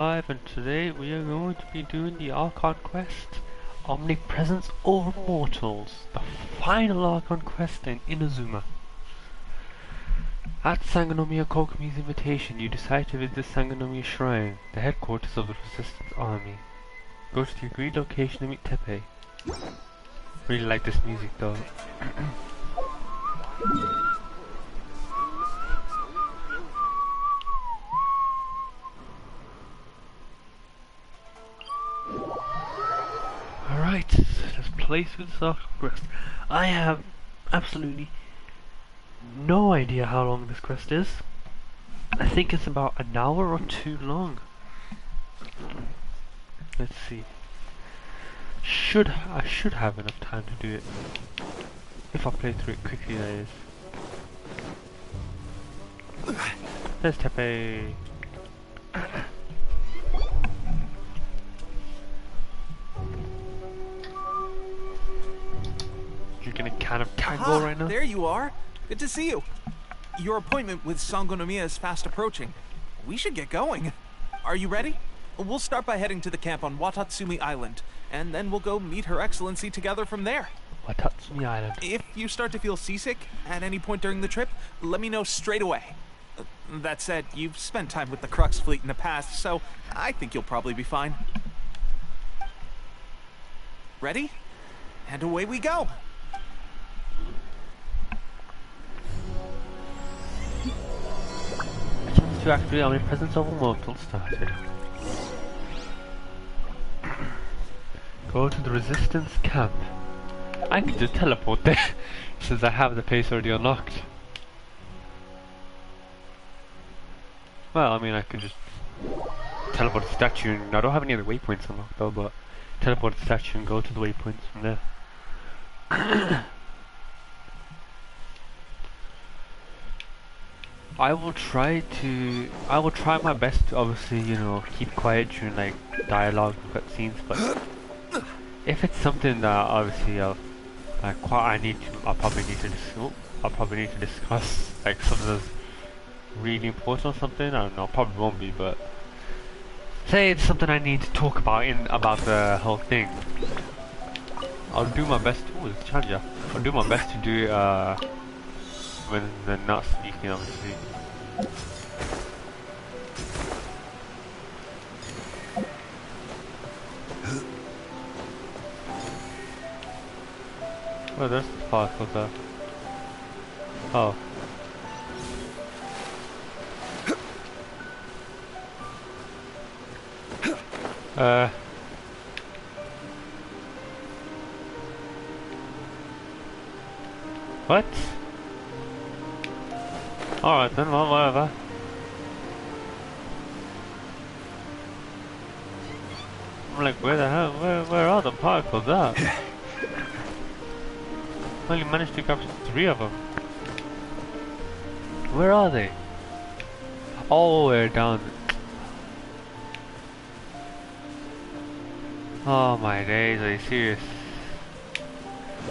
Live, and today we are going to be doing the Archon quest, Omnipresence over Mortals, the final Archon quest in Inazuma. At Sangonomiya Kokomi's invitation, you decide to visit Sangonomiya Shrine, the headquarters of the Resistance Army. Go to the agreed location to meet Tepe. Really like this music though. Alright, let's play through this Archon quest. I have absolutely no idea how long this quest is. I think it's about an hour or two long. Let's see. I should have enough time to do it. If I play through it quickly, that is. There's Tepe. You're gonna kind of tangle right now? There you are. Good to see you. Your appointment with Sangonomiya is fast approaching. We should get going. Are you ready? We'll start by heading to the camp on Watatsumi Island, and then we'll go meet Her Excellency together from there. Watatsumi Island. If you start to feel seasick at any point during the trip, let me know straight away. That said, you've spent time with the Crux fleet in the past, so I think you'll probably be fine. Ready? And away we go! To activate Omnipresence over Mortals started. Go to the Resistance camp. I can just teleport there since I have the place already unlocked. Well, I mean, I could just teleport the statue, and I don't have any other waypoints unlocked though, but teleport the statue and go to the waypoints from there. I will try my best to obviously, you know, keep quiet during like dialogue and cutscenes, but if it's something that obviously I'll probably need to discuss, like something that's really important or something. I don't know, probably won't be, but say it's something I need to talk about the whole thing. I'll do my best. Oh, it's Chanja. I'll do my best to do when they're not speaking, obviously. Oh, there's the sparkle there. Oh. What? Alright then, well, whatever. I'm like, where the hell, where are the particles at? I only managed to capture 3 of them. Where are they? Oh, they're down. Oh my days, are you serious?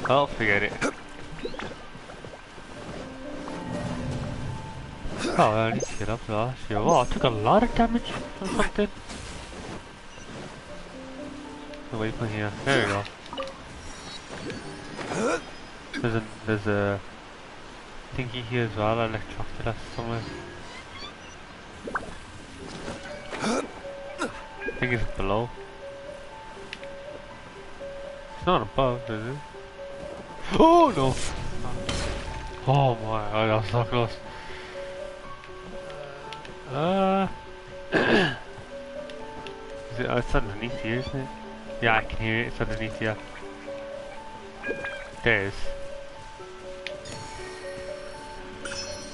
Well, forget it. Oh, I need to get up last year. Oh, I took a lot of damage or something. The waypoint here. There we go. There's a thingy here as well. I electrocuted us somewhere. I think it's below. It's not above, is it? Oh no! Oh my god, that was so close. It's underneath here, isn't it? Yeah, I can hear it. It's underneath here. There it is.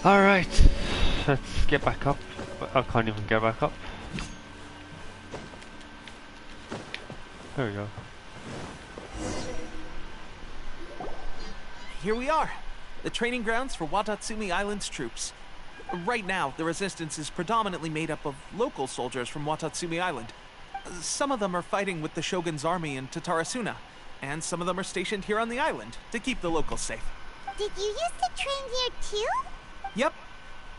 Alright, let's get back up. I can't even get back up. There we go. Here we are, the training grounds for Watatsumi Island's troops. Right now, the resistance is predominantly made up of local soldiers from Watatsumi Island. Some of them are fighting with the Shogun's army in Tatarasuna, and some of them are stationed here on the island to keep the locals safe. Did you used to train here too? Yep.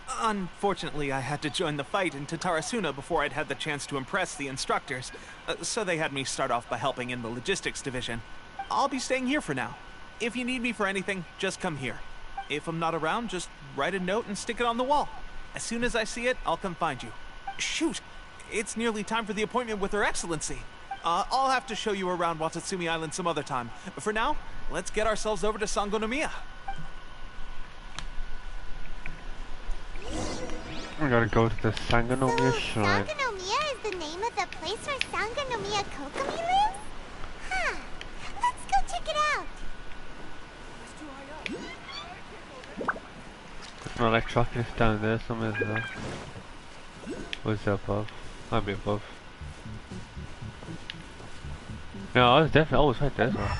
Unfortunately, I had to join the fight in Tatarasuna before I'd had the chance to impress the instructors, so they had me start off by helping in the logistics division. I'll be staying here for now. If you need me for anything, just come here. If I'm not around, just write a note and stick it on the wall. As soon as I see it, I'll come find you. Shoot! It's nearly time for the appointment with Her Excellency. I'll have to show you around Watatsumi Island some other time. For now, let's get ourselves over to Sangonomiya. We gotta go to the Sangonomiya Shrine. Sangonomiya is the name of the place where Sangonomiya Kokomi lives? Huh. Let's go check it out. There's no electronics down there somewhere though. What's that above? Might be above. No, I was definitely always right there as well.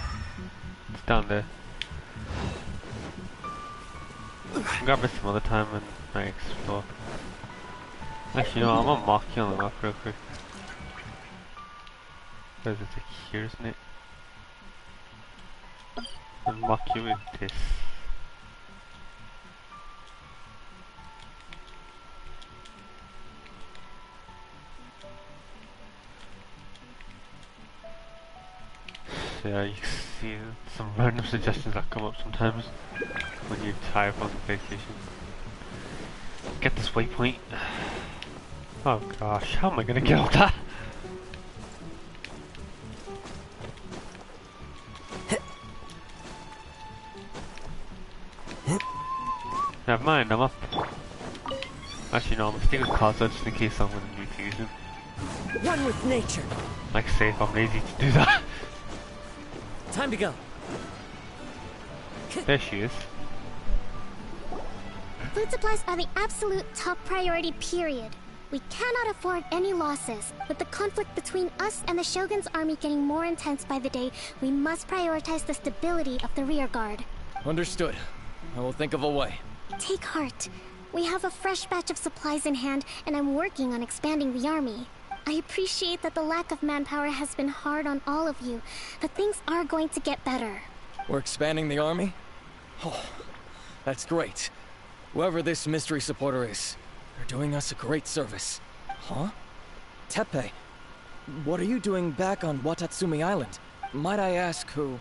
It's down there. I'll grab it some other time and I explore. Actually, no, I'm gonna mark you on the map real quick. Because it's like here, isn't it? I'll mark you with this. So yeah, you can see some random suggestions that come up sometimes when you type on the PlayStation. Get this waypoint. Oh gosh, how am I gonna get all that? Never mind, I'm up. Actually no, I'm gonna stick with cards just in case I'm gonna need to use them. One with nature. Like say if I'm lazy to do that. Time to go. There she is. Food supplies are the absolute top priority, period. We cannot afford any losses. With the conflict between us and the Shogun's army getting more intense by the day, we must prioritize the stability of the rear guard. Understood. I will think of a way. Take heart. We have a fresh batch of supplies in hand, and I'm working on expanding the army. I appreciate that the lack of manpower has been hard on all of you, but things are going to get better. We're expanding the army? Oh, that's great. Whoever this mystery supporter is, they're doing us a great service. Huh? Teppei, what are you doing back on Watatsumi Island? Might I ask who?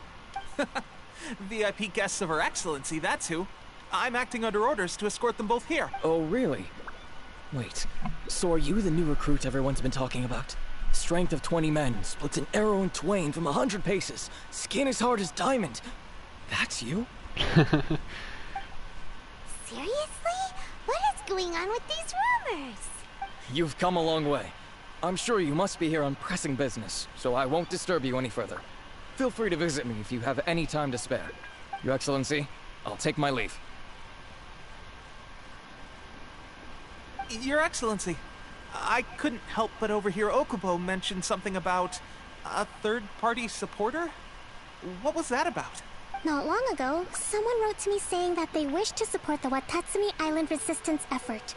VIP guests of Her Excellency, that's who. I'm acting under orders to escort them both here. Oh, really? Wait, so are you the new recruit everyone's been talking about? Strength of 20 men, splits an arrow in twain from 100 paces, skin as hard as diamond. That's you? Seriously? What is going on with these rumors? You've come a long way. I'm sure you must be here on pressing business, so I won't disturb you any further. Feel free to visit me if you have any time to spare. Your Excellency, I'll take my leave. Your Excellency, I couldn't help but overhear Okubo mention something about a third-party supporter? What was that about? Not long ago, someone wrote to me saying that they wish to support the Watatsumi Island resistance effort.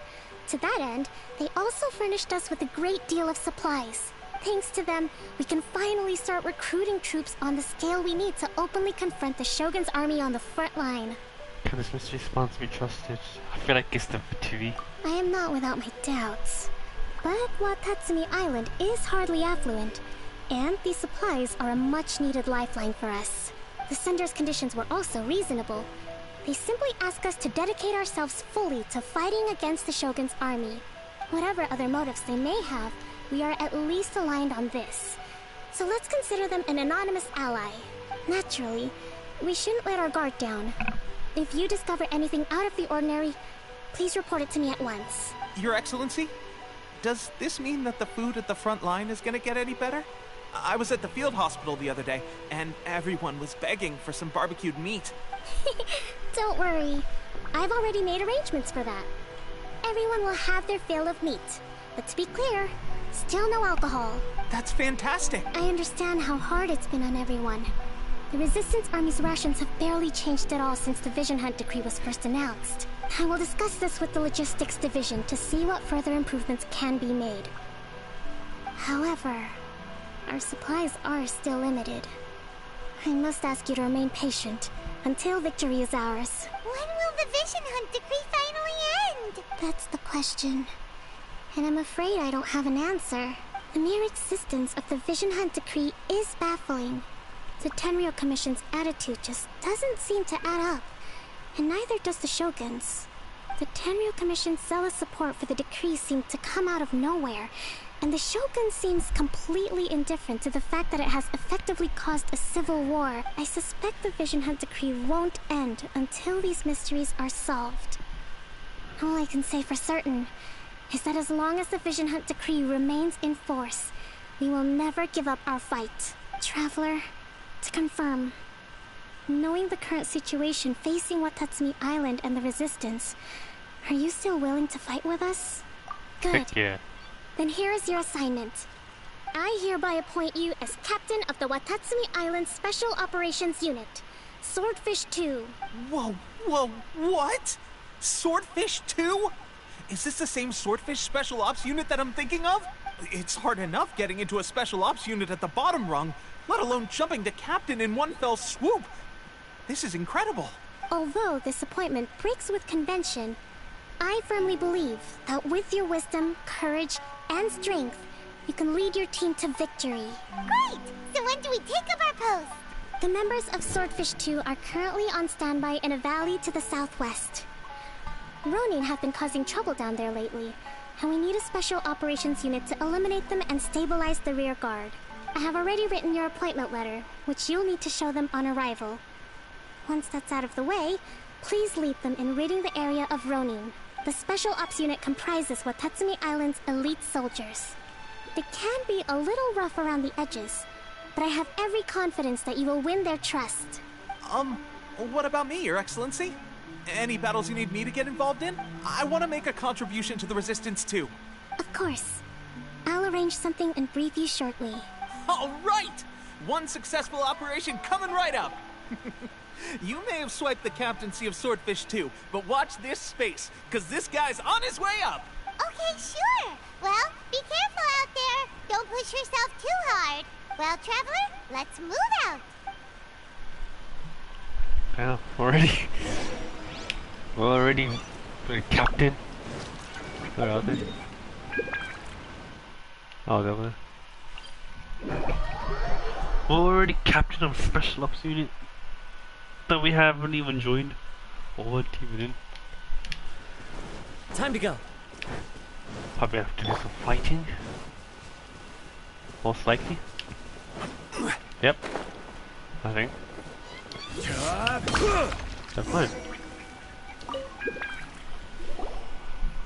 To that end, they also furnished us with a great deal of supplies. Thanks to them, we can finally start recruiting troops on the scale we need to openly confront the Shogun's army on the front line. Can this mystery sponsor be trusted? I feel like it's the Fatui. I am not without my doubts. But Watatsumi Island is hardly affluent, and these supplies are a much-needed lifeline for us. The sender's conditions were also reasonable. They simply ask us to dedicate ourselves fully to fighting against the Shogun's army. Whatever other motives they may have, we are at least aligned on this. So let's consider them an anonymous ally. Naturally, we shouldn't let our guard down. If you discover anything out of the ordinary, please report it to me at once. Your Excellency, does this mean that the food at the front line is gonna get any better? I was at the field hospital the other day, and everyone was begging for some barbecued meat. Don't worry. I've already made arrangements for that. Everyone will have their fill of meat. But to be clear, still no alcohol. That's fantastic. I understand how hard it's been on everyone. The Resistance Army's rations have barely changed at all since the Vision Hunt decree was first announced. I will discuss this with the Logistics Division to see what further improvements can be made. However, our supplies are still limited. I must ask you to remain patient until victory is ours. When will the Vision Hunt decree finally end? That's the question. And I'm afraid I don't have an answer. The mere existence of the Vision Hunt Decree is baffling. The Tenryou Commission's attitude just doesn't seem to add up. And neither does the Shogun's. The Tenryou Commission's zealous support for the decree seemed to come out of nowhere, and the Shogun seems completely indifferent to the fact that it has effectively caused a civil war. I suspect the Vision Hunt Decree won't end until these mysteries are solved. All I can say for certain is that as long as the Vision Hunt Decree remains in force, we will never give up our fight. Traveler, to confirm, knowing the current situation facing Watatsumi Island and the Resistance, are you still willing to fight with us? Good. Heck yeah. Then here is your assignment. I hereby appoint you as captain of the Watatsumi Island Special Operations Unit, Swordfish 2. Whoa, what? Swordfish 2? Is this the same Swordfish Special Ops unit that I'm thinking of? It's hard enough getting into a Special Ops unit at the bottom rung, let alone jumping to captain in one fell swoop. This is incredible. Although this appointment breaks with convention, I firmly believe that with your wisdom, courage, and strength, you can lead your team to victory. Great! So when do we take up our post? The members of Swordfish 2 are currently on standby in a valley to the southwest. Ronin have been causing trouble down there lately, and we need a special operations unit to eliminate them and stabilize the rear guard. I have already written your appointment letter, which you'll need to show them on arrival. Once that's out of the way, please lead them in ridding the area of Ronin. The Special Ops unit comprises Watatsumi Island's elite soldiers. They can be a little rough around the edges, but I have every confidence that you will win their trust. What about me, Your Excellency? Any battles you need me to get involved in? I want to make a contribution to the Resistance too. Of course. I'll arrange something and brief you shortly. All right! One successful operation coming right up! You may have swiped the captaincy of Swordfish 2, but watch this space, because this guy's on his way up! Okay, sure. Well, be careful out there. Don't push yourself too hard. Well, Traveler, let's move out. Yeah, already. We're already captain. Where are they? Oh, there we are. We're already captain of Special Ops unit that we haven't even joined or teamed in. Time to go. Probably have to do some fighting. Most likely. Yep. I think. Definitely.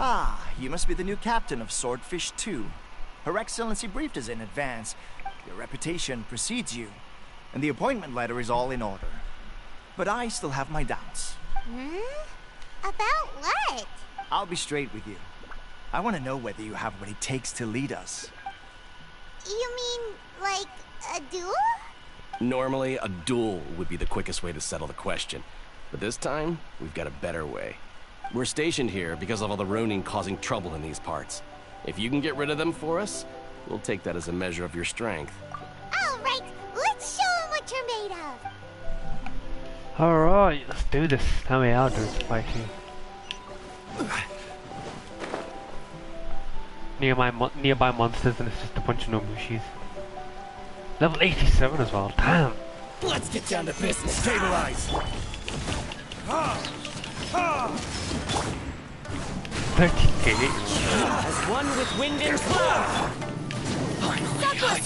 Ah, you must be the new captain of Swordfish 2. Her Excellency briefed us in advance. Your reputation precedes you, and the appointment letter is all in order. But I still have my doubts. About what? I'll be straight with you. I want to know whether you have what it takes to lead us. You mean, like, a duel? Normally, a duel would be the quickest way to settle the question. But this time, we've got a better way. We're stationed here because of all the Ronin causing trouble in these parts. If you can get rid of them for us, we'll take that as a measure of your strength. All right, let's show them what you're made of. Alright, let's do this. Tell me how to do this fighting. Nearby monsters, and it's just a bunch of Nobushis. Level 87 as well, damn! Let's get down to business. Stabilize. 30k. As one with wind and cloud.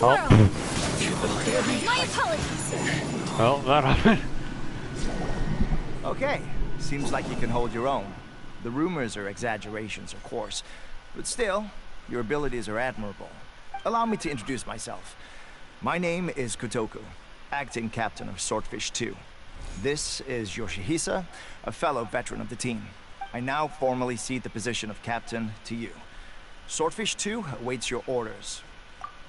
Oh. My apologies. Well, that happened. Okay, seems like you can hold your own. The rumors are exaggerations, of course, but still, your abilities are admirable. Allow me to introduce myself. My name is Kotoku, acting captain of Swordfish 2. This is Yoshihisa, a fellow veteran of the team. I now formally cede the position of captain to you. Swordfish 2 awaits your orders.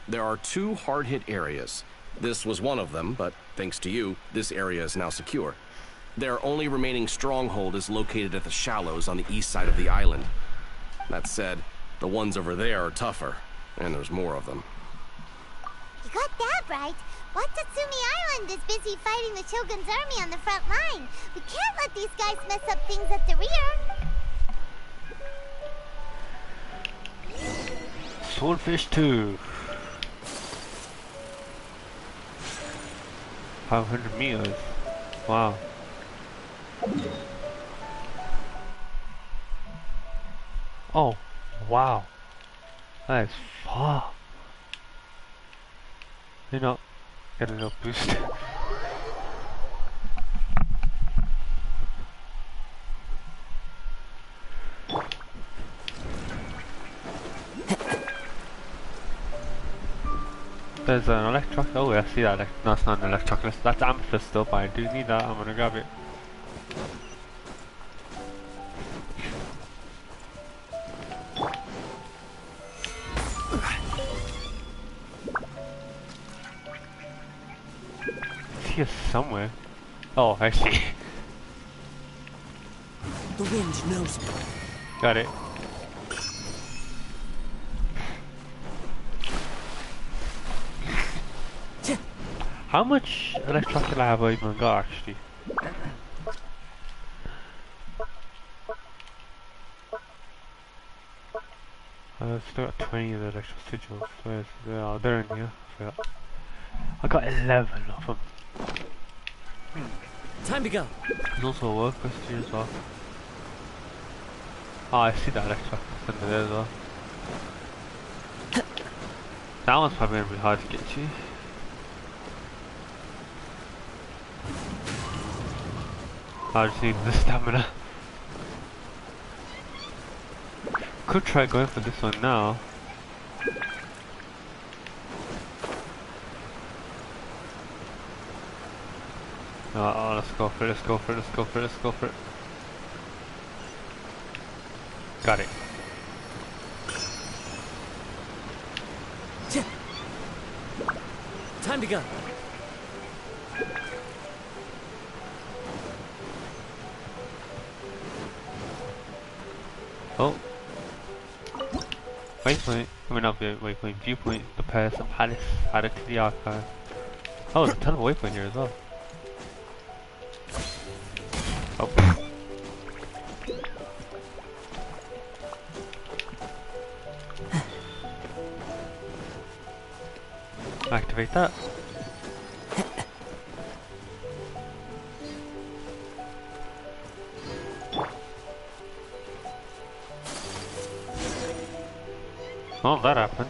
There are 2 hard-hit areas. This was one of them, but thanks to you, this area is now secure. Their only remaining stronghold is located at the shallows on the east side of the island. That said, the ones over there are tougher, and there's more of them. You got that right. Watatsumi Island is busy fighting the Shogun's army on the front line. We can't let these guys mess up things at the rear. Swordfish 2. 500 meters. Wow. Oh, wow. That is far. You're not getting a boost. There's an electroc. Oh, I see that. No, it's not an electroc. That's amethyst still, but I do need that. I'm gonna grab it. It's here somewhere. Oh, I see. The wind knows me. Got it. How much electroc did I have even got actually? I've still got 20 of the electric sigils. Where's oh, they're in here. I forgot. I got 11 of them. Time to go. There's also a work quest here as well. Oh, I see that electric. It's under there as well. That one's probably gonna be hard to get to. I just need the stamina. Could try going for this one now. Oh, let's go for it, let's go for it, let's go for it, let's go for it. Got it. Time to go. Oh. Waypoint. I mean not waypoint, viewpoint. The past of Palace added to the archive. Oh, there's a ton of waypoint here as well. Oh. Activate that. Oh, that happened.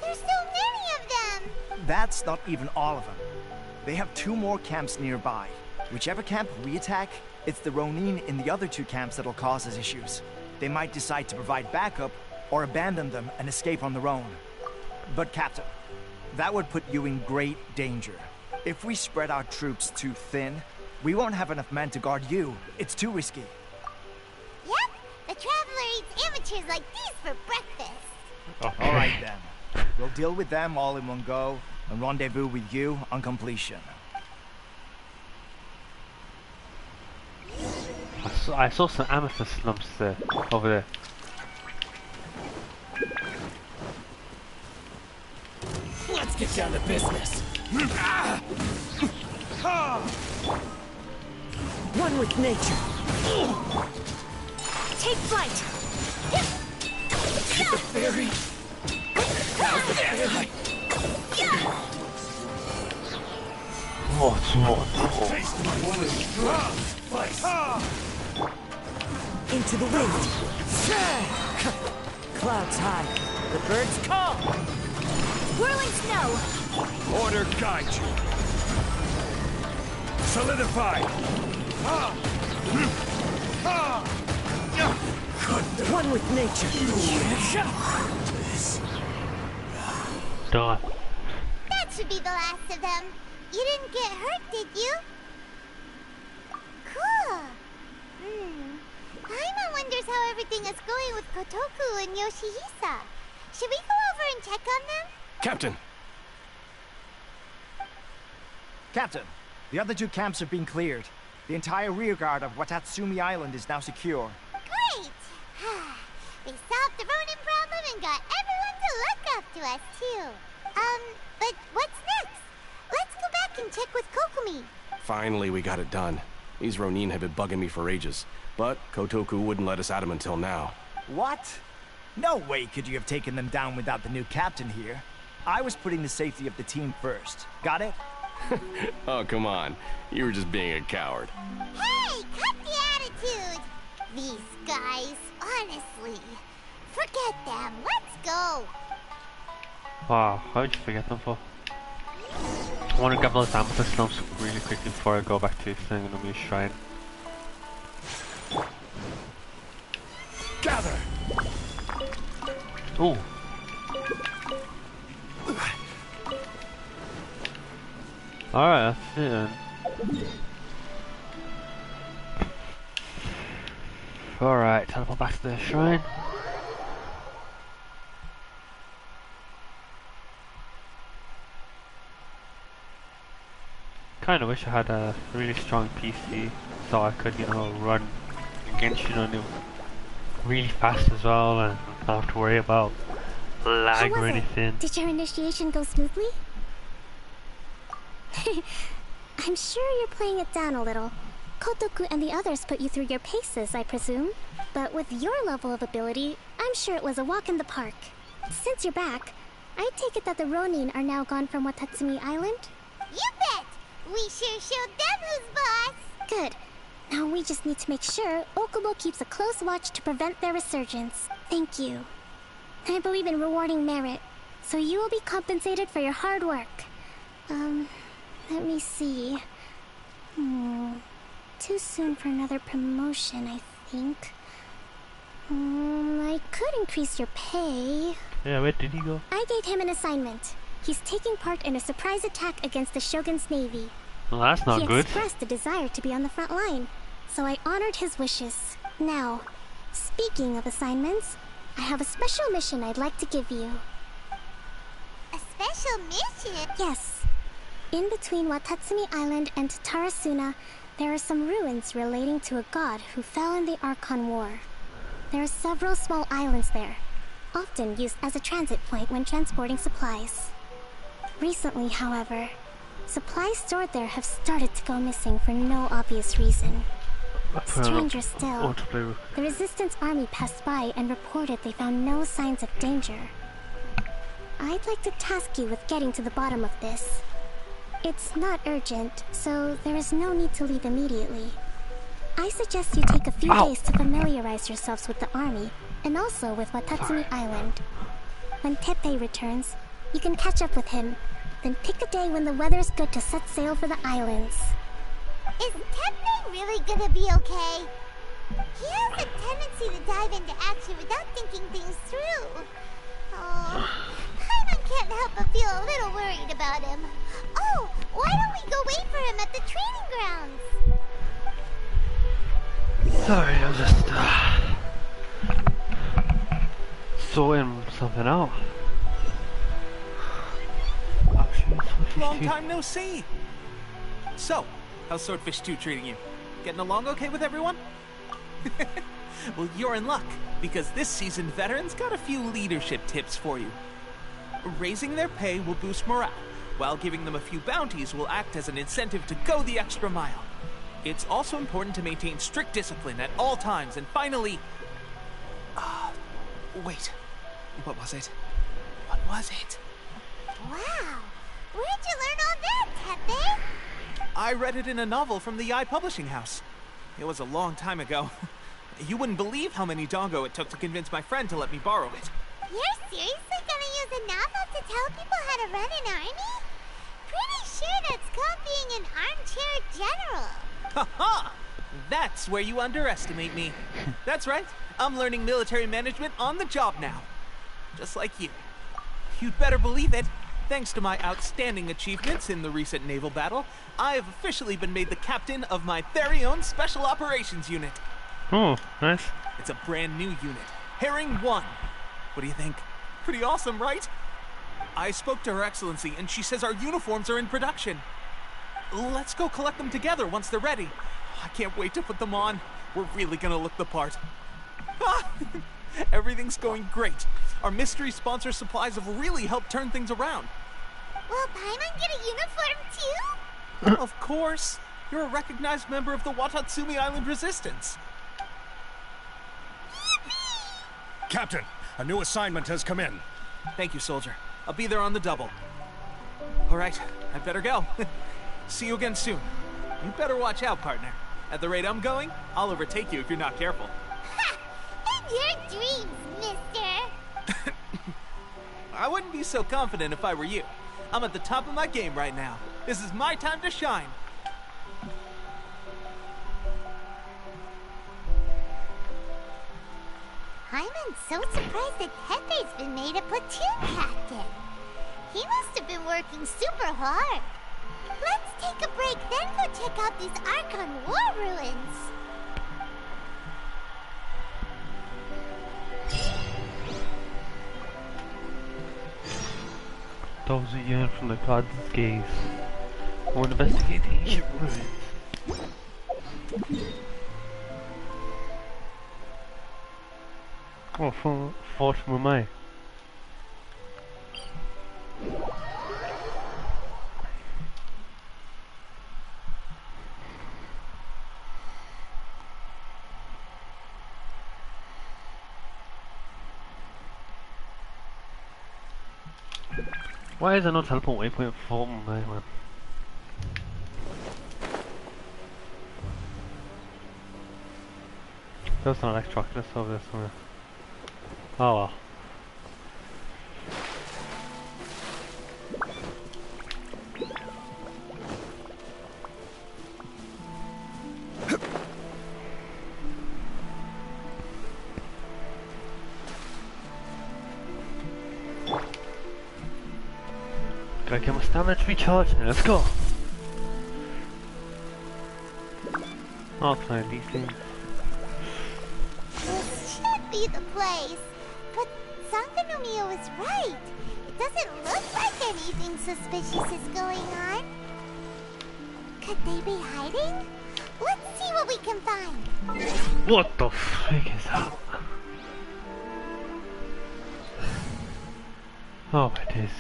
There's so many of them! That's not even all of them. They have 2 more camps nearby. Whichever camp we attack, it's the Ronin in the other 2 camps that'll cause us issues. They might decide to provide backup, or abandon them and escape on their own. But Captain, that would put you in great danger. If we spread our troops too thin, we won't have enough men to guard you. It's too risky. Yep, the Traveler eats amateurs like these for breakfast. Okay. Alright then. We'll deal with them all in one go, and rendezvous with you on completion. I saw some amethyst lumps there, over there. Let's get down to business. One with nature. Take flight! The fairy. Into the wind. Clouds high. The birds call. Whirling snow! Order guide you. Solidify. One with nature. Done. That should be the last of them. You didn't get hurt, did you? Cool. Paimon wonders how everything is going with Kotoku and Yoshihisa. Should we go over and check on them? Captain! Captain, the other 2 camps have been cleared. The entire rearguard of Watatsumi Island is now secure. Great! We solved the Ronin problem and got everyone to look up to us, too. But what's next? Let's go back and check with Kokumi. Finally, we got it done. These Ronin have been bugging me for ages, but Kotoku wouldn't let us at him until now. What? No way could you have taken them down without the new captain here. I was putting the safety of the team first. Got it? Oh, come on. You were just being a coward. Hey, cut the attitude! These guys, honestly. Forget them. Let's go. Wow, how did you forget them for? I want to grab those amethyst slumps really quickly before I go back to singing the shrine. Gather! Ooh. Alright, that's it then. Alright, teleport back to the shrine. Kinda wish I had a really strong PC so I could, run Genshin on it really fast as well and not have to worry about lag or anything. Did your initiation go smoothly? I'm sure you're playing it down a little. Kotoku and the others put you through your paces, I presume. But with your level of ability, I'm sure it was a walk in the park. Since you're back, I take it that the Ronin are now gone from Watatsumi Island? You bet! We sure showed them who's boss! Good. Now we just need to make sure Okubo keeps a close watch to prevent their resurgence. Thank you. I believe in rewarding merit, so you will be compensated for your hard work. Let me see. Too soon for another promotion, I think. I could increase your pay. Yeah, where did he go? I gave him an assignment. He's taking part in a surprise attack against the Shogun's navy. Well, that's not good. He expressed a desire to be on the front line, so I honored his wishes. Now, speaking of assignments, I have a special mission I'd like to give you. A special mission? Yes. In between Watatsumi Island and Tarasuna, there are some ruins relating to a god who fell in the Archon War. There are several small islands there, often used as a transit point when transporting supplies. Recently, however, supplies stored there have started to go missing for no obvious reason. Stranger still, the Resistance army passed by and reported they found no signs of danger. I'd like to task you with getting to the bottom of this. It's not urgent, so there is no need to leave immediately. I suggest you take a few days to familiarize yourselves with the army, and also with Watatsumi Island. When Teppei returns, you can catch up with him, then pick a day when the weather's good to set sail for the islands. Is Teppei really gonna be okay? He has a tendency to dive into action without thinking things through. Oh, Paimon can't help but feel a little worried about him. Oh, why don't we go wait for him at the training grounds? Sorry, I'm just sorting something out. Long time no see. So, how's Swordfish 2 treating you? Getting along okay with everyone? Well, you're in luck, because this seasoned veteran's got a few leadership tips for you. Raising their pay will boost morale, while giving them a few bounties will act as an incentive to go the extra mile. It's also important to maintain strict discipline at all times, and finally... wait. What was it? What was it? Wow, where'd you learn all that, Teppei? I read it in a novel from the Publishing House. It was a long time ago. You wouldn't believe how many dongo it took to convince my friend to let me borrow it. You're seriously gonna use a novel to tell people how to run an army? Pretty sure that's called being an armchair general. Ha-ha! That's where you underestimate me. That's right. I'm learning military management on the job now. Just like you. You'd better believe it. Thanks to my outstanding achievements in the recent naval battle, I have officially been made the captain of my very own Special Operations Unit. Oh, nice. It's a brand new unit, Herring 1. What do you think? Pretty awesome, right? I spoke to Her Excellency, and she says our uniforms are in production. Let's go collect them together once they're ready. I can't wait to put them on. We're really gonna look the part. Everything's going great. Our mystery sponsor supplies have really helped turn things around. Will Paimon get a uniform too? Of course. You're a recognized member of the Watatsumi Island Resistance. Yippee! Captain, A new assignment has come in. Thank you, soldier. I'll be there on the double. All right, I better go. See you again soon. You better watch out, partner. At the rate I'm going, I'll overtake you if you're not careful. Ha! In your dreams, mister! I wouldn't be so confident if I were you. I'm at the top of my game right now. This is my time to shine. I'm so surprised that Pepe's been made a platoon captain. He must have been working super hard. Let's take a break, then go check out these Archon war ruins. Those who yearn from the gods' gaze will investigate the ancient ruins. Oh, force with me. Why is there no teleport waypoint for me, man? There's an electroculus over there somewhere. Oh well. Gotta get my stamina to recharge and let's go! I'll climb these things. This should be the place. But Sanganomio is right. It doesn't look like anything suspicious is going on. Could they be hiding? Let's see what we can find. What the frick is that? Oh, it is.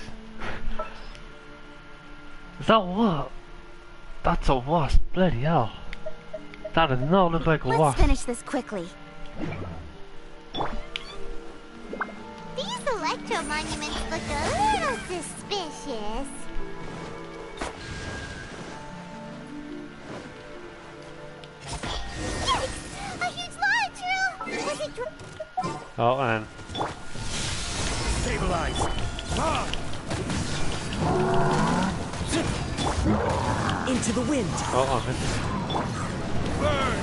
Is that what? That's a wasp, bloody hell. That does not look like a Let's wasp. finish this quickly. These electro monuments look a little suspicious. Yikes! A huge large drill! Was it Oh, and Stabilize. Ah! Into the wind. oh, I missed it. Burn!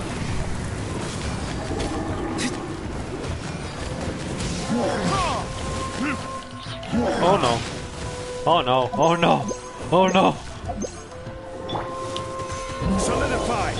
Oh no. Oh no. Oh no. Oh no. Solidify.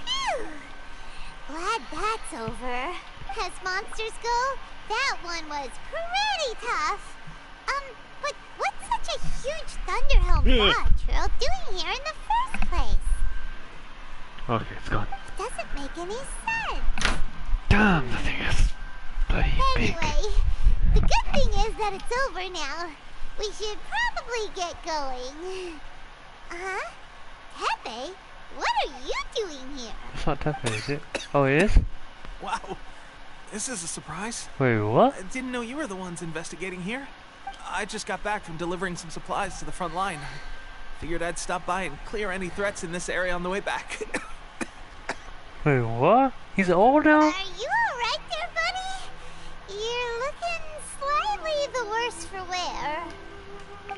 Phew! Glad that's over. As monsters go, that one was pretty tough. But what's such a huge Thunderhelm Lodge Trail doing here in the first place? Okay, it's gone. Doesn't make any sense. Damn, the thing is bloody big. Anyway, the good thing is that it's over now. We should probably get going. Huh? Tepe, what are you doing here? It's not Tepe, is it? Oh, it is? Wow, this is a surprise. Wait, what? I didn't know you were the ones investigating here. I just got back from delivering some supplies to the front line. Figured I'd stop by and clear any threats in this area on the way back. Wait, what? He's old now? Are you alright there, buddy? You're looking slightly the worse for wear.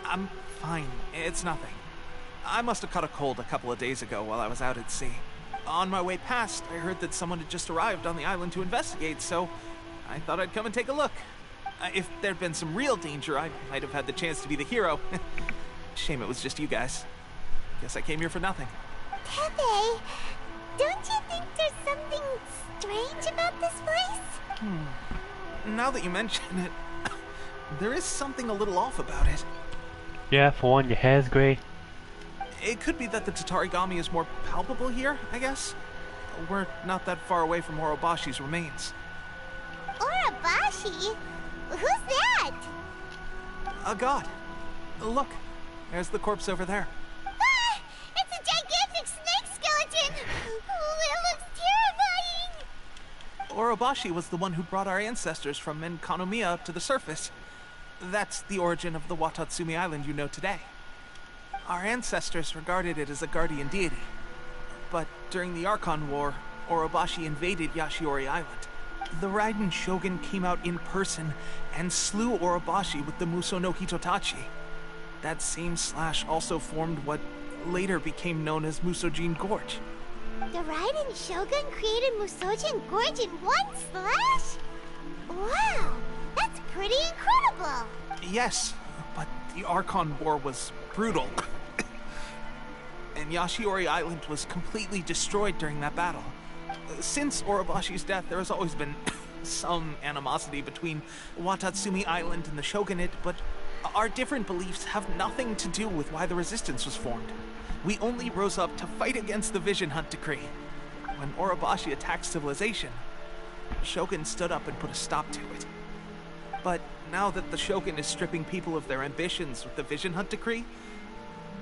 I'm fine. It's nothing. I must have caught a cold a couple of days ago while I was out at sea. On my way past, I heard that someone had just arrived on the island to investigate, so I thought I'd come and take a look. If there'd been some real danger, I might have had the chance to be the hero. Shame it was just you guys. Guess I came here for nothing. Tepe, don't you think there's something strange about this place? Now that you mention it, there is something a little off about it. Yeah, for one, your hair's grey. It could be that the Tatarigami is more palpable here, I guess. We're not that far away from Orobashi's remains. Orobashi? Who's that? A god. Look, there's the corpse over there. Ah! It's a gigantic snake skeleton! Oh, it looks terrifying! Orobashi was the one who brought our ancestors from Enkanomiya up to the surface. That's the origin of the Watatsumi Island you know today. Our ancestors regarded it as a guardian deity. But during the Archon War, Orobashi invaded Yashiori Island. The Raiden Shogun came out in person and slew Orobashi with the Muso no Hitotachi. That same slash also formed what later became known as Musojin Gorge. The Raiden Shogun created Musojin Gorge in one slash? Wow, that's pretty incredible! Yes, but the Archon War was brutal. And Yashiori Island was completely destroyed during that battle. Since Orobashi's death, there has always been some animosity between Watatsumi Island and the Shogunate, but our different beliefs have nothing to do with why the resistance was formed. We only rose up to fight against the Vision Hunt Decree. When Orobashi attacked civilization, the Shogun stood up and put a stop to it. But now that the Shogun is stripping people of their ambitions with the Vision Hunt Decree,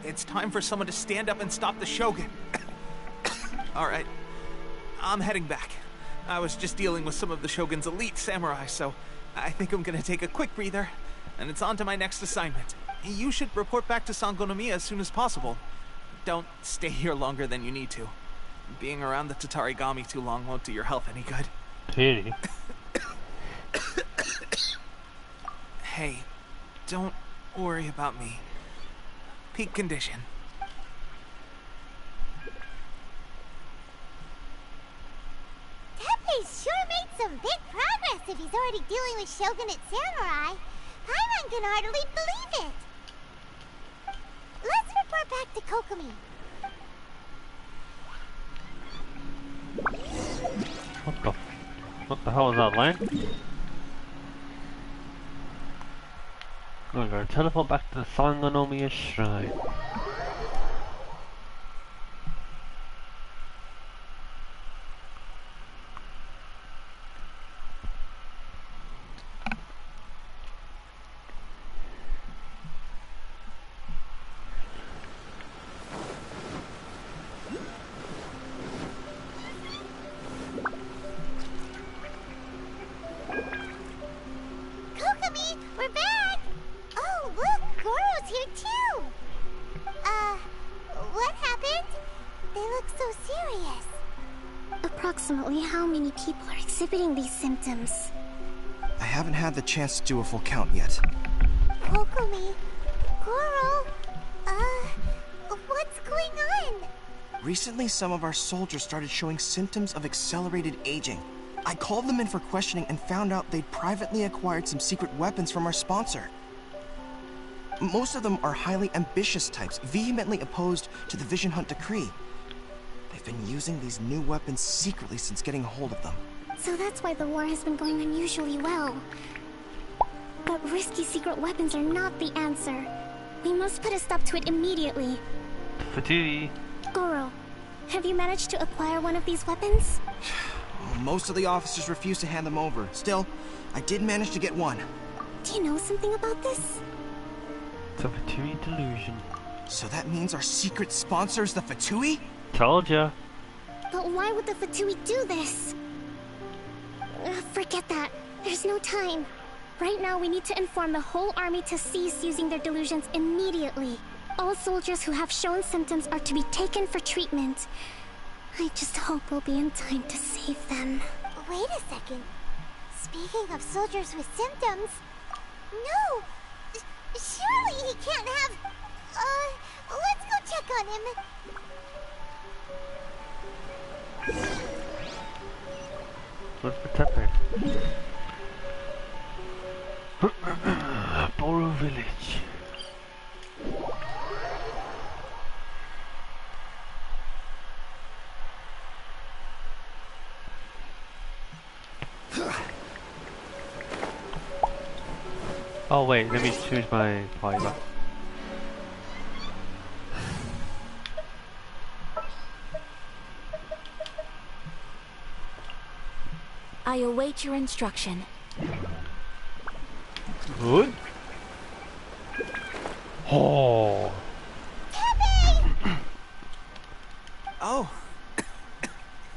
it's time for someone to stand up and stop the Shogun. Alright, I'm heading back. I was just dealing with some of the Shogun's elite samurai, so I think I'm gonna take a quick breather, and it's on to my next assignment. You should report back to Sangonomiya as soon as possible. Don't stay here longer than you need to. Being around the Tatarigami too long won't do your health any good. Really? Hey, don't worry about me. Peak condition. Teppei's sure made some big progress if he's already dealing with Shogunate samurai. Paimon can hardly believe it. Let's report back to Kokomi. What the hell is that line? We're gonna teleport back to the Sangonomiya Shrine. Kokomi, we're back! Oh, look, Goro's here too! What happened? They look so serious. Approximately how many people are exhibiting these symptoms? I haven't had the chance to do a full count yet. Kokomi, Goro, what's going on? Recently, some of our soldiers started showing symptoms of accelerated aging. I called them in for questioning and found out they'd privately acquired some secret weapons from our sponsor. Most of them are highly ambitious types, vehemently opposed to the Vision Hunt Decree. They've been using these new weapons secretly since getting a hold of them. So that's why the war has been going unusually well. But risky secret weapons are not the answer. We must put a stop to it immediately. Fatui. Goro, have you managed to acquire one of these weapons? Most of the officers refuse to hand them over. Still, I did manage to get one. Do you know something about this? It's a Fatui delusion. So that means our secret sponsor is the Fatui? Told ya. But why would the Fatui do this? Forget that. There's no time. Right now, we need to inform the whole army to cease using their delusions immediately. All soldiers who have shown symptoms are to be taken for treatment. I just hope we'll be in time to save them. Wait a second. Speaking of soldiers with symptoms... No! Surely he can't have... let's go check on him. What's the Tepe? Boru village. Oh wait, let me choose my party back. I await your instruction. Good. Oh. Oh.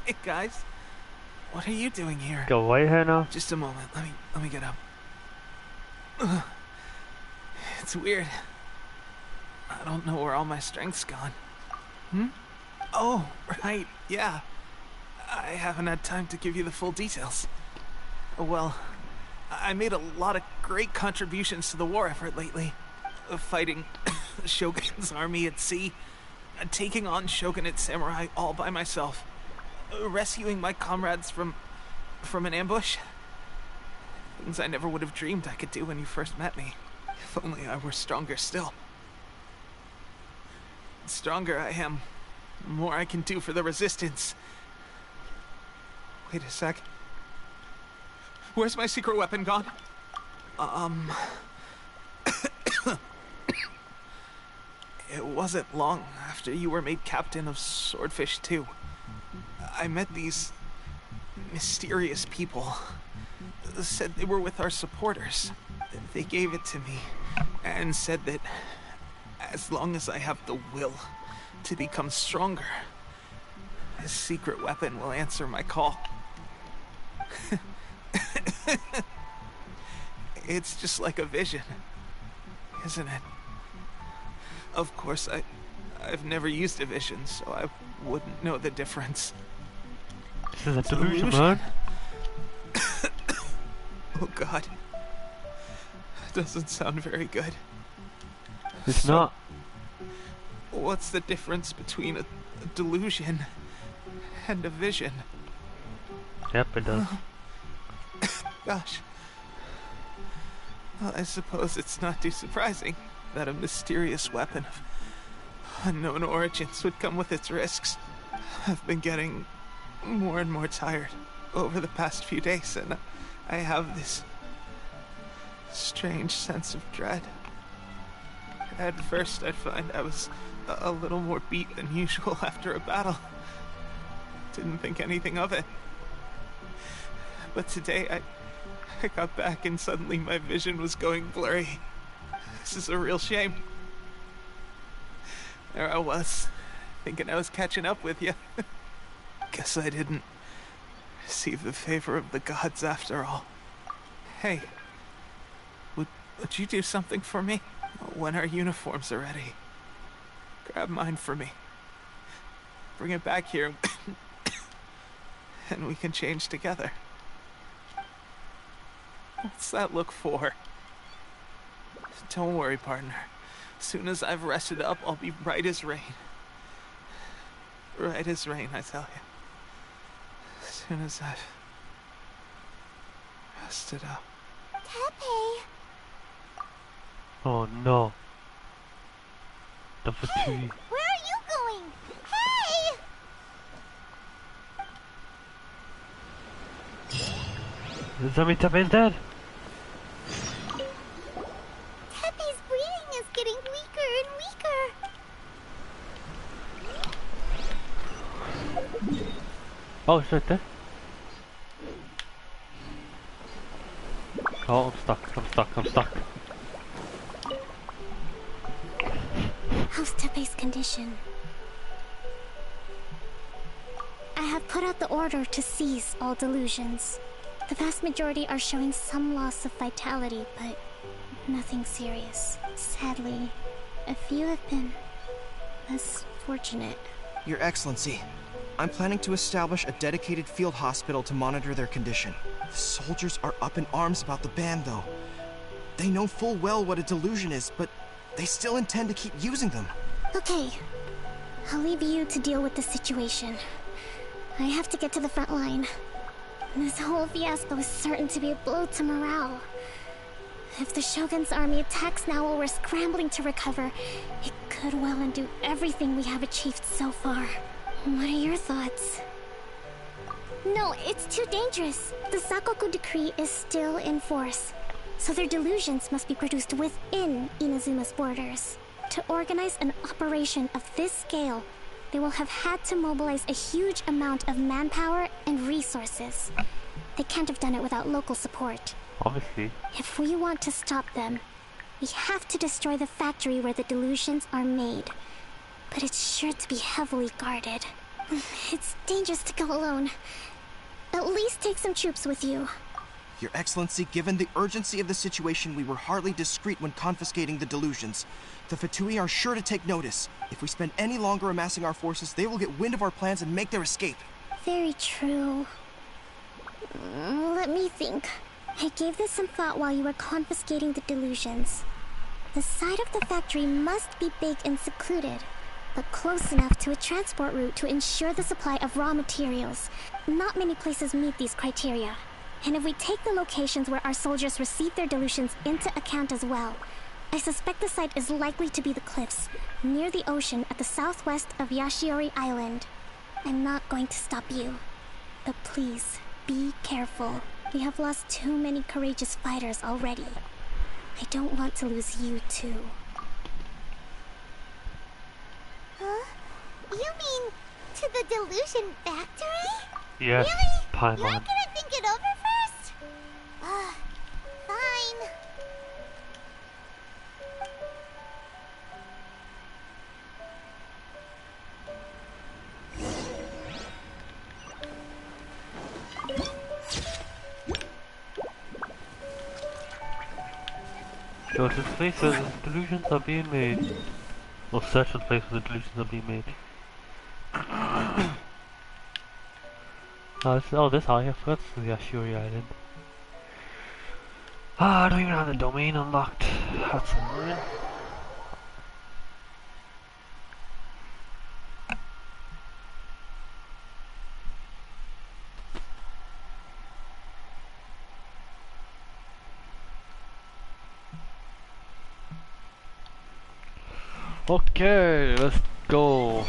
Hey guys. What are you doing here? Go away here now. Just a moment. Let me get up. Ugh. It's weird. I don't know where all my strength's gone. Oh, right. Yeah. I haven't had time to give you the full details. Well, I made a lot of great contributions to the war effort lately. Fighting the Shogun's army at sea, taking on Shogunate samurai all by myself, rescuing my comrades from an ambush. Things I never would have dreamed I could do when you first met me. If only I were stronger still. The stronger I am, the more I can do for the Resistance. Wait a sec. Where's my secret weapon gone? It wasn't long after you were made captain of Swordfish 2. I met these mysterious people. Said they were with our supporters. They gave it to me and said that as long as I have the will to become stronger, this secret weapon will answer my call. It's just like a vision, isn't it? Of course, I've never used a vision, so I wouldn't know the difference. This is a delusion, man. Oh God. That doesn't sound very good. It's not. What's the difference between a delusion and a vision? Yep, it does. Gosh. Well, I suppose it's not too surprising that a mysterious weapon of unknown origins would come with its risks. I've been getting more and more tired over the past few days, and I have this strange sense of dread. At first, I'd find I was a little more beat than usual after a battle. Didn't think anything of it. But today, I got back and suddenly my vision was going blurry. This is a real shame. There I was, thinking I was catching up with you. Guess I didn't receive the favor of the gods after all. Hey, would you do something for me? When our uniforms are ready, grab mine for me. Bring it back here, and we can change together. What's that look for? Don't worry, partner. As soon as I've rested up, I'll be right as rain. Right as rain, I tell you. As soon as I've rested up. Tepe! Oh no. The Hey, fatigue. where are you going? Hey! Does that mean Tepe's dead? Tepe's breathing is getting weaker and weaker. Oh, it's right there. Oh, I'm stuck. How's Tepe's condition? I have put out the order to cease all delusions. The vast majority are showing some loss of vitality, but nothing serious. Sadly, a few have been less fortunate. Your Excellency, I'm planning to establish a dedicated field hospital to monitor their condition. The soldiers are up in arms about the ban, though. They know full well what a delusion is, but they still intend to keep using them. Okay, I'll leave you to deal with the situation. I have to get to the front line. This whole fiasco is certain to be a blow to morale. If the Shogun's army attacks now while we're scrambling to recover, it could well undo everything we have achieved so far. What are your thoughts? No, it's too dangerous. The Sakoku decree is still in force, so their delusions must be produced within Inazuma's borders. To organize an operation of this scale, they will have had to mobilize a huge amount of manpower and resources. They can't have done it without local support. Obviously. If we want to stop them, we have to destroy the factory where the delusions are made. But it's sure to be heavily guarded. It's dangerous to go alone. At least take some troops with you. Your Excellency, given the urgency of the situation, we were hardly discreet when confiscating the delusions. The Fatui are sure to take notice. If we spend any longer amassing our forces, they will get wind of our plans and make their escape. Very true. Let me think. I gave this some thought while you were confiscating the delusions. The side of the factory must be big and secluded, but close enough to a transport route to ensure the supply of raw materials. Not many places meet these criteria. And if we take the locations where our soldiers receive their delusions into account as well, I suspect the site is likely to be the cliffs, near the ocean at the southwest of Yashiori Island. I'm not going to stop you, but please, be careful. We have lost too many courageous fighters already. I don't want to lose you too. Huh? You mean to the delusion factory? Yes, Really? Paimon. You're not gonna think it over first? Fine. Go to the place where the delusions are being made. Or search for the place where the delusions are being made. This high, I forgot to the Ashuri Island. I don't even have the domain unlocked. That's annoying. Okay, let's go.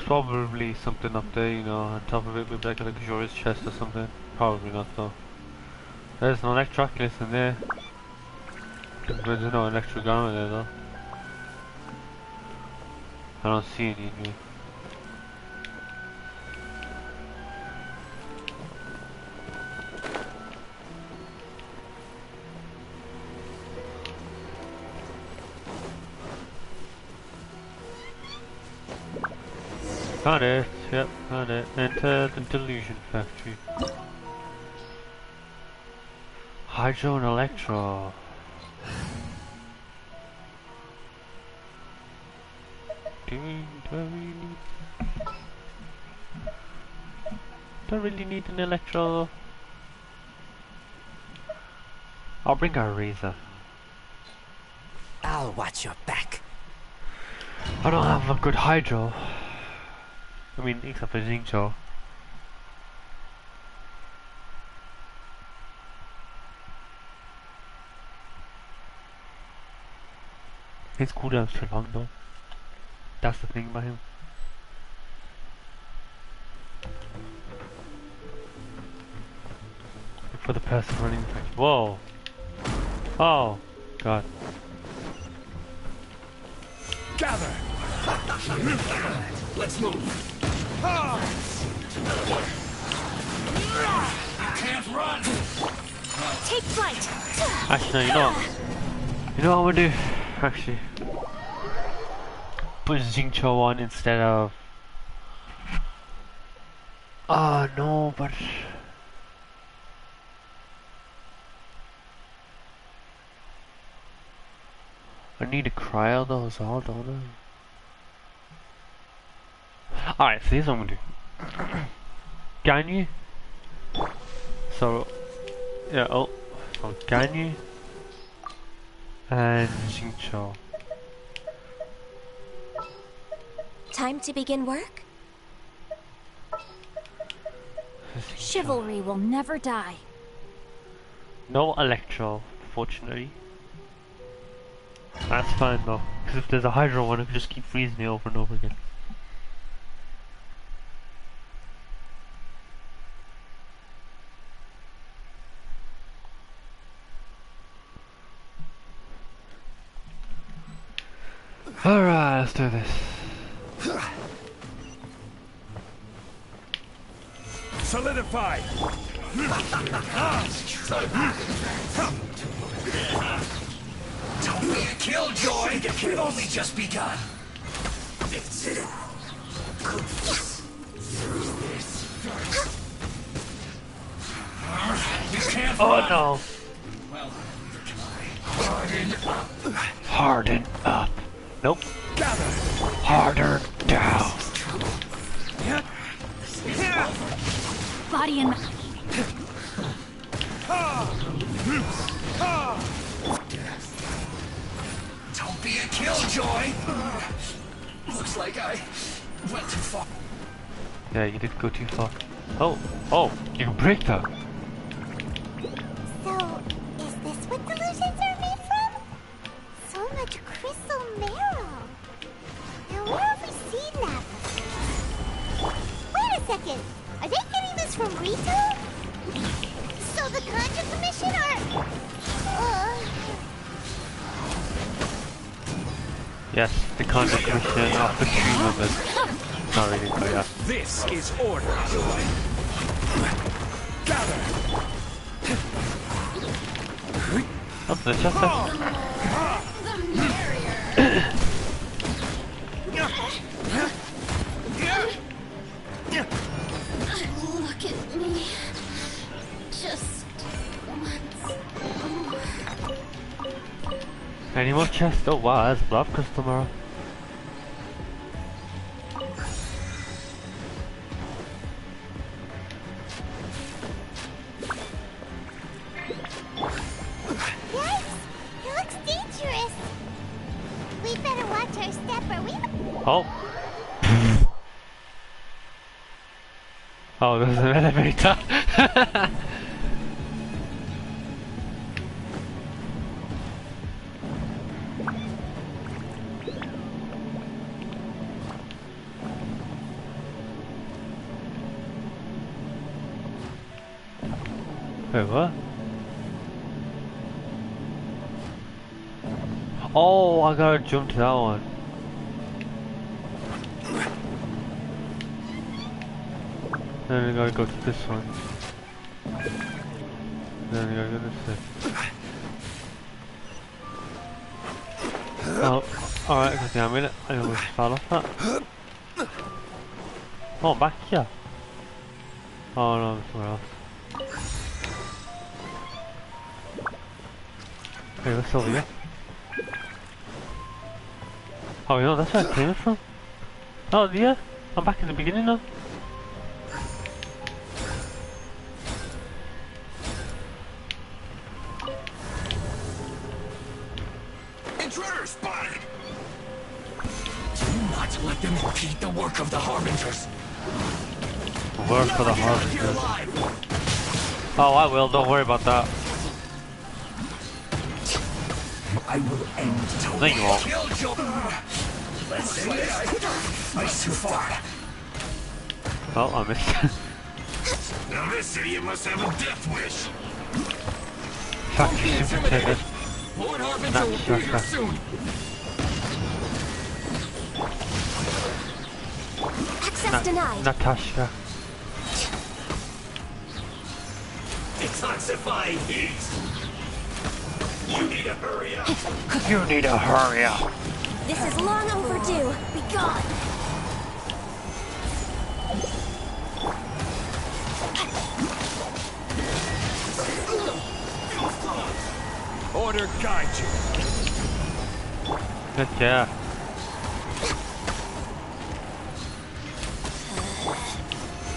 Probably something up there, you know, on top of it, maybe like a luxurious chest or something. Probably not though. There's no electroculus in there. There's no electric armor there though. I don't see any anyway. Got it, yep, got it. Enter the delusion factory. Hydro and electro. Do I really need an electro? I'll bring our razor. I'll watch your back. I don't have a good hydro. I mean, except for Xingqiu. His cooldown's too long though. That's the thing about him. Look for the person running. Whoa! Oh! God. Gather! Let's move. Can't run. Take flight! Actually, no, you know what? You know what I'm gonna do? Actually. Put Xingqiu on instead of... no, but... I need a cryo though as well, don't I? Alright, so here's what I'm gonna do. Ganyu. So, yeah, so Ganyu and Xingqiu. Time to begin work? Chivalry will never die. No Electro, fortunately. That's fine though, because if there's a Hydro one, it could just keep freezing me over and over again. Alright, let's do this. Solidify! Don't be a killjoy! We've only just begun. You can't run. No! Well, harden up. Harden up. Nope. Gather! Harder down. Body and Don't be a killjoy! Looks like I went too far. Yeah, you did go too far. Oh, you can break that. So, is this what delusions are made from? So much crystal marrow. Now, where have we seen that before? Wait a second. Are they getting this from Rito? So the Conjure Commission are... Yes, the Conjure Commission of the cream of it. Not really, but yeah. This is order, joy. Gather! Oh, the chest there. look at me. Just once more. Any more chests? Oh wow, that's blood crystal tomorrow. Yikes! It looks dangerous. We better watch our step or we... Oh. Oh, there's an elevator. Wait, what? Oh, I gotta jump to that one. Then I gotta go to this one. Then I gotta go this way. Oh, alright, god damn it. I almost fell off that. Oh, I'm back here. Oh no, I'm somewhere else. Okay, what's over here? Oh, you know, that's where I came from. Oh, yeah, I'm back in the beginning now. Intruder spotted! Do not let them impede the work of the Harbingers. Work for the Harbingers. Oh, I will, don't worry about that. I will end to No, you won't. Let's say it's too far. Oh, I missed. Now this idiot must have a death wish. Fuck, super ticket. Lord Harbinger will be here soon. Access denied. Natasha. Detoxifying heat. You need to hurry up. You need to hurry up. This is long overdue. Be gone. Order guide you. Good job.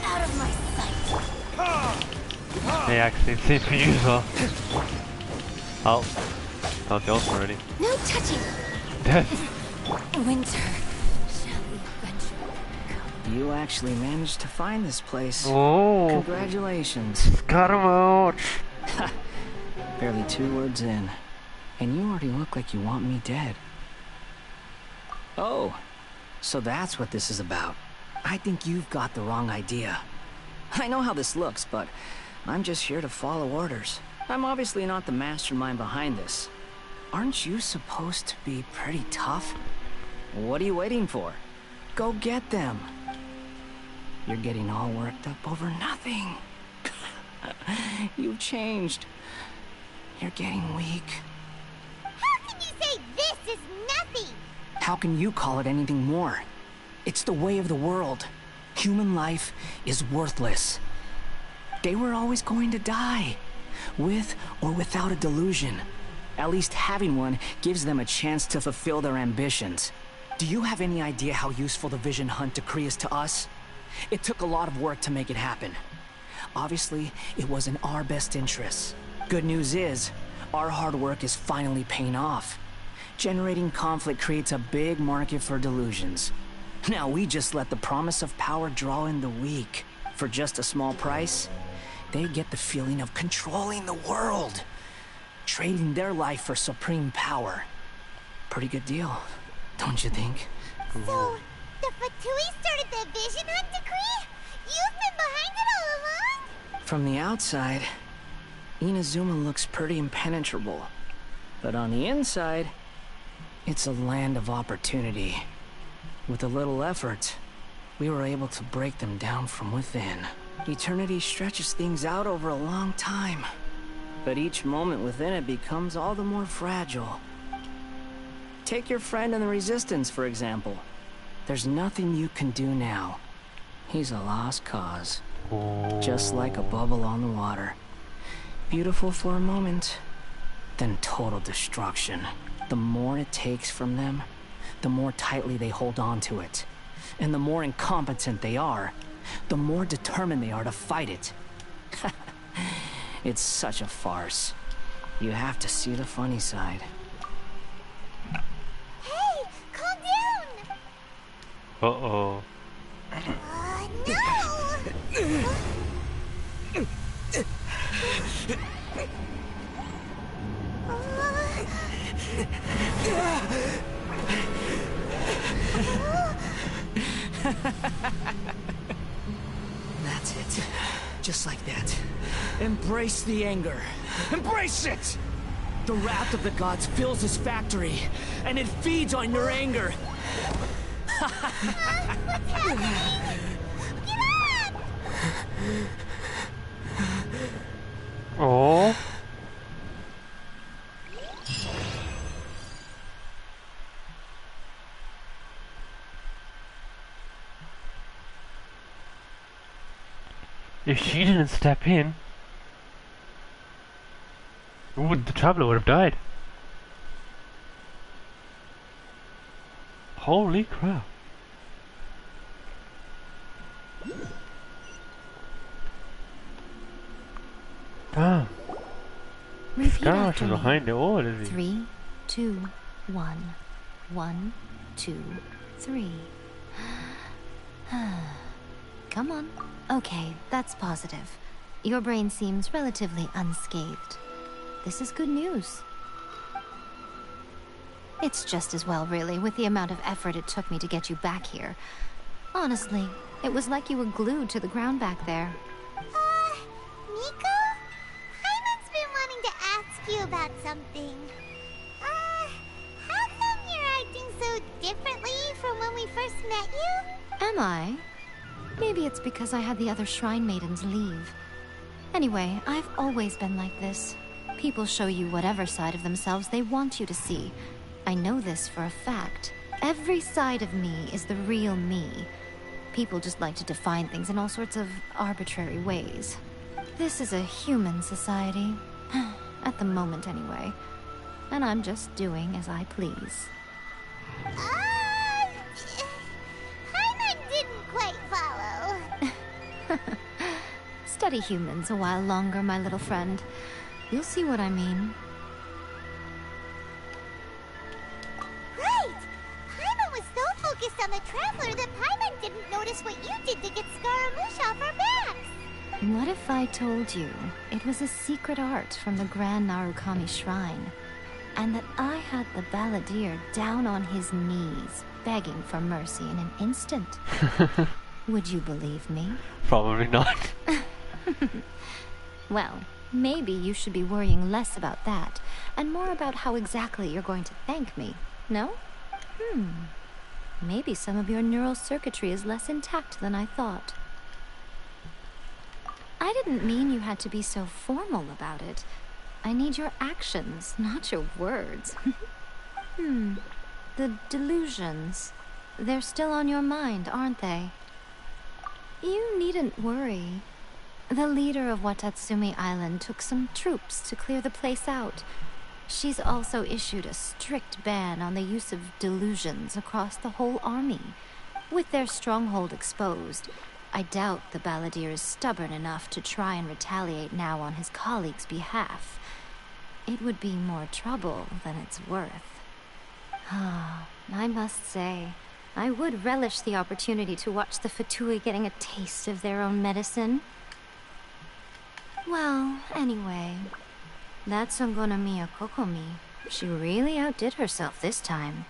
Out of my sight. They actually seem to use her. Oh, thought yours already. No touching. Dead. Winter shall eventually come. you actually managed to find this place. Oh. Congratulations. Got him out. Barely 2 words in, and you already look like you want me dead. Oh, so that's what this is about. I think you've got the wrong idea. I know how this looks, but I'm just here to follow orders. I'm obviously not the mastermind behind this. Aren't you supposed to be pretty tough? What are you waiting for? Go get them. You're getting all worked up over nothing. You've changed. You're getting weak. How can you say this is nothing? How can you call it anything more? It's the way of the world. Human life is worthless. They were always going to die, with or without a delusion. At least having one gives them a chance to fulfill their ambitions. Do you have any idea how useful the Vision Hunt decree is to us? It took a lot of work to make it happen. Obviously, it was in our best interests. Good news is, our hard work is finally paying off. Generating conflict creates a big market for delusions. Now we just let the promise of power draw in the weak. For just a small price, they get the feeling of controlling the world. Trading their life for supreme power. Pretty good deal, don't you think? So, the Fatui started the Vision Hunt decree? You've been behind it all along? From the outside, Inazuma looks pretty impenetrable. But on the inside, it's a land of opportunity. With a little effort, we were able to break them down from within. Eternity stretches things out over a long time. But each moment within it becomes all the more fragile. Take your friend in the Resistance, for example. There's nothing you can do now. He's a lost cause. Just like a bubble on the water. Beautiful for a moment, then total destruction. The more it takes from them, the more tightly they hold on to it. And the more incompetent they are, the more determined they are to fight it. It's such a farce. You have to see the funny side. Hey, calm down! Uh-oh. That's it. Just like that. Embrace the anger. Embrace it! The wrath of the gods fills this factory, and it feeds on your anger. What's happening? Get up! Oh. If she didn't step in, the traveler would have died. Holy crap. Damn. Repeat Gosh, after is me. behind it all, is he? 3, 2, 1. 1, 2, 3. Come on. Okay, that's positive. Your brain seems relatively unscathed. This is good news. It's just as well, really, with the amount of effort it took me to get you back here. Honestly, it was like you were glued to the ground back there. Nico? Hyman's been wanting to ask you about something. How come you're acting so differently from when we first met you? Am I? Maybe it's because I had the other Shrine Maidens leave. Anyway, I've always been like this. People show you whatever side of themselves they want you to see. I know this for a fact. Every side of me is the real me. People just like to define things in all sorts of arbitrary ways. This is a human society. At the moment, anyway. And I'm just doing as I please. Hyman didn't quite follow. Study humans a while longer, my little friend. You'll see what I mean. Right! Hyman was so focused on the Traveler that Paimon didn't notice what you did to get Scaramouche off our backs. What if I told you it was a secret art from the Grand Narukami Shrine, and that I had the balladeer down on his knees, begging for mercy in an instant? Would you believe me? Probably not. Well, maybe you should be worrying less about that, and more about how exactly you're going to thank me, no? Maybe some of your neural circuitry is less intact than I thought. I didn't mean you had to be so formal about it. I need your actions, not your words. The delusions. They're still on your mind, aren't they? You needn't worry. The leader of Watatsumi Island took some troops to clear the place out. She's also issued a strict ban on the use of delusions across the whole army. With their stronghold exposed, I doubt the balladeer is stubborn enough to try and retaliate now on his colleagues' behalf. It would be more trouble than it's worth. I must say, I would relish the opportunity to watch the Fatui getting a taste of their own medicine. Well, anyway, that Songonamiya Kokomi, she really outdid herself this time.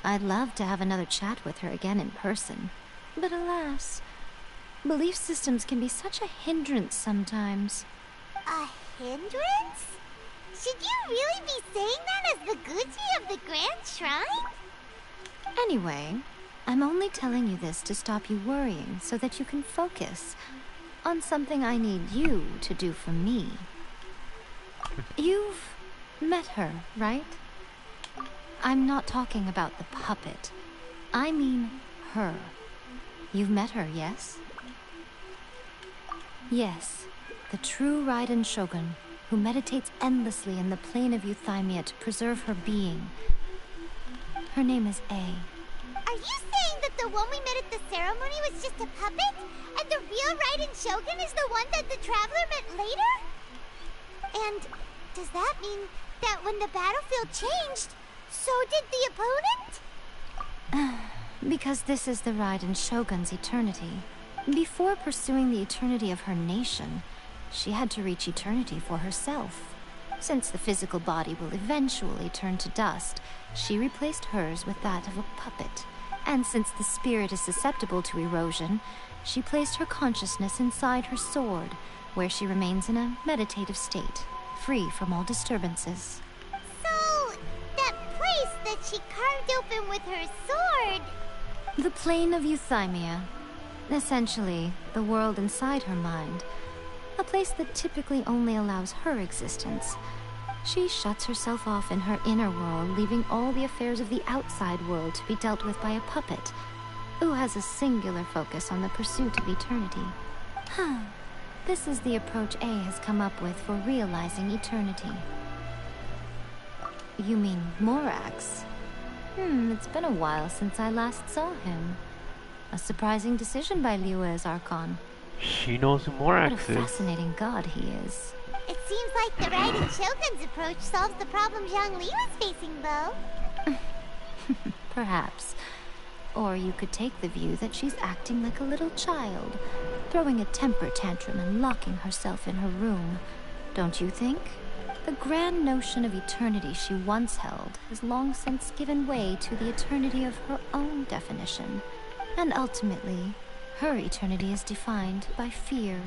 I'd love to have another chat with her again in person, but alas, belief systems can be such a hindrance sometimes. A hindrance? Should you really be saying that as the Gucci of the Grand Shrine? Anyway, I'm only telling you this to stop you worrying so that you can focus on something I need you to do for me. You've met her, right? I'm not talking about the puppet. I mean her. You've met her, yes? Yes, the true Raiden Shogun, who meditates endlessly in the plane of Euthymia to preserve her being. Her name is A. Are you saying that the one we met at the ceremony was just a puppet? And the real Raiden Shogun is the one that the Traveler met later? And does that mean that when the battlefield changed, so did the opponent? Because this is the Raiden Shogun's eternity. Before pursuing the eternity of her nation, she had to reach eternity for herself. Since the physical body will eventually turn to dust, she replaced hers with that of a puppet. And since the spirit is susceptible to erosion, she placed her consciousness inside her sword, where she remains in a meditative state, free from all disturbances. So, that place that she carved open with her sword... The plane of Euthymia. Essentially, the world inside her mind. A place that typically only allows her existence. She shuts herself off in her inner world, leaving all the affairs of the outside world to be dealt with by a puppet, who has a singular focus on the pursuit of eternity. This is the approach A has come up with for realizing eternity. You mean Morax? It's been a while since I last saw him. A surprising decision by Liyue's Archon. She knows who Morax What a is. fascinating god he is. It seems like the Raiden Shogun's approach solves the problem Zhongli was facing, though. Perhaps. Or you could take the view that she's acting like a little child, throwing a temper tantrum and locking herself in her room. Don't you think? The grand notion of eternity she once held has long since given way to the eternity of her own definition. And ultimately, her eternity is defined by fear.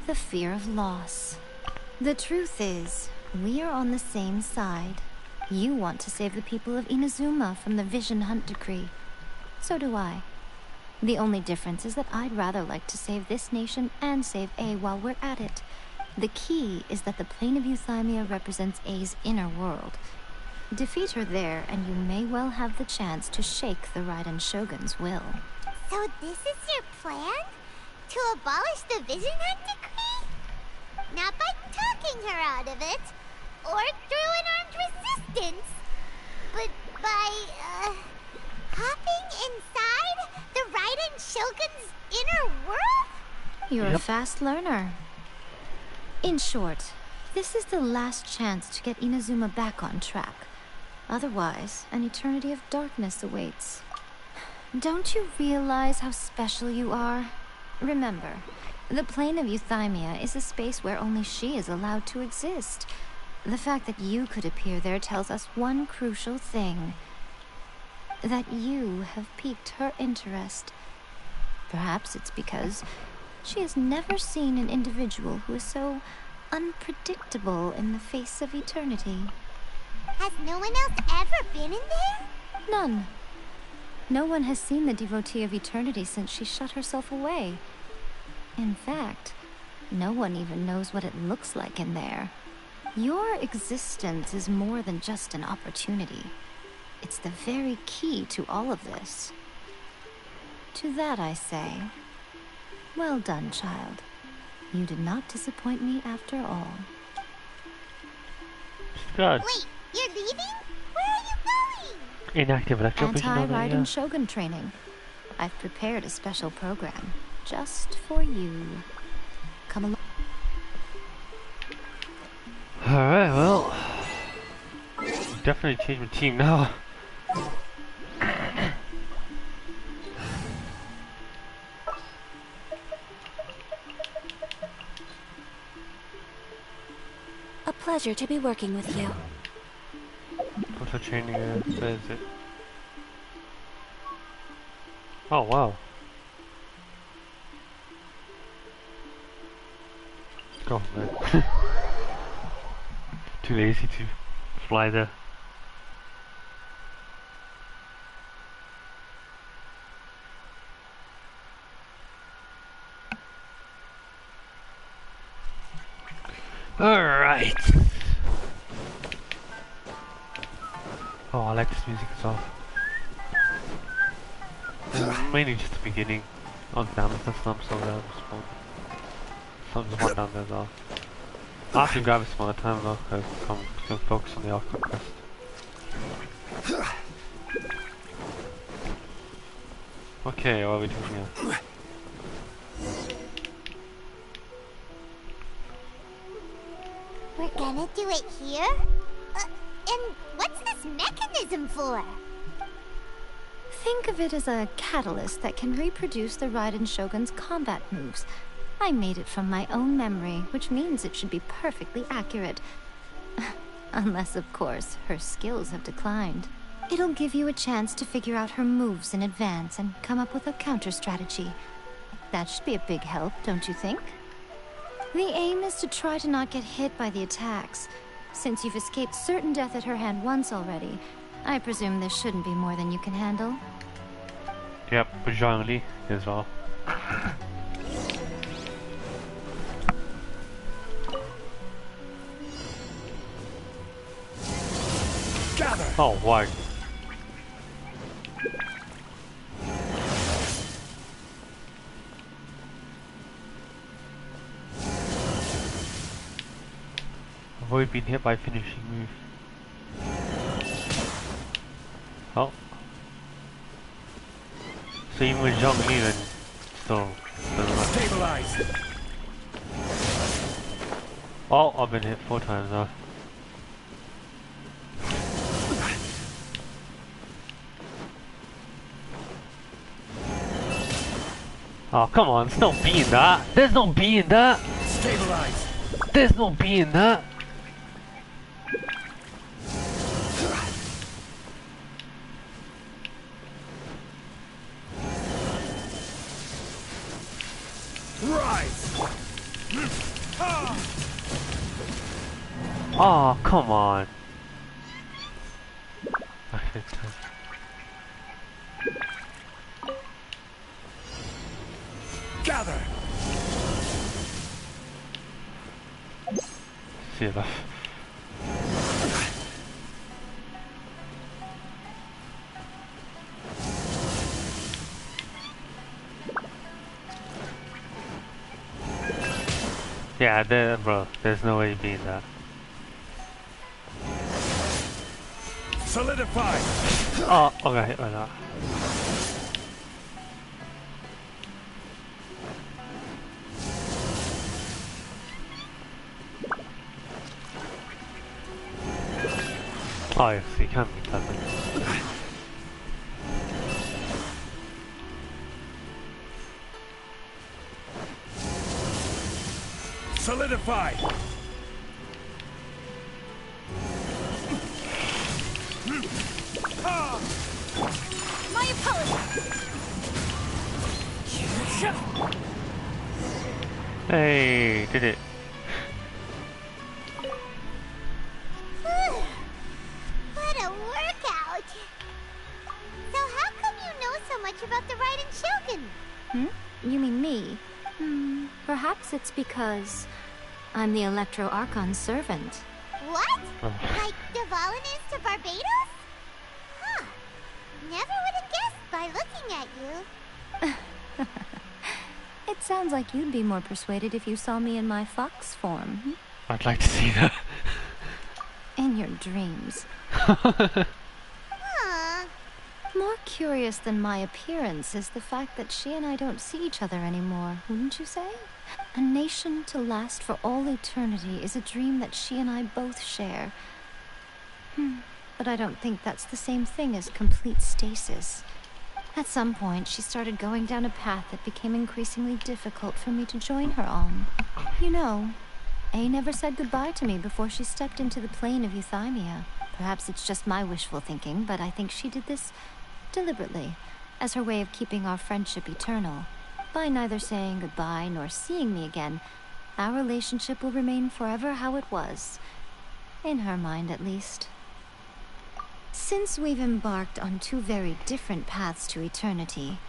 The fear of loss. The truth is, we are on the same side. You want to save the people of Inazuma from the Vision Hunt decree. So do I. The only difference is that I'd rather like to save this nation and save A while we're at it. The key is that the plane of Euthymia represents A's inner world. Defeat her there, and you may well have the chance to shake the Raiden Shogun's will. So this is your plan? To abolish the Vision Hunt decree? Not by talking her out of it, or through an armed resistance, but by, hopping inside the Raiden Shogun's inner world? You're a fast learner. In short, this is the last chance to get Inazuma back on track. Otherwise, an eternity of darkness awaits. Don't you realize how special you are? Remember, the plane of Euthymia is a space where only she is allowed to exist. The fact that you could appear there tells us one crucial thing. That you have piqued her interest. Perhaps it's because she has never seen an individual who is so unpredictable in the face of eternity. Has no one else ever been in there? None. No one has seen the devotee of eternity since she shut herself away. In fact, no one even knows what it looks like in there. Your existence is more than just an opportunity. It's the very key to all of this. To that I say, well done, child. You did not disappoint me after all. God. Wait, you're leaving? Where are you going? Inactive electro vision on Anti-Raiden there, Shogun training. I've prepared a special program just for you. Come along. Alright, well. Definitely change my team now. A pleasure to be working with you. What's the training? Where is it? Oh wow. Go, man. Too lazy to fly there. Alright. Oh, I like this music as well. Mainly just the beginning. Oh damn, it's a slump, so that was fun. There's one down there as well. I have to grab it some other time though, because I'm going to focus on the Archon quest. Okay, what are we doing here? We're gonna do it here? And what's this mechanism for? Think of it as a catalyst that can reproduce the Raiden Shogun's combat moves. I made it from my own memory, which means it should be perfectly accurate. Unless, of course, her skills have declined. It'll give you a chance to figure out her moves in advance and come up with a counter strategy. That should be a big help, don't you think? The aim is to try to not get hit by the attacks. Since you've escaped certain death at her hand once already, I presume this shouldn't be more than you can handle. Yep, but Zhang Li as well. Gather. Oh, why? Avoid being hit by finishing move. Oh. So even with Zhang Li then still doesn't matter. Stabilize. Oh, I've been hit 4 times now. Oh, come on, there's no B in that. There's no B in that. Stabilize. There's no B in that. Rise. Oh, come on. Gather. See you, love. Yeah, there, bro. There's no way being that. Solidify. Oh, okay, hit like that. Oh, yes, you can be perfect. Solidify! My apologies. Hey, did it. What a workout. So how come you know so much about the Raiden Shogun? You mean me? Perhaps it's because I'm the Electro Archon's servant. What? Like Devalin is to Barbados? Huh. Never would have guessed by looking at you. It sounds like you'd be more persuaded if you saw me in my fox form. I'd like to see that. In your dreams. Huh. More curious than my appearance is the fact that she and I don't see each other anymore, wouldn't you say? A nation to last for all eternity is a dream that she and I both share. But I don't think that's the same thing as complete stasis. At some point, she started going down a path that became increasingly difficult for me to join her on. You know, A never said goodbye to me before she stepped into the plane of Euthymia. Perhaps it's just my wishful thinking, but I think she did this deliberately, as her way of keeping our friendship eternal. By neither saying goodbye nor seeing me again, our relationship will remain forever how it was. In her mind, at least. Since we've embarked on two very different paths to eternity,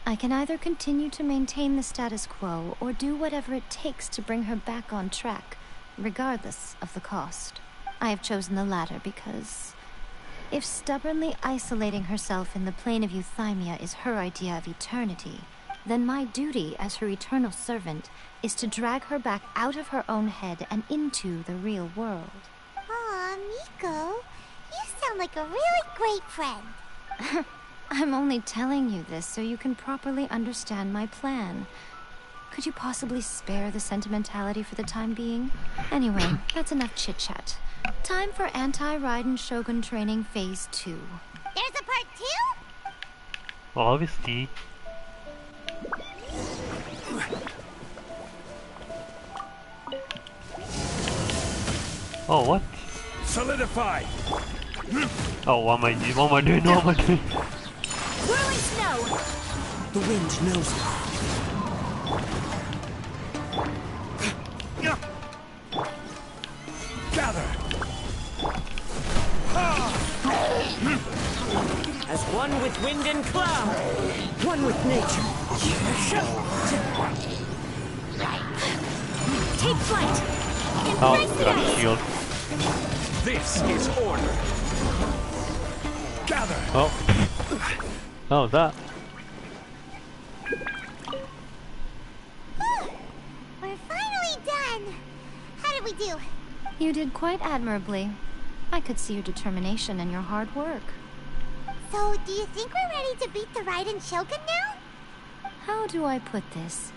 I can either continue to maintain the status quo or do whatever it takes to bring her back on track, regardless of the cost. I have chosen the latter because if stubbornly isolating herself in the plane of Euthymia is her idea of eternity, then my duty as her eternal servant is to drag her back out of her own head and into the real world. Aw, Miko, you sound like a really great friend. I'm only telling you this so you can properly understand my plan. Could you possibly spare the sentimentality for the time being? Anyway, that's enough chit-chat. Time for Anti-Raiden Shogun Training Phase 2. There's a part 2? Well, obviously. Oh, what? Solidify! Oh, what am I doing? What am I doing? Whirling snow! The wind knows me. Gather! As one with wind and cloud, one with nature. Take flight! Oh, Embrace the got a ice! shield. This is order! Gather! Oh. Oh, that. We're finally done! How did we do? You did quite admirably. I could see your determination and your hard work. So, do you think we're ready to beat the Raiden Shogun now? How do I put this?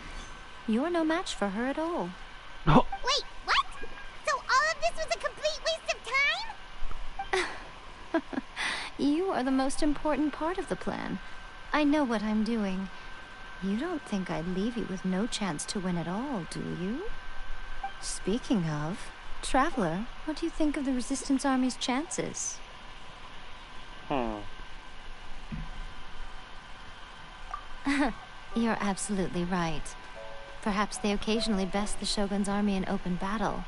You're no match for her at all. Oh. Wait, what? So all of this was a complete waste of time? You are the most important part of the plan. I know what I'm doing. You don't think I'd leave you with no chance to win at all, do you? Speaking of, Traveler, what do you think of the Resistance Army's chances? You're absolutely right. Perhaps they occasionally best the Shogun's army in open battle,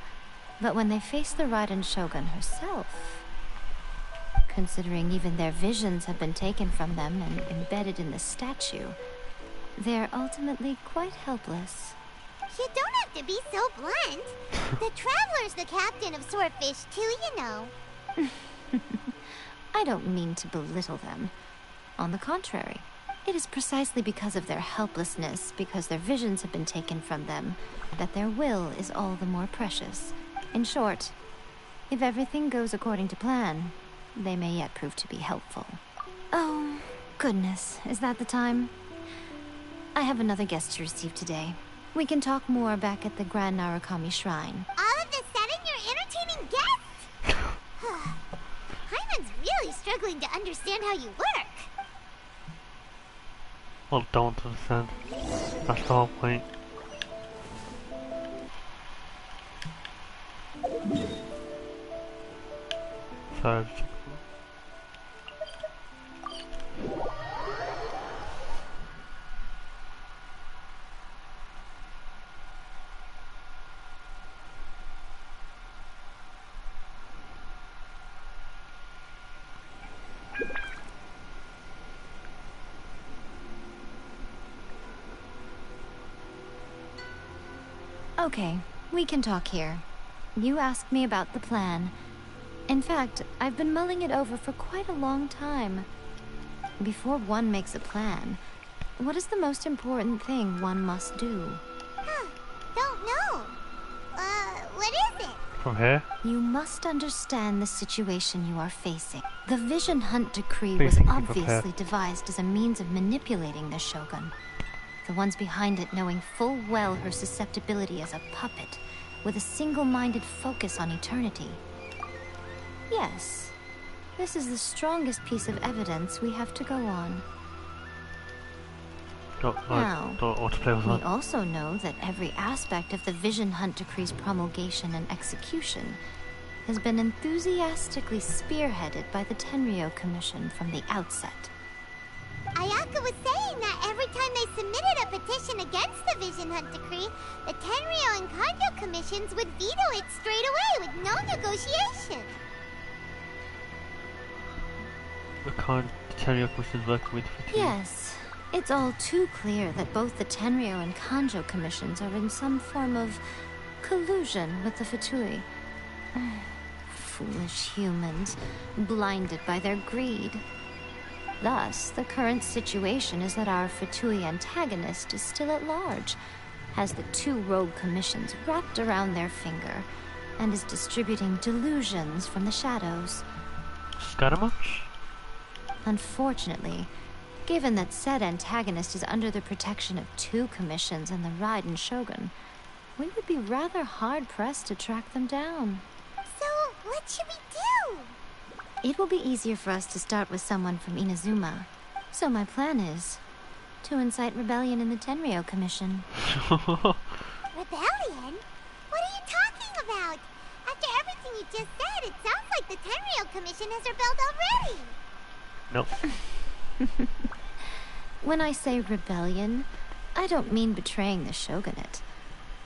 but when they face the Raiden Shogun herself, considering even their visions have been taken from them and embedded in the statue, they're ultimately quite helpless. You don't have to be so blunt. The Traveler's the captain of Swordfish too, you know. I don't mean to belittle them. On the contrary, it is precisely because of their helplessness, because their visions have been taken from them, that their will is all the more precious. In short, if everything goes according to plan, they may yet prove to be helpful. Oh, goodness, is that the time? I have another guest to receive today. We can talk more back at the Grand Narukami Shrine. All of a sudden, you're entertaining guests? Hyman's really struggling to understand how you work. Well, don't understand. That's the whole point. So, Okay, we can talk here. You asked me about the plan. In fact, I've been mulling it over for quite a long time. Before one makes a plan, what is the most important thing one must do? Huh, don't know. What is it? from here? You must understand the situation you are facing. The Vision Hunt Decree Please was keep obviously prepared. devised as a means of manipulating the Shogun. The ones behind it knowing full well her susceptibility as a puppet, with a single-minded focus on eternity. Yes, this is the strongest piece of evidence we have to go on. Now, Don't want to play with we that. also know that every aspect of the Vision Hunt Decree's promulgation and execution has been enthusiastically spearheaded by the Tenryou Commission from the outset. Ayaka was saying that every time they submitted a petition against the Vision Hunt Decree, the Tenryou and Kanjo commissions would veto it straight away with no negotiation. The Tenryou Commission working with Fatigue. Yes, it's all too clear that both the Tenryou and Kanjo commissions are in some form of collusion with the Fatui. Foolish humans, blinded by their greed. Thus, the current situation is that our Fatui antagonist is still at large, has the two rogue commissions wrapped around their finger, and is distributing delusions from the shadows. Scattermuch? Unfortunately, given that said antagonist is under the protection of two commissions and the Raiden Shogun, we would be rather hard-pressed to track them down. So, what should we do? It will be easier for us to start with someone from Inazuma. So my plan is to incite rebellion in the Tenryou Commission. Rebellion? What are you talking about? After everything you just said, it sounds like the Tenryou Commission has rebelled already. Nope. When I say rebellion, I don't mean betraying the shogunate.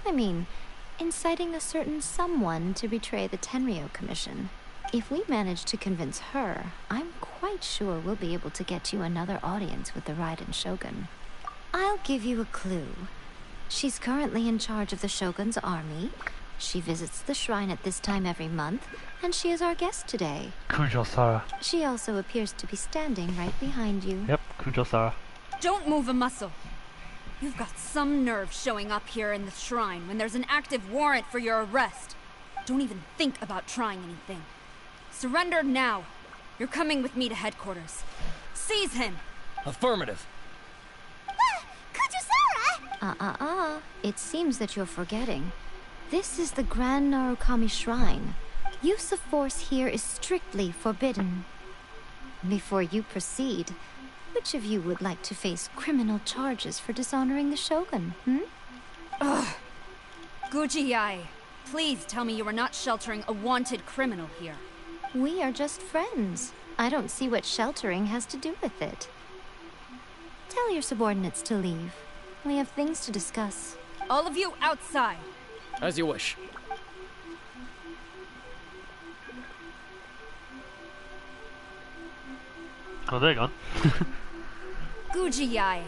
I mean inciting a certain someone to betray the Tenryou Commission. If we manage to convince her, I'm quite sure we'll be able to get you another audience with the Raiden Shogun. I'll give you a clue. She's currently in charge of the Shogun's army. She visits the shrine at this time every month, and she is our guest today. Kujo-Sara. She also appears to be standing right behind you. Yep, Kujo-Sara. Don't move a muscle. You've got some nerve showing up here in the shrine when there's an active warrant for your arrest. Don't even think about trying anything. Surrender now. You're coming with me to headquarters. Seize him! Affirmative. Kujo-Sara! It seems that you're forgetting. This is the Grand Narukami Shrine. Use of force here is strictly forbidden. Before you proceed, which of you would like to face criminal charges for dishonoring the Shogun, Ugh. Guji-ai, please tell me you are not sheltering a wanted criminal here. We are just friends. I don't see what sheltering has to do with it. Tell your subordinates to leave. We have things to discuss. All of you outside. As you wish. Oh, they're gone. Guji-ai,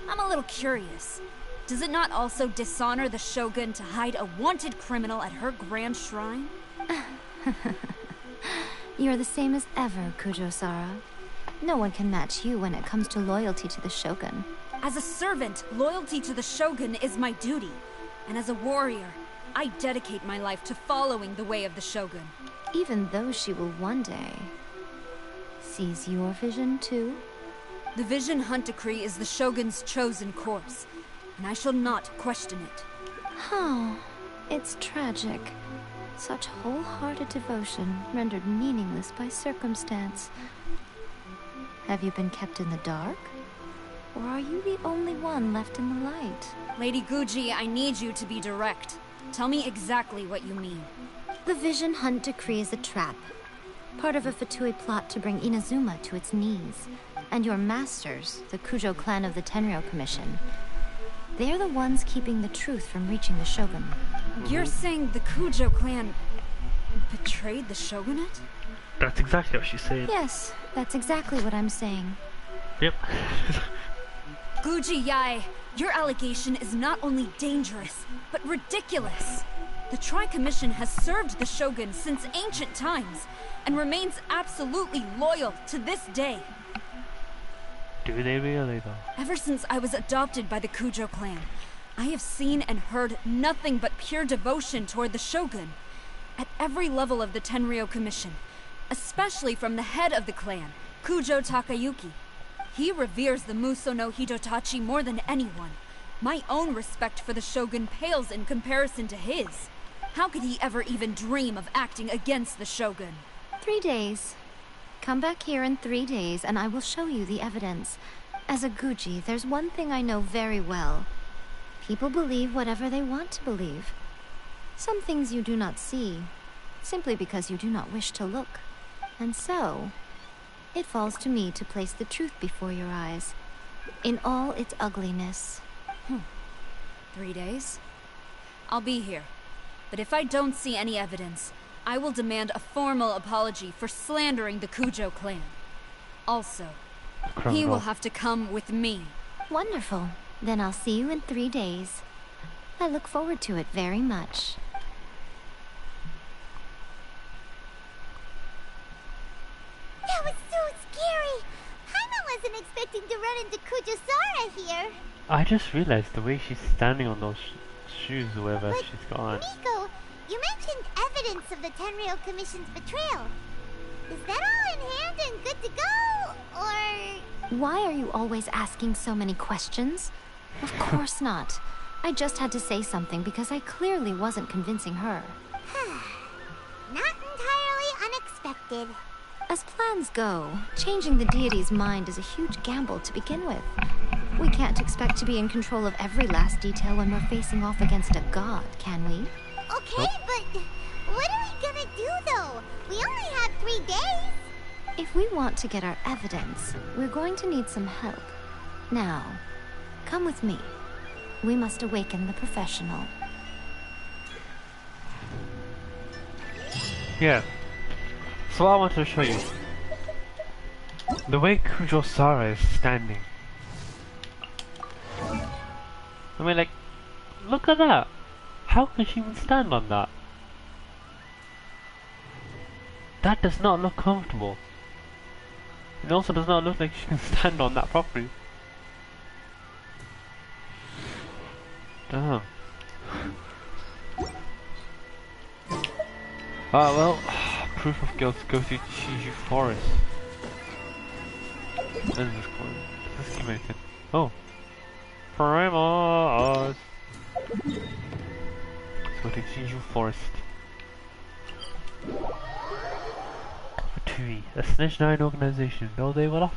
I'm a little curious. Does it not also dishonor the Shogun to hide a wanted criminal at her grand shrine? You're the same as ever, Kujo-Sara. No one can match you when it comes to loyalty to the Shogun. As a servant, loyalty to the Shogun is my duty. And as a warrior, I dedicate my life to following the way of the Shogun. Even though she will one day seize your vision too? The Vision Hunt Decree is the Shogun's chosen course, and I shall not question it. Oh, it's tragic. Such wholehearted devotion rendered meaningless by circumstance. Have you been kept in the dark? Or are you the only one left in the light? Lady Guji, I need you to be direct. Tell me exactly what you mean. The Vision Hunt Decree is a trap. Part of a Fatui plot to bring Inazuma to its knees. And your masters, the Kujo clan of the Tenryou Commission, they're the ones keeping the truth from reaching the Shogun. You're saying the Kujo clan betrayed the shogunate? That's exactly what she's saying. Yes, that's exactly what I'm saying. Yep. Guji Yae, your allegation is not only dangerous, but ridiculous. The Tri-Commission has served the Shogun since ancient times, and remains absolutely loyal to this day. Do they really though? Ever since I was adopted by the Kujo clan, I have seen and heard nothing but pure devotion toward the Shogun. At every level of the Tenryou Commission, especially from the head of the clan, Kujo Takayuki. He reveres the Muso no Hidotachi more than anyone. My own respect for the Shogun pales in comparison to his. How could he ever even dream of acting against the Shogun? 3 days. Come back here in 3 days and I will show you the evidence. As a Guji, there's one thing I know very well. People believe whatever they want to believe. Some things you do not see, simply because you do not wish to look. And so, it falls to me to place the truth before your eyes, in all its ugliness. 3 days? I'll be here. But if I don't see any evidence, I will demand a formal apology for slandering the Kujo clan. Also, he will have to come with me. Wonderful. Then I'll see you in 3 days. I look forward to it very much. That was so scary! Paimon wasn't expecting to run into Kujosara here. I just realized the way she's standing on those shoes or whatever But she's got on. Nico, you mentioned evidence of the Tenryou Commission's betrayal. Is that all in hand and good to go, or...? Why are you always asking so many questions? Of course not. I just had to say something because I clearly wasn't convincing her. Not entirely unexpected. As plans go, changing the deity's mind is a huge gamble to begin with. We can't expect to be in control of every last detail when we're facing off against a god, can we? Okay, but what are we gonna do, though? We only have 3 days. If we want to get our evidence, we're going to need some help. Now, come with me. We must awaken the professional. Yeah. So I want to show you. The way Kujosara is standing. I mean, like, look at that. How can she even stand on that? That does not look comfortable. It also does not look like she can stand on that properly. Damn. Well, proof of guilt, go to Chiju Forest. What is this called? Does this give anything? Oh. Primus! Let's go to Chiju Forest. Fatui, a Snitch 9 organization. Though they will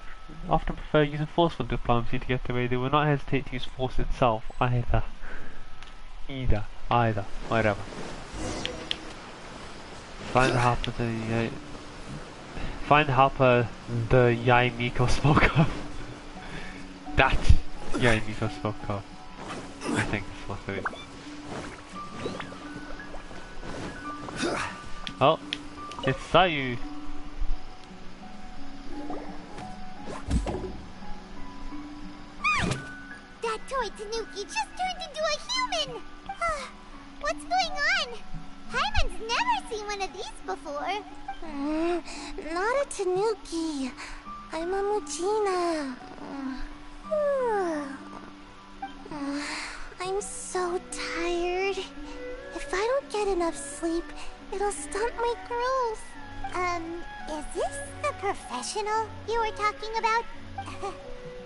often prefer using forceful diplomacy to get their way, they will not hesitate to use force itself either. Either. Whatever. Find the helper the Yae Miko spoke of. That Yae Miko spoke of. I think it's supposed to be. Oh, it's Sayu. That toy Tanuki just turned into a human! What's going on? Paimon's never seen one of these before. Not a Tanuki. I'm a Mujina. I'm so tired. If I don't get enough sleep, it'll stunt my growth. Is this the professional you were talking about?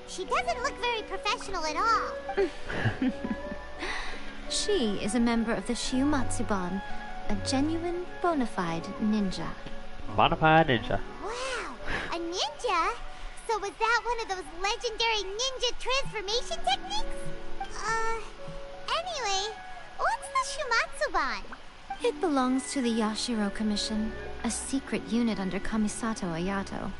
She doesn't look very professional at all. She is a member of the Shiumatsuban, a genuine, bona fide ninja. Bona fide ninja. Wow, a ninja? So was that one of those legendary ninja transformation techniques? Anyway, what's the Shiumatsuban? It belongs to the Yashiro Commission, a secret unit under Kamisato Ayato.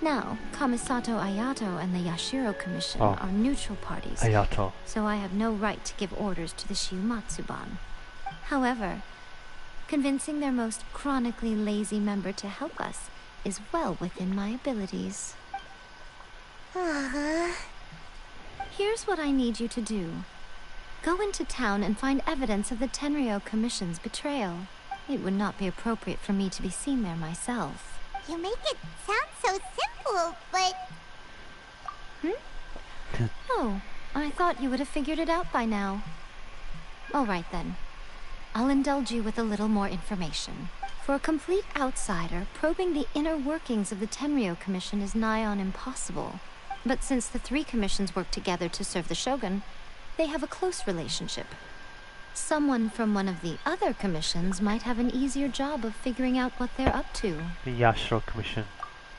Now, Kamisato Ayato and the Yashiro Commission are neutral parties, Ayato. so I have no right to give orders to the Shiumatsuban. However, convincing their most chronically lazy member to help us is well within my abilities. Here's what I need you to do. Go into town and find evidence of the Tenryou Commission's betrayal. It would not be appropriate for me to be seen there myself. You make it sound so simple, but... Oh, I thought you would have figured it out by now. All right then. I'll indulge you with a little more information. For a complete outsider, probing the inner workings of the Tenryou Commission is nigh on impossible. But since the three commissions work together to serve the Shogun, they have a close relationship. Someone from one of the other commissions might have an easier job of figuring out what they're up to. The Yashiro Commission.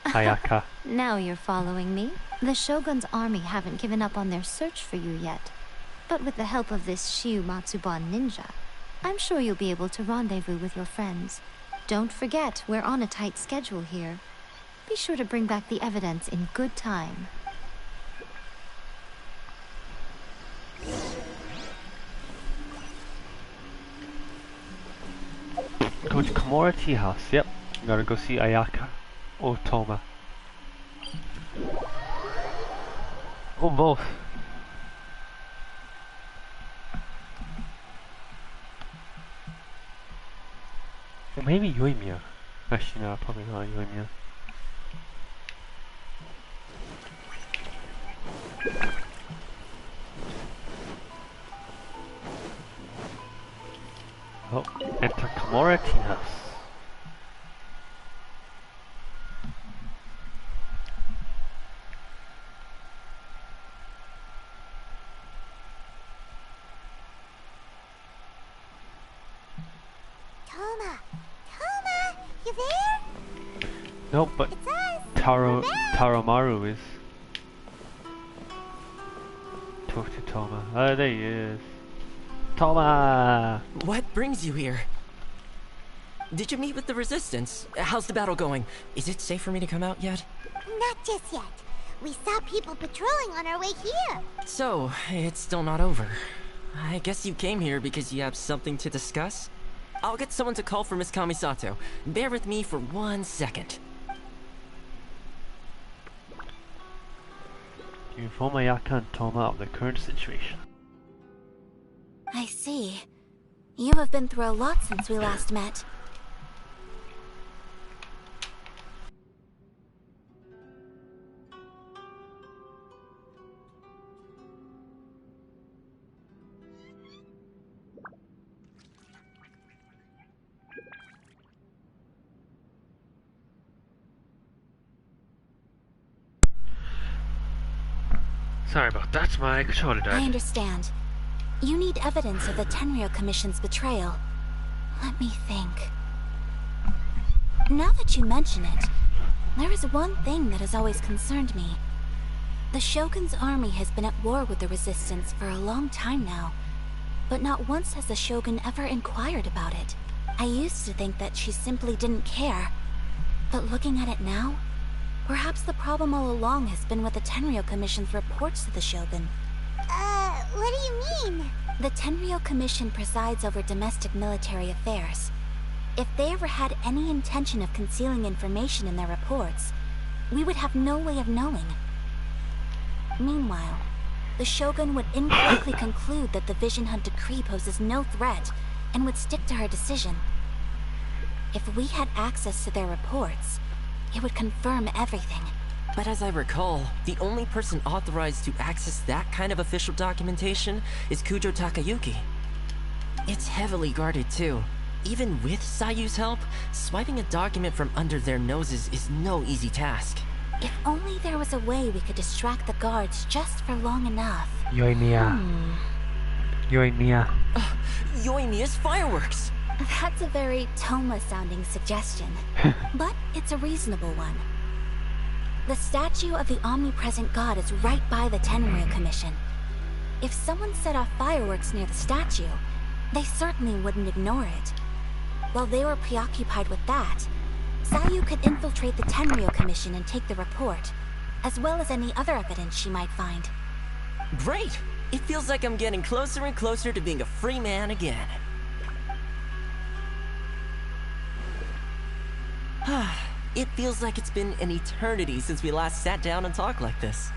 Ayaka. Now you're following me. The Shogun's army haven't given up on their search for you yet. But with the help of this Shiumatsuban ninja, I'm sure you'll be able to rendezvous with your friends. Don't forget, we're on a tight schedule here. Be sure to bring back the evidence in good time. Go to Komura Tea House. Yep. Gotta go see Ayaka or Toma. Oh, both. Or maybe Yoimiya. Actually, no, probably not Yoimiya. Oh, enter Komura Tea House. Toma! Toma! You there? Nope, but It's us! Taromaru is. Talk to Toma. Oh, there he is. Toma! What brings you here? Did you meet with the Resistance? How's the battle going? Is it safe for me to come out yet? Not just yet. We saw people patrolling on our way here. So, it's still not over. I guess you came here because you have something to discuss? I'll get someone to call for Miss Kamisato. Bear with me for 1 second. You inform Ayaka and Toma of the current situation. I see. You have been through a lot since we last met. Sorry about that, my controller died. I understand. You need evidence of the Tenryou Commission's betrayal. Let me think. Now that you mention it, there is one thing that has always concerned me. The Shogun's army has been at war with the Resistance for a long time now, but not once has the Shogun ever inquired about it. I used to think that she simply didn't care, but looking at it now, perhaps the problem all along has been with the Tenryou Commission's reports to the Shogun. What do you mean? The Tenryou Commission presides over domestic military affairs. If they ever had any intention of concealing information in their reports, we would have no way of knowing. Meanwhile, the Shogun would incorrectly conclude that the Vision Hunt decree poses no threat and would stick to her decision. If we had access to their reports, it would confirm everything. But as I recall, the only person authorized to access that kind of official documentation is Kujo Takayuki. It's heavily guarded too. Even with Sayu's help, swiping a document from under their noses is no easy task. If only there was a way we could distract the guards just for long enough. Yoimiya. Yoimiya. Yoimiya's fireworks! That's a very Toma-sounding suggestion, but it's a reasonable one. The statue of the omnipresent god is right by the Tenryou Commission. If someone set off fireworks near the statue, they certainly wouldn't ignore it. While they were preoccupied with that, Sayu could infiltrate the Tenryo Commission and take the report, as well as any other evidence she might find. Great! It feels like I'm getting closer and closer to being a free man again. It feels like it's been an eternity since we last sat down and talked like this.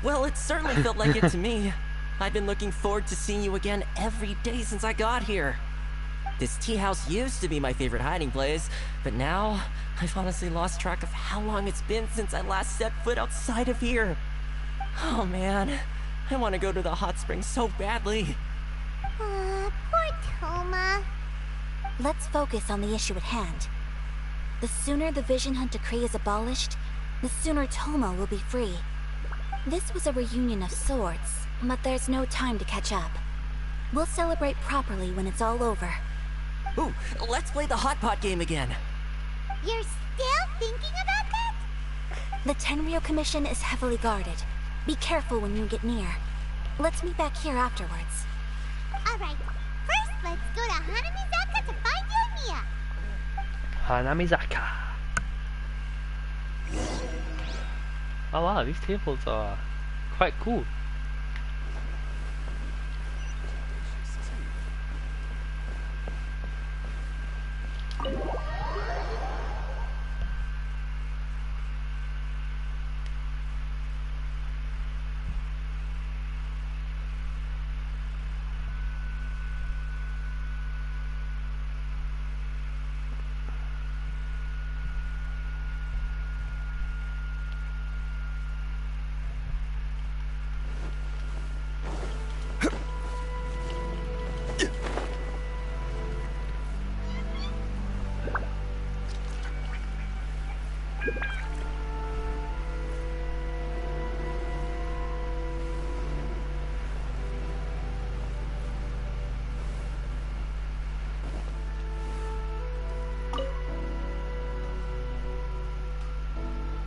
Well, it certainly felt like it to me. I've been looking forward to seeing you again every day since I got here. This tea house used to be my favorite hiding place, but now I've honestly lost track of how long it's been since I last set foot outside of here. Oh man, I want to go to the hot springs so badly. Poor Toma. Let's focus on the issue at hand. The sooner the Vision Hunt decree is abolished, the sooner Toma will be free. This was a reunion of sorts, but there's no time to catch up. We'll celebrate properly when it's all over. Ooh, let's play the hot pot game again. You're still thinking about that? The Tenryo Commission is heavily guarded. Be careful when you get near. Let's meet back here afterwards. Alright, first let's go to Hanamizaka to find Yoimiya. Hanamizaka. Oh wow, these tables are quite cool.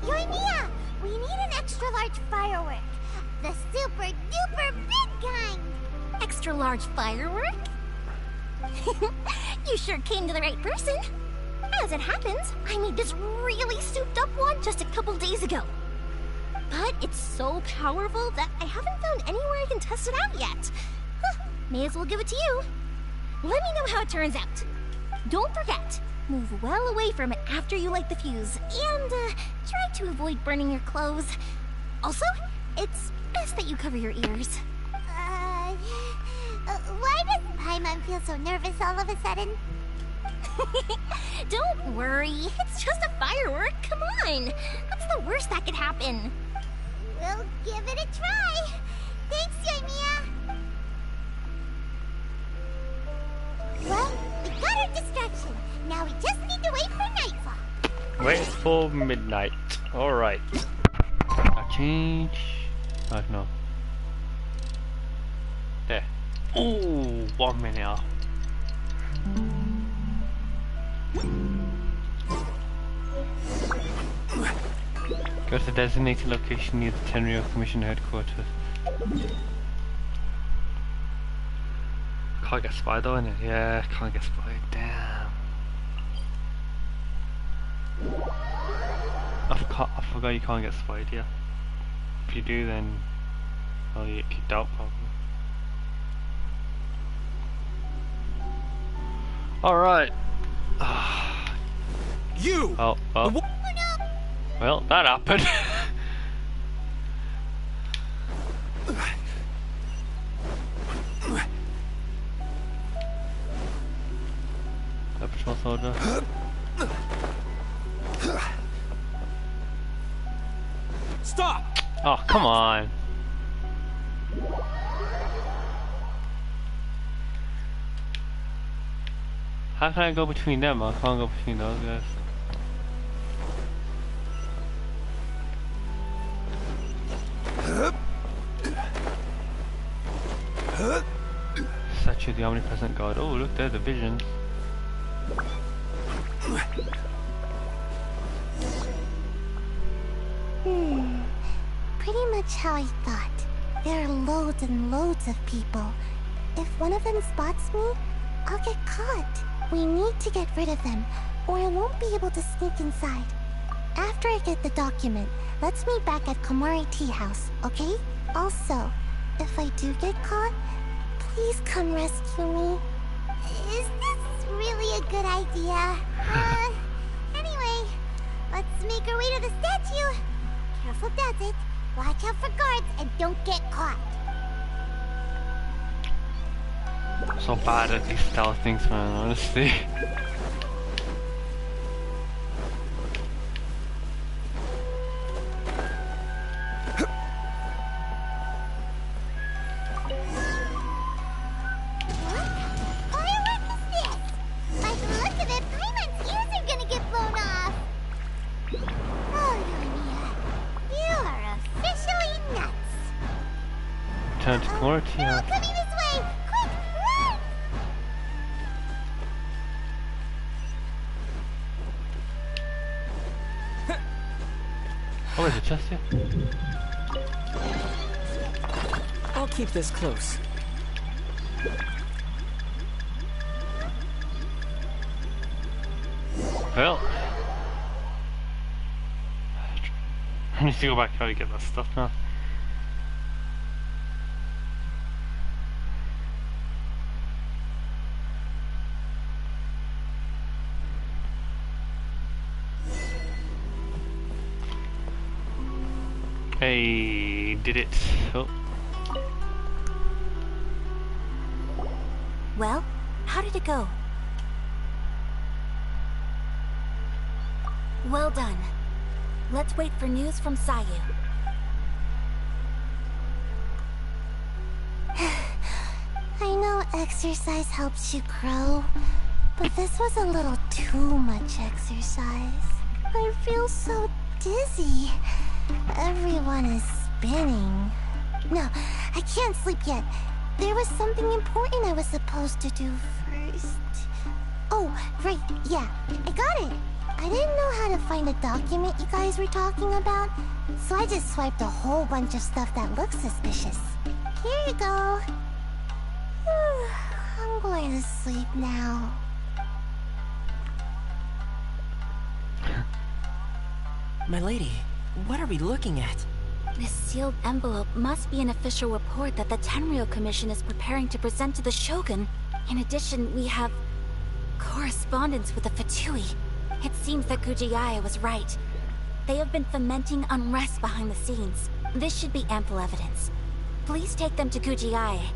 Yoimiya, we need an extra large firework. The super duper big kind. Extra large firework? You sure came to the right person. As it happens, I made this really souped up one just a couple days ago. But it's so powerful that I haven't found anywhere I can test it out yet. May as well give it to you. Let me know how it turns out. Don't forget, move well away from it after you light the fuse, and try to avoid burning your clothes. Also, it's best that you cover your ears. Why does Paimon feel so nervous all of a sudden? Don't worry, it's just a firework, come on. What's the worst that could happen? We'll give it a try. Thanks, Yoimiya. Well, we got our distraction. Now we just need to wait for nightfall. Wait for midnight. Alright. I change. Oh, no. There. Ooh, 1 minute off. Go to the designated location near the Tenryo Commission headquarters. Can't get spied though, innit? Yeah, can't get spied. Damn. I forgot you can't get spied, yeah. If you do, then well, you get kicked out probably. Alright. You! Oh, well. Well, that happened. A patrol soldier. Stop! Oh, come on. How can I go between them? I can't go between those guys. Statue of the Omnipresent God. Oh, look, there's the vision. Pretty much how I thought. There are loads and loads of people. If one of them spots me, I'll get caught. We need to get rid of them, or I won't be able to sneak inside. After I get the document, let's meet back at Komari Tea House, okay? Also, if I do get caught, please come rescue me. Is this really a good idea? Anyway, let's make our way to the statue. Careful does it. Watch out for guards and don't get caught. So bad at these stealth things, man, honestly. Turn to Komari Tea House. Coming this way! Quick, run! Oh, there's a chest here. I'll keep this close. Well, I need to go back how to get that stuff now. Hey, did it. Oh. Well, how did it go? Well done. Let's wait for news from Sayu. I know exercise helps you grow, but this was a little too much exercise. I feel so dizzy. Everyone is spinning. No, I can't sleep yet. There was something important I was supposed to do first. Oh, right, yeah, I got it. I didn't know how to find the document you guys were talking about, so I just swiped a whole bunch of stuff that looks suspicious. Here you go. I'm going to sleep now. My lady, what are we looking at? This sealed envelope must be an official report that the Tenryou Commission is preparing to present to the Shogun. In addition, we have correspondence with the Fatui. It seems that Gujiaya was right. They have been fomenting unrest behind the scenes. This should be ample evidence. Please take them to Gujiaya.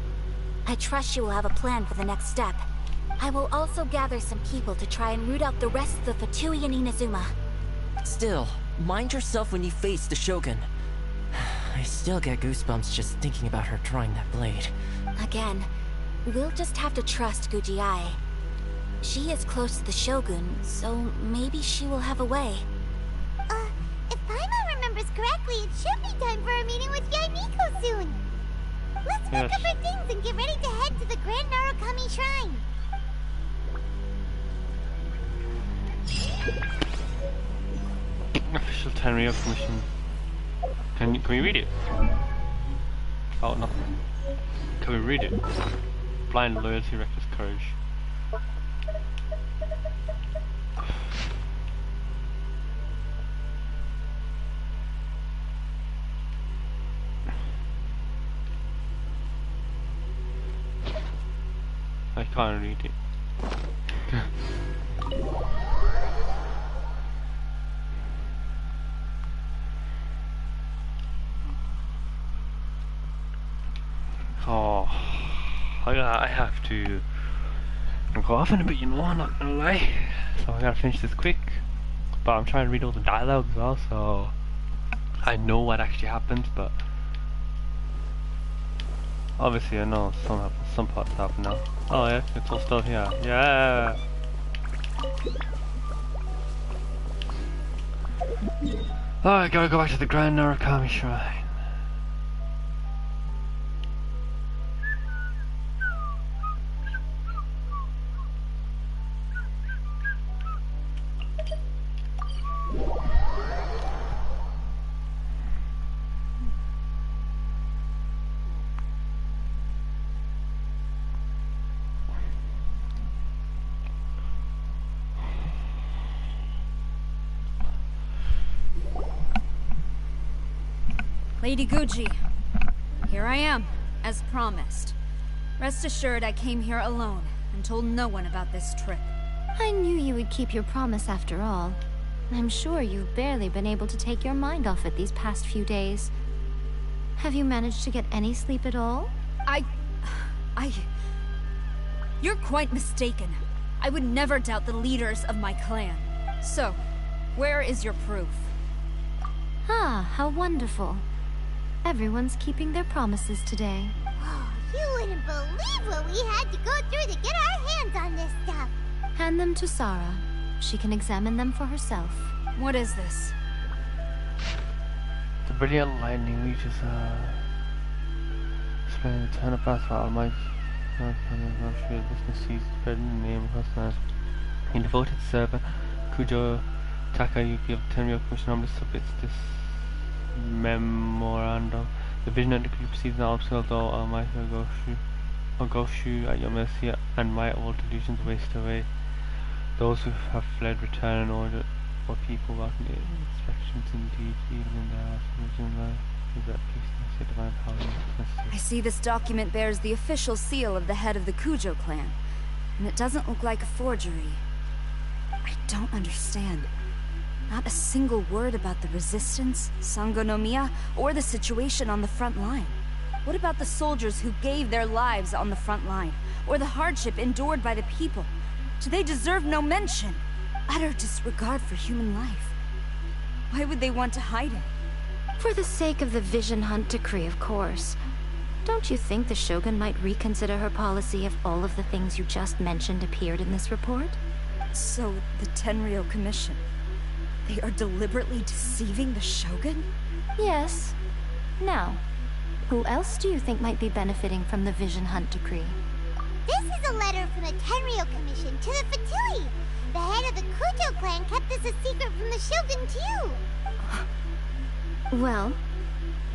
I trust you will have a plan for the next step. I will also gather some people to try and root out the rest of the Fatui in Inazuma. Still, mind yourself when you face the Shogun. I still get goosebumps just thinking about her drawing that blade. Again, we'll just have to trust Gujiai. She is close to the Shogun, so maybe she will have a way. If Paimon remembers correctly, it should be time for a meeting with Yaimiko soon. Let's pick up our things and get ready to head to the Grand Narukami Shrine. Official Tenryou Commission. Can we read it? Oh, no. Can we read it? Blind loyalty, reckless courage. I can't read it. Oh, I have to go off in a bit, you know, I'm not gonna lie. So I gotta finish this quick. But I'm trying to read all the dialogue as well, so I know what actually happens, but obviously I know some parts happen now. Oh yeah, it's all still here. Yeah! Oh, I gotta go back to the Grand Narukami Shrine. Lady Guji, here I am, as promised. Rest assured I came here alone and told no one about this trip. I knew you would keep your promise after all. I'm sure you've barely been able to take your mind off it these past few days. Have you managed to get any sleep at all? You're quite mistaken. I would never doubt the leaders of my clan. So, where is your proof? Ah, how wonderful. Everyone's keeping their promises today. Oh, you wouldn't believe what we had to go through to get our hands on this stuff. Hand them to Sarah. She can examine them for herself. What is this? The brilliant lightning reaches spreading the turn of path for Almighty. Business sees spreading the name across the land. In devoted servant Kujo Takayuki of the Tenryou Commission humbly submits this memorandum. The vision and decree proceeds an obstacle, though Almighty Goshu at your mercy, and might all delusions waste away. Those who have fled return in order for people welcome inspections indeed, even in their religion life. Is that peace and divine power necessary? I see this document bears the official seal of the head of the Kujo clan, and it doesn't look like a forgery. I don't understand. Not a single word about the resistance, Sangonomiya, or the situation on the front line. What about the soldiers who gave their lives on the front line, or the hardship endured by the people? Do they deserve no mention? Utter disregard for human life. Why would they want to hide it? For the sake of the Vision Hunt decree, of course. Don't you think the Shogun might reconsider her policy if all of the things you just mentioned appeared in this report? So, the Tenryou Commission, they are deliberately deceiving the Shogun? Yes. Now, who else do you think might be benefiting from the Vision Hunt decree? This is a letter from the Tenryou Commission to the Fatui. The head of the Kujo clan kept this a secret from the Shogun, too. Well,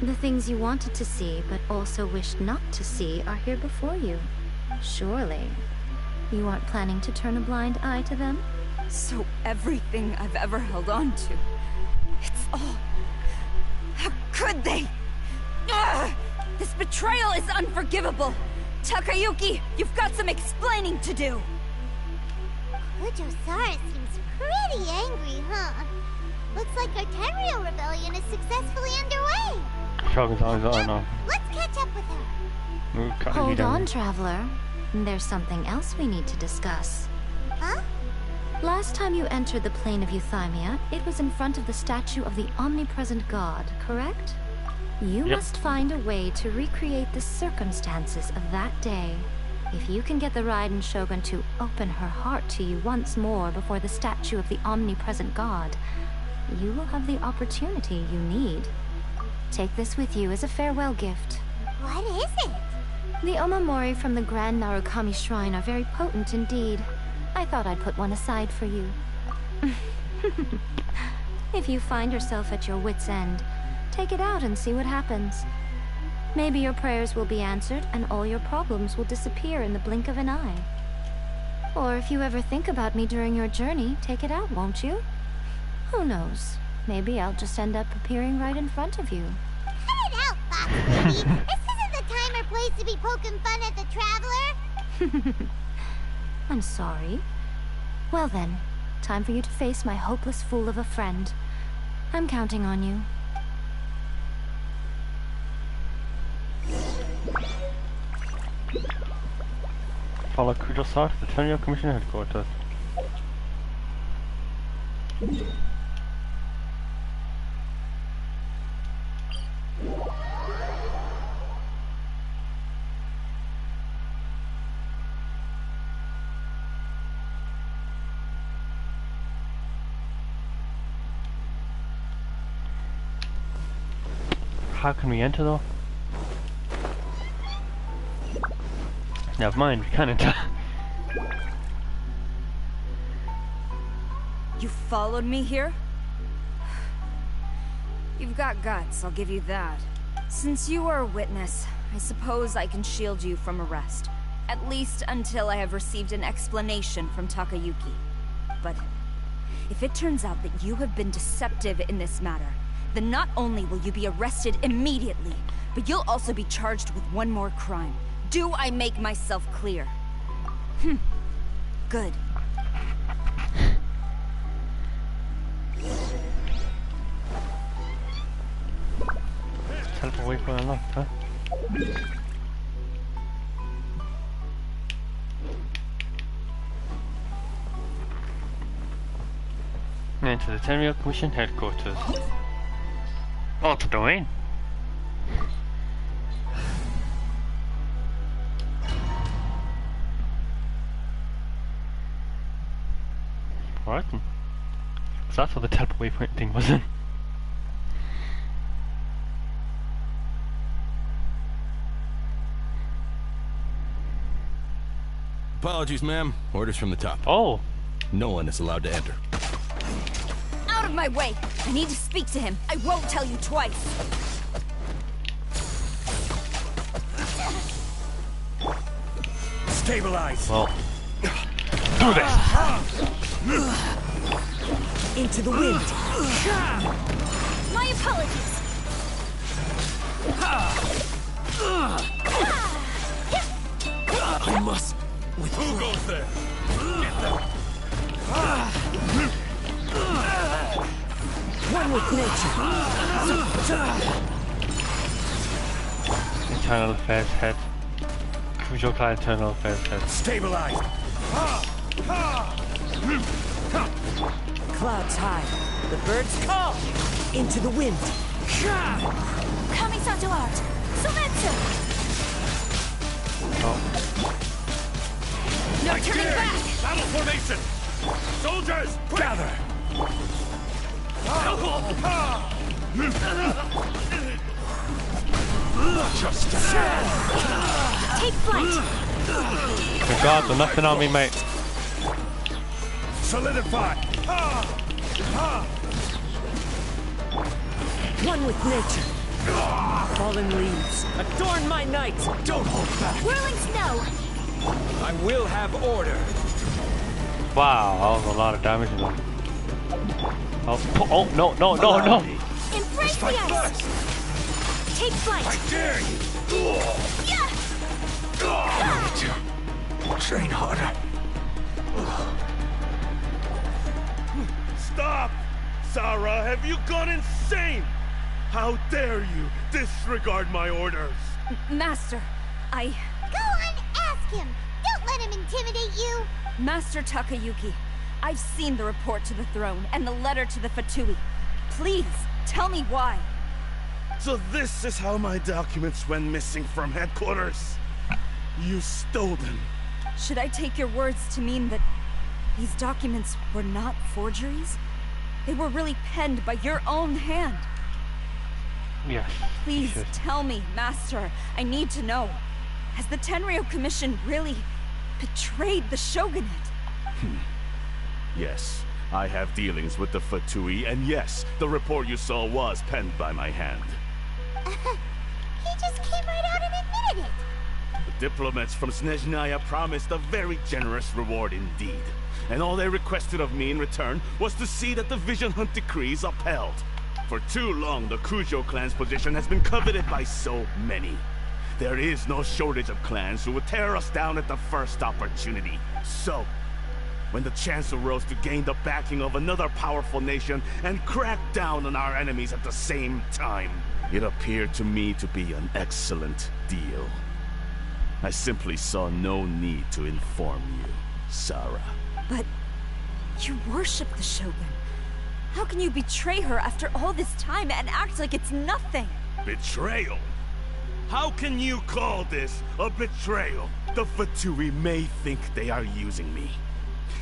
the things you wanted to see but also wished not to see are here before you. Surely, you aren't planning to turn a blind eye to them? So everything I've ever held on to, it's all... How could they? Ugh! This betrayal is unforgivable! Takayuki, you've got some explaining to do! Kujo-Sara seems pretty angry, huh? Looks like our Tenryou rebellion is successfully underway. Shogun's always on now. Let's catch up with her. Hold on, Traveler. There's something else we need to discuss. Huh? Last time you entered the plane of Euthymia, it was in front of the statue of the Omnipresent God, correct? You must find a way to recreate the circumstances of that day. If you can get the Raiden Shogun to open her heart to you once more before the statue of the Omnipresent God, you will have the opportunity you need. Take this with you as a farewell gift. What is it? The Omamori from the Grand Narukami Shrine are very potent indeed. I thought I'd put one aside for you. If you find yourself at your wit's end, take it out and see what happens. Maybe your prayers will be answered and all your problems will disappear in the blink of an eye. Or if you ever think about me during your journey, take it out, won't you? Who knows? Maybe I'll just end up appearing right in front of you. Cut it out, Fox Lady! This isn't the time or place to be poking fun at the Traveler! I'm sorry. Well then, time for you to face my hopeless fool of a friend. I'm counting on you. Follow Kujo-Sara to the Tenryou Commission headquarters. How can we enter though? Never mind, we can enter. You followed me here? You've got guts, I'll give you that. Since you are a witness, I suppose I can shield you from arrest. At least until I have received an explanation from Takayuki. But if it turns out that you have been deceptive in this matter, then not only will you be arrested immediately, but you'll also be charged with one more crime. Do I make myself clear? Good. Teleport waypoint unlocked, huh? Enter the Tenryou Commission headquarters. Alter domain. Alright then. So that's what the teleport waypoint thing was in. Apologies, ma'am. Orders from the top. Oh. No one is allowed to enter. Out of my way! I need to speak to him. I won't tell you twice. Stabilize. Well, do this. Into the wind. My apologies. I must. Who goes there? One with nature. Internal Affairs Head. Crucial Client Internal Affairs Head. Stabilized. Clouds high. The birds call. Into the wind. Kamisato art. Sumetsu. No turning back! Battle formation! Soldiers, gather! Justice! Take flight. Good God, there's nothing on me, mate. Solidify! One with nature. Fallen leaves. Adorn my night. Don't hold back! Whirling snow. I will have order! Wow, that was a lot of damage. Oh, no. Embrace the ice. Take flight. I dare you! Yeah. Train harder. Stop! Sarah, have you gone insane? How dare you disregard my orders? Master, Go and ask him! Don't let him intimidate you! Master Takayuki, I've seen the report to the throne and the letter to the Fatui. Please, tell me why. So this is how my documents went missing from headquarters? You stole them. Should I take your words to mean that these documents were not forgeries? They were really penned by your own hand. Yes. Please tell me, Master. I need to know. Has the Tenryou Commission really betrayed the shogunate? Yes, I have dealings with the Fatui, and yes, the report you saw was penned by my hand. He just came right out and admitted it! The diplomats from Snezhnaya promised a very generous reward indeed. And all they requested of me in return was to see that the Vision Hunt decree is upheld. For too long, the Kujo clan's position has been coveted by so many. There is no shortage of clans who would tear us down at the first opportunity. So, when the chance arose to gain the backing of another powerful nation and crack down on our enemies at the same time, it appeared to me to be an excellent deal. I simply saw no need to inform you, Sarah. But you worship the Shogun. How can you betray her after all this time and act like it's nothing? Betrayal? How can you call this a betrayal? The Fatui may think they are using me,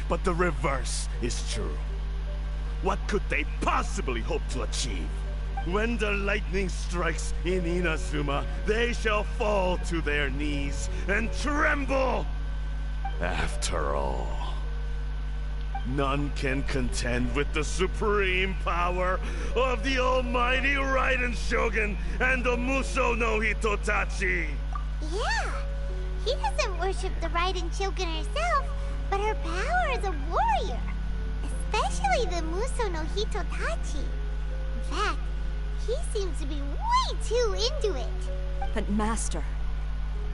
but the reverse is true. What could they possibly hope to achieve? When the lightning strikes in Inazuma, they shall fall to their knees and tremble! After all, none can contend with the supreme power of the almighty Raiden Shogun and the Muso no Hitotachi! Yeah, he doesn't worship the Raiden Shogun herself, but her power as a warrior. Especially the Muso no Hitotachi. In fact, He seems to be way too into it. But Master,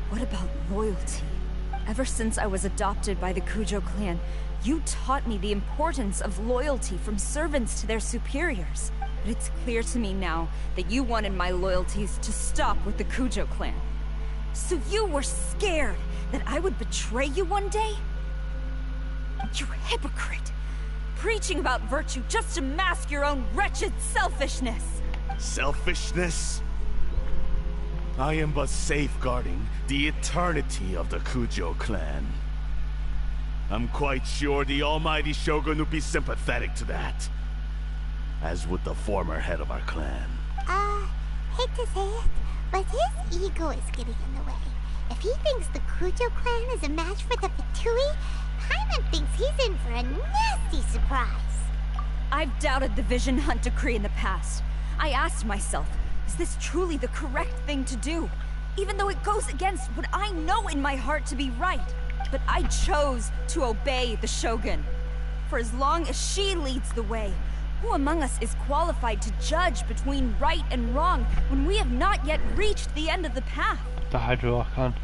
what about loyalty? Ever since I was adopted by the Kujo clan, you taught me the importance of loyalty from servants to their superiors. But it's clear to me now that you wanted my loyalties to stop with the Kujo clan. So you were scared that I would betray you one day? You hypocrite! Preaching about virtue just to mask your own wretched selfishness! Selfishness? I am but safeguarding the eternity of the Kujo clan. I'm quite sure the almighty Shogun would be sympathetic to that. As would the former head of our clan. Hate to say it, but his ego is getting in the way. If he thinks the Kujo clan is a match for the Fatui, Paimon thinks he's in for a nasty surprise. I've doubted the Vision Hunt decree in the past. I asked myself, is this truly the correct thing to do? Even though it goes against what I know in my heart to be right. But I chose to obey the Shogun. For as long as she leads the way, who among us is qualified to judge between right and wrong when we have not yet reached the end of the path? The Hydro Archon.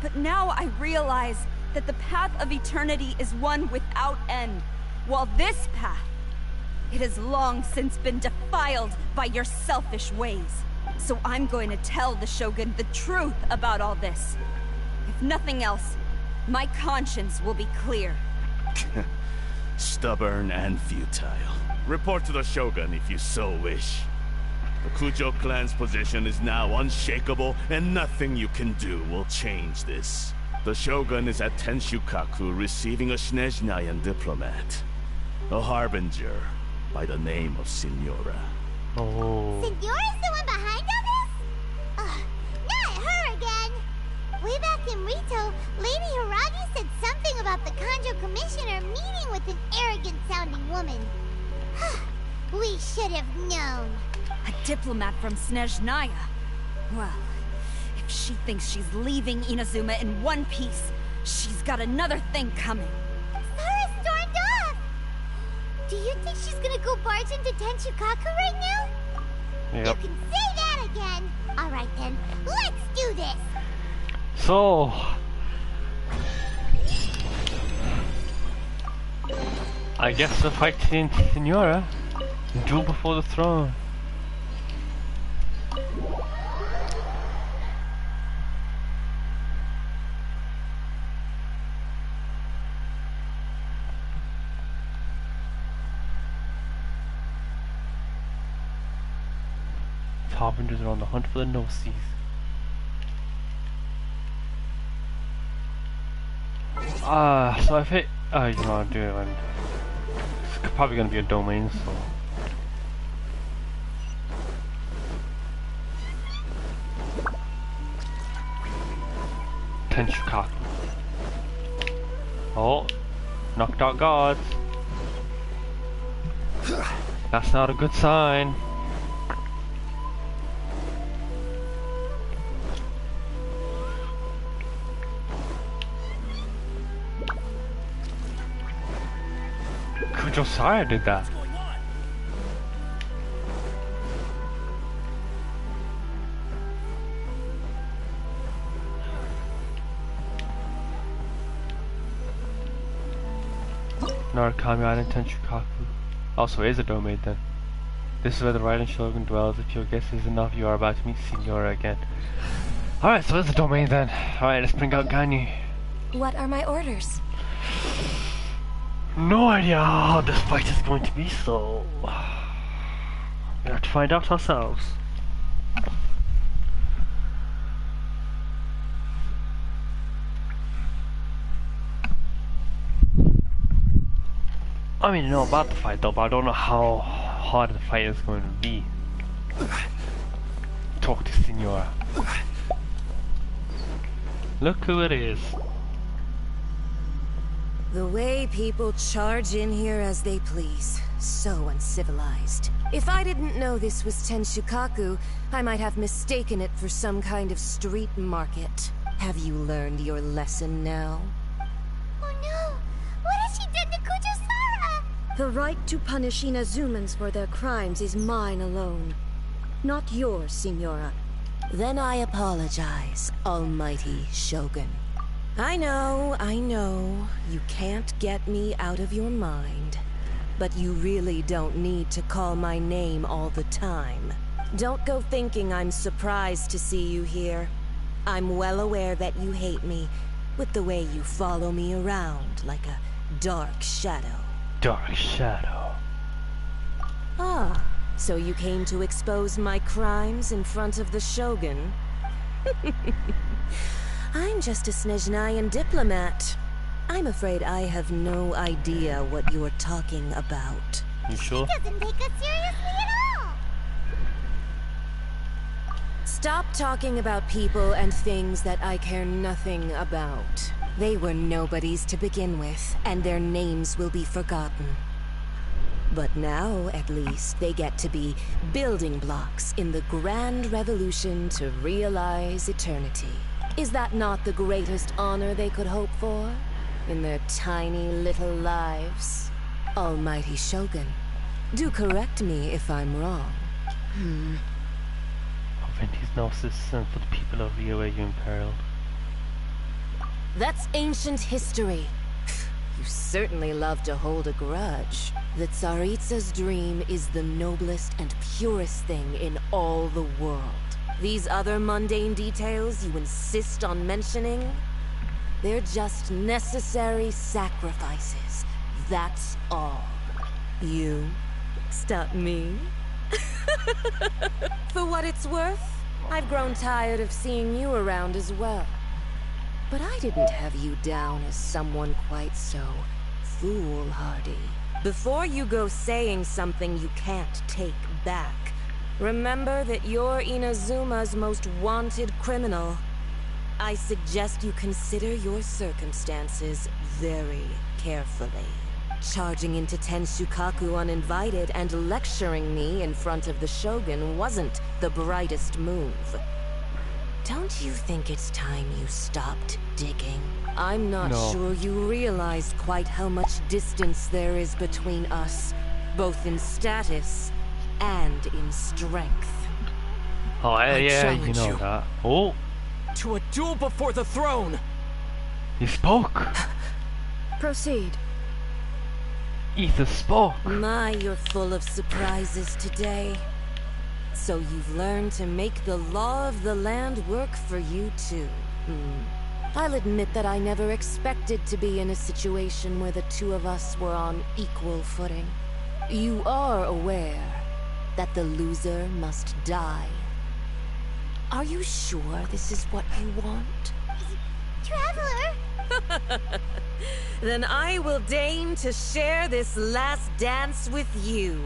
But now I realize that the path of eternity is one without end, while this path, it has long since been defiled by your selfish ways. So I'm going to tell the Shogun the truth about all this. If nothing else, my conscience will be clear. Stubborn and futile. Report to the Shogun if you so wish. The Kujo clan's position is now unshakable, and nothing you can do will change this. The Shogun is at Tenshukaku receiving a Snezhnayan diplomat. A harbinger by the name of Signora. Oh. Signora's the one behind all this? Not her again! Way back in Rito, Lady Hiragi said something about the Kanjo Commissioner meeting with an arrogant-sounding woman. We should have known. A diplomat from Snezhnaya? Well, if she thinks she's leaving Inazuma in one piece, she's got another thing coming. Sara stormed off! Do you think she's gonna go barge into Tenshukaku right now? Yep. You can say that again! Alright then, let's do this! So, I guess the fight in Signora, duel before the throne. Harbingers are on the hunt for the no-seas. So if it, you want to do it, and it's probably going to be a domain, so. Tenshukaku. Oh, knocked out guards. That's not a good sign. Josiah did that. Narukami Island, Tenshukaku. Also is a domain then. This is where the Raiden Shogun dwells. If your guess is enough, you are about to meet Signora again. Alright, so it's a domain then. Alright, let's bring out Ganyu. What are my orders? No idea how this fight is going to be, so we have to find out ourselves. I mean, I know about the fight though, but I don't know how hard the fight is going to be. Talk to Signora. Look who it is. The way people charge in here as they please. So uncivilized. If I didn't know this was Tenshukaku, I might have mistaken it for some kind of street market. Have you learned your lesson now? Oh no! What has she done to Kujo-Sara? The right to punish Inazumans for their crimes is mine alone. Not yours, Signora. Then I apologize, Almighty Shogun. I know, you can't get me out of your mind. But you really don't need to call my name all the time. Don't go thinking I'm surprised to see you here. I'm well aware that you hate me, with the way you follow me around like a dark shadow. Dark shadow. Ah, so you came to expose my crimes in front of the Shogun? I'm just a Snezhnayan diplomat. I'm afraid I have no idea what you're talking about. You sure? He doesn't take us seriously at all! Stop talking about people and things that I care nothing about. They were nobodies to begin with, and their names will be forgotten. But now, at least, they get to be building blocks in the grand revolution to realize eternity. Is that not the greatest honor they could hope for? In their tiny little lives? Almighty Shogun, do correct me if I'm wrong. Avenge Gnosis and for the people of Rio are you imperiled. That's ancient history. You certainly love to hold a grudge. The Tsaritsa's dream is the noblest and purest thing in all the world. These other mundane details you insist on mentioning, they're just necessary sacrifices. That's all. You stop me? For what it's worth, I've grown tired of seeing you around as well. But I didn't have you down as someone quite so foolhardy. Before you go saying something you can't take back, remember that you're Inazuma's most wanted criminal. I suggest you consider your circumstances very carefully. Charging into Tenshukaku uninvited and lecturing me in front of the Shogun wasn't the brightest move. Don't you think it's time you stopped digging? I'm not sure you realized quite how much distance there is between us, both in status and in strength. Oh, yeah, you challenge know you. that. Oh, To a duel before the throne! he spoke. Proceed. Ether spoke. My, you're full of surprises today. So you've learned to make the law of the land work for you too. I'll admit that I never expected to be in a situation where the two of us were on equal footing. You are aware that the loser must die. Are you sure this is what you want? Traveler! Then I will deign to share this last dance with you.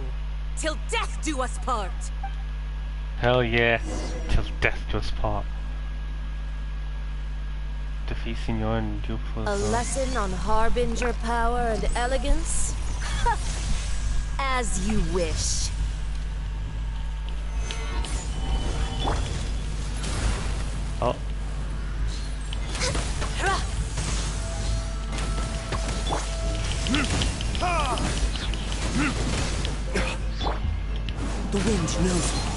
Till death do us part! Hell yeah. Till death do us part. Defeat Signor and duel for A lesson on Harbinger power and elegance? As you wish. Oh. The wind knows me.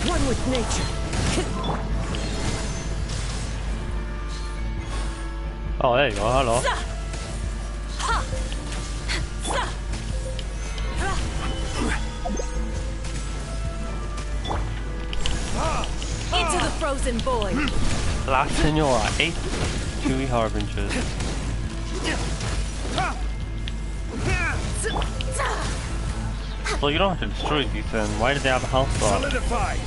One with nature. Oh, there you go, hello. Into the frozen void. Last Senora, 8 Chewy Harbingers. So you don't have to destroy these then. Why did they have a health bar? Solidify!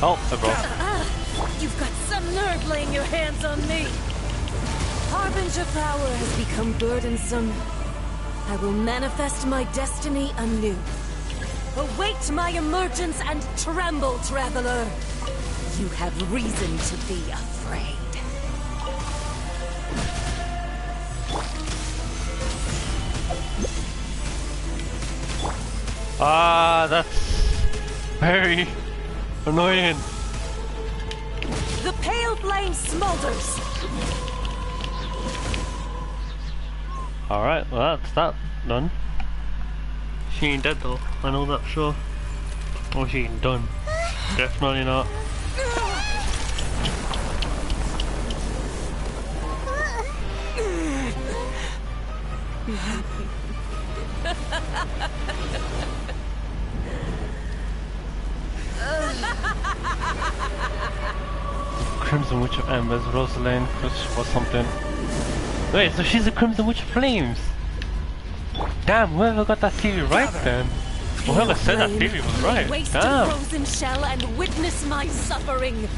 Oh, I broke. You've got some nerve laying your hands on me. Harbinger power has become burdensome. I will manifest my destiny anew. Await my emergence and tremble, traveler. You have reason to be afraid. Ah, that's very annoying. The pale flame smolders. Alright, well that's that done. She ain't dead though, I know that, sure. Oh, she ain't done. Definitely not. Crimson Witch of Embers, Rosalind, Chris or something. Wait, so she's a Crimson Witch of Flames? Damn, whoever got that theory right then. Whoever said that theory was right. Waste Damn. a frozen shell and witness my suffering. In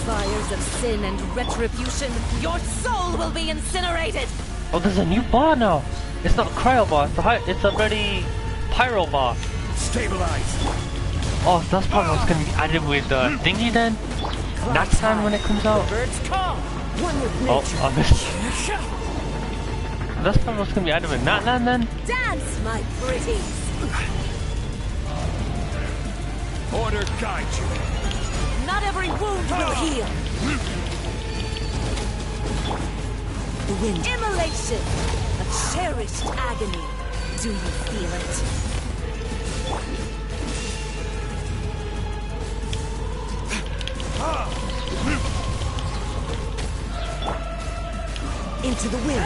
fires of sin and retribution, your soul will be incinerated. Oh, there's a new bar now. It's not a cryo bar. It's a very pyro bar. Stabilize. Oh, so that's probably what's gonna be added with thingy then. Next time when it comes out. Oh, I missed. That's probably what's gonna be added with Natlan then. Dance, my pretties. Order guide you. Not every wound will heal. The wind. Immolation. A cherished agony. Do you feel it? Into the wind.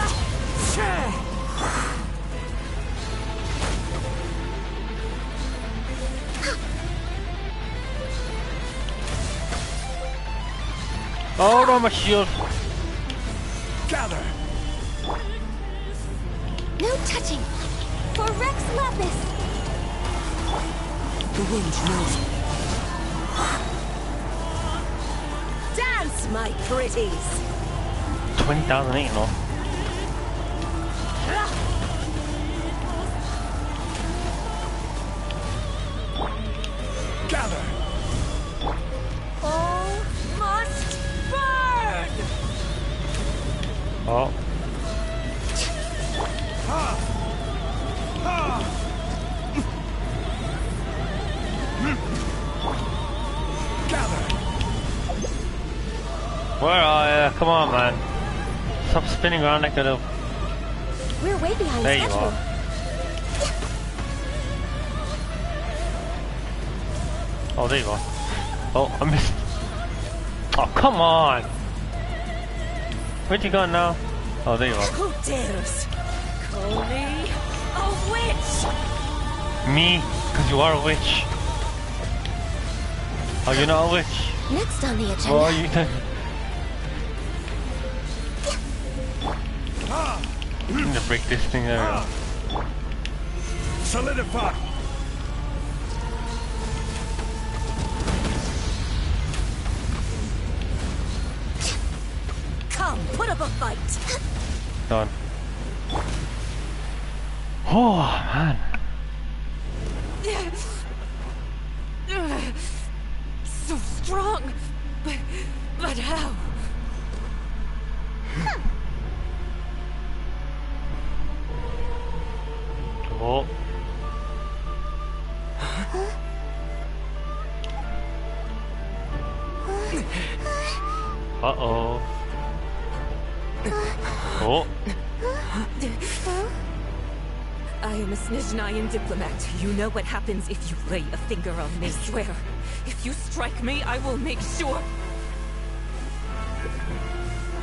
Oh no, my shield. Gather. No touching. For Rex Lapis. The wind knows. Dance, my pretties. 20,000 ain't no. Gather. All must burn. Oh. Gather. Where are you? Come on, man. Stop spinning around like a little. We're way behind There you schedule. are. Oh, there you are. Oh, I missed. Oh, come on. Where'd you go now? Oh, there you are. Who dares call me a witch? Me? Because you are a witch. Oh, you're not a witch? Next on the agenda. What are you then? I'm gonna break this thing out. Solidify. Come, put up a fight. Done. Oh, man. So strong, but how? Oh. Uh-oh. Oh. I am a Snezhnayan diplomat. You know what happens if you lay a finger on me. Swear, if you strike me, I will make sure.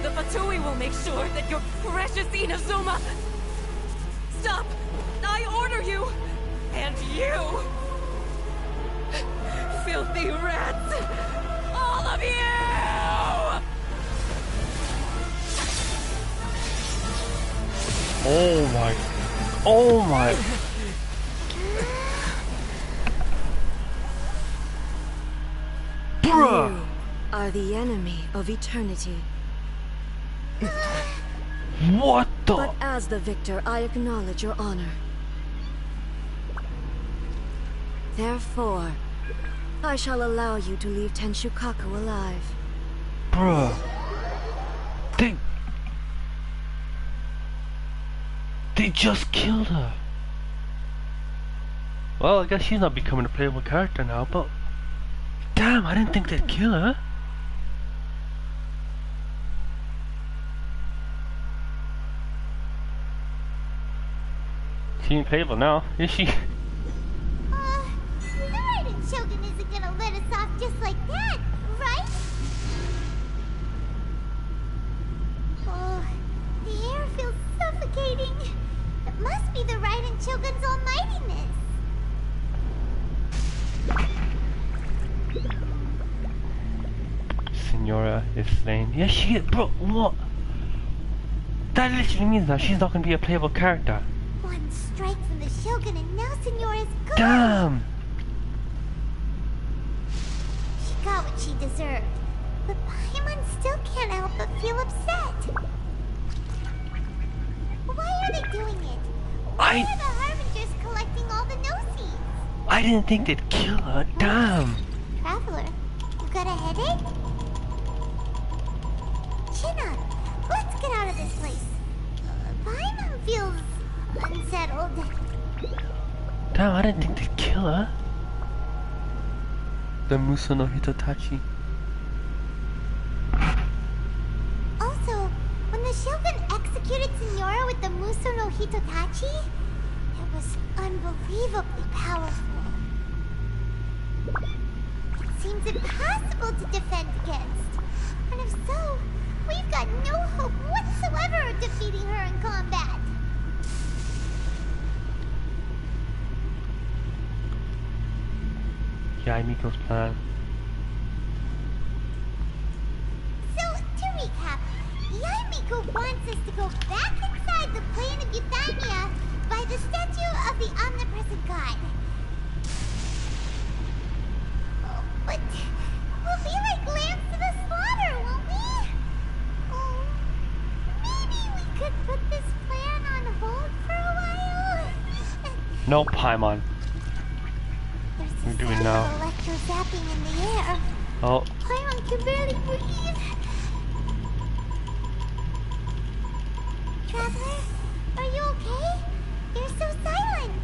The Fatui will make sure that your precious Inazuma. Stop! I order you! And you! Filthy rats! All of you! Oh my. Oh my. Bruh! You are the enemy of eternity. What the? But as the victor, I acknowledge your honor. Therefore, I shall allow you to leave Tenshukaku alive. Bruh. They just killed her. Well, I guess she's not becoming a playable character now, but... Damn, I didn't think they'd kill her. She ain't playable now, is she? The Raiden Shogun isn't gonna let us off just like that, right? Oh, the air feels suffocating. It must be the Raiden Shogun's almightiness. Senora is slain. Yes, she is. Bro, what? That literally means that she's not gonna be a playable character. One strike from the Shogun and now Senora's gone. Damn! She got what she deserved. But Paimon still can't help but feel upset. Why are they doing it? Why are the Harbingers collecting all the no-seeds? I didn't think they'd kill her. Damn! Traveler, you got a headache? Chin up. Let's get out of this place. Paimon feels unsettled. Damn, I didn't think they'd kill her. The Muso no Hitotachi. Also, when the Shogun executed Senora with the Muso no Hitotachi, it was unbelievably powerful. It seems impossible to defend against. And if so, we've got no hope whatsoever of defeating her in combat. Yaimiko's plan. So, to recap, Yaimiko wants us to go back inside the plane of Euthymia by the statue of the Omnipresent God. Oh, but we'll be like lambs to the slaughter, won't we? Oh, maybe we could put this plan on hold for a while? No, Paimon. We're doing now. Electro zapping in the air. Oh. Paimon can barely breathe. Traveler, are you okay? You're so silent.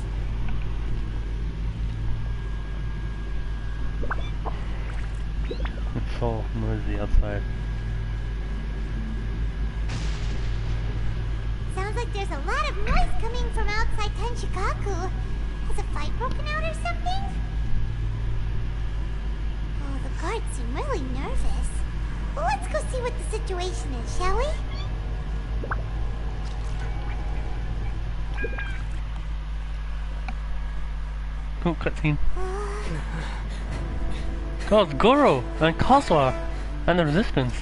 It's so noisy outside. Sounds like there's a lot of noise coming from outside Tenshikaku. Has a fight broken out or something? Oh, the guards seem really nervous. Well, let's go see what the situation is, shall we? Oh, cutscene. Oh, it's Goro and Kazuha and the Resistance.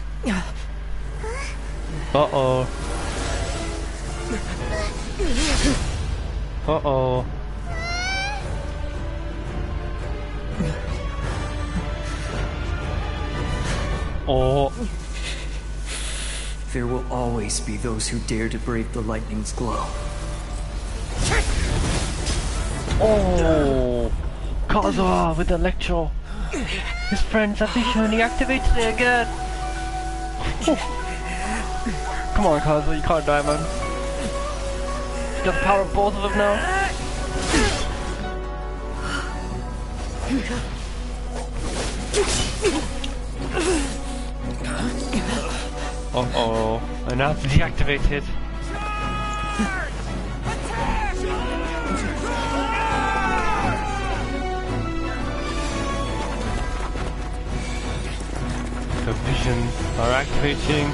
Uh-oh. Uh-oh. Oh. There will always be those who dare to brave the lightning's glow. Oh. Kazuha with Electro. His friends have officially activated it again. Come on, Kazuha, you can't die, man. You got the power of both of them now. Uh-oh, and now it's deactivated. The visions are activating.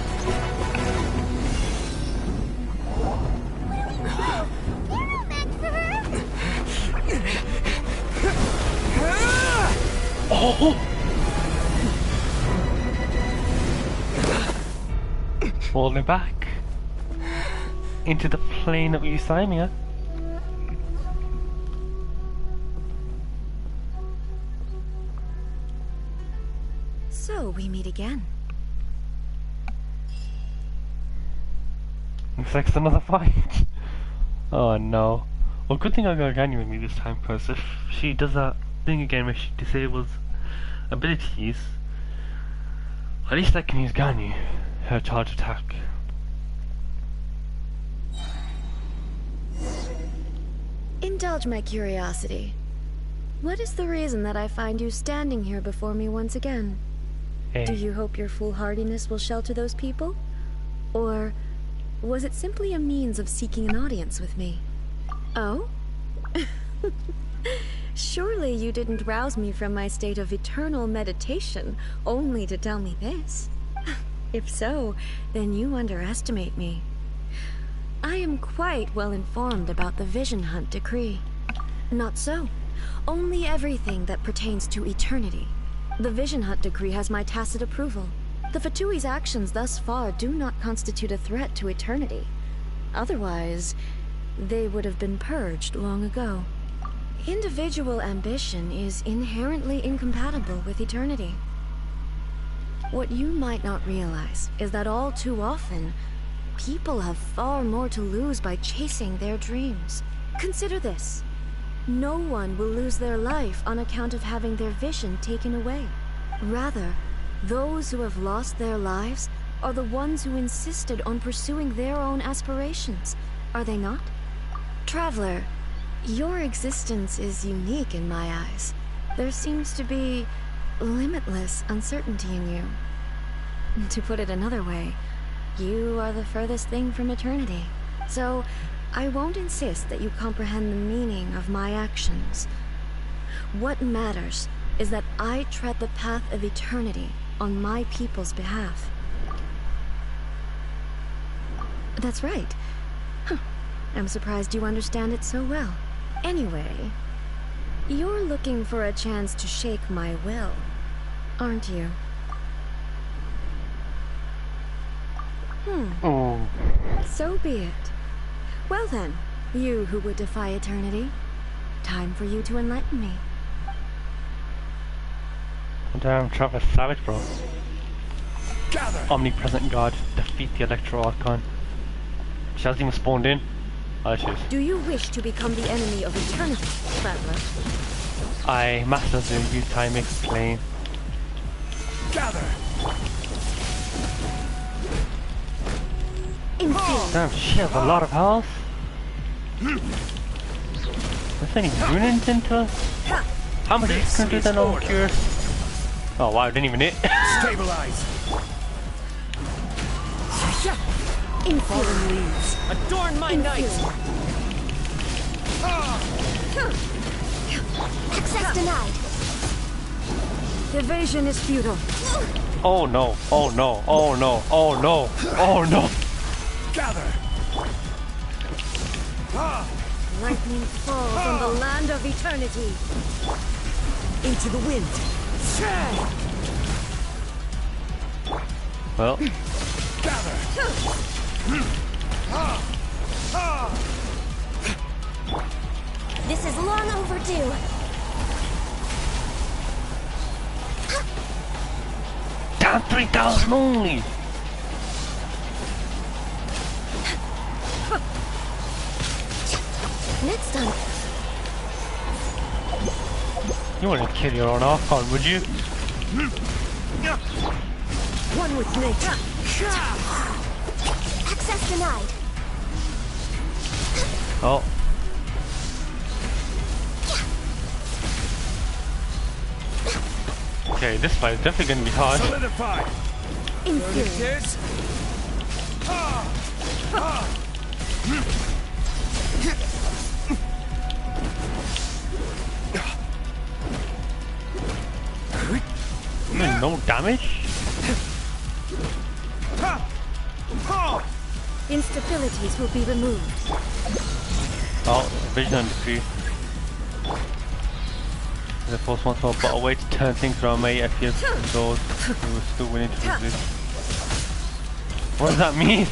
Oh! Falling back into the plane of Euthymia. So we meet again. Looks like it's another fight. Oh no. Well, good thing I got Ganyu with me this time, because if she does that thing again where she disables abilities, at least I can use Ganyu, her charge attack. Indulge my curiosity. What is the reason that I find you standing here before me once again? Hey. Do you hope your foolhardiness will shelter those people? Or was it simply a means of seeking an audience with me? Oh? Surely you didn't rouse me from my state of eternal meditation only to tell me this. If so, then you underestimate me. I am quite well informed about the Vision Hunt decree. Not so. Only everything that pertains to eternity. The Vision Hunt decree has my tacit approval. The Fatui's actions thus far do not constitute a threat to eternity. Otherwise, they would have been purged long ago. Individual ambition is inherently incompatible with eternity. What you might not realize is that all too often, people have far more to lose by chasing their dreams. Consider this. No one will lose their life on account of having their vision taken away. Rather, those who have lost their lives are the ones who insisted on pursuing their own aspirations, are they not? Traveler, your existence is unique in my eyes. There seems to be limitless uncertainty in you. To put it another way, you are the furthest thing from eternity. So, I won't insist that you comprehend the meaning of my actions. What matters is that I tread the path of eternity on my people's behalf. That's right. Huh. I'm surprised you understand it so well. Anyway, you're looking for a chance to shake my will, aren't you? Oh. So be it. Well then, you who would defy eternity, time for you to enlighten me. Damn, Travis Savage, bro. Gather. Omnipresent God, defeat the Electro Archon. She hasn't even spawned in. Oh, she is. Do you wish to become the enemy of eternity, traveler? I master the use time explain. Gather. Damn, she has a lot of health. This ain't even doing anything to us. How much is gonna do then? I'm curious. Oh wow, didn't even hit. Stabilize. Fallen leaves, adorn my night. Access denied. Evasion is futile. Oh no, oh no, oh no, oh no, oh no. Gather. Lightning falls on the land of eternity. Into the wind. Well. Gather. This is long overdue. Down 3,000 only. Next time. You wouldn't kill your own Archon, would you? One with nature. Access denied. Oh. Okay, this fight is definitely gonna be hard. Solidify. Infuriate. No damage? Instabilities will be removed. Oh, Vision and Decree. The force wants more, but a way to turn things around may appear to those who are still willing to resist. What does that mean?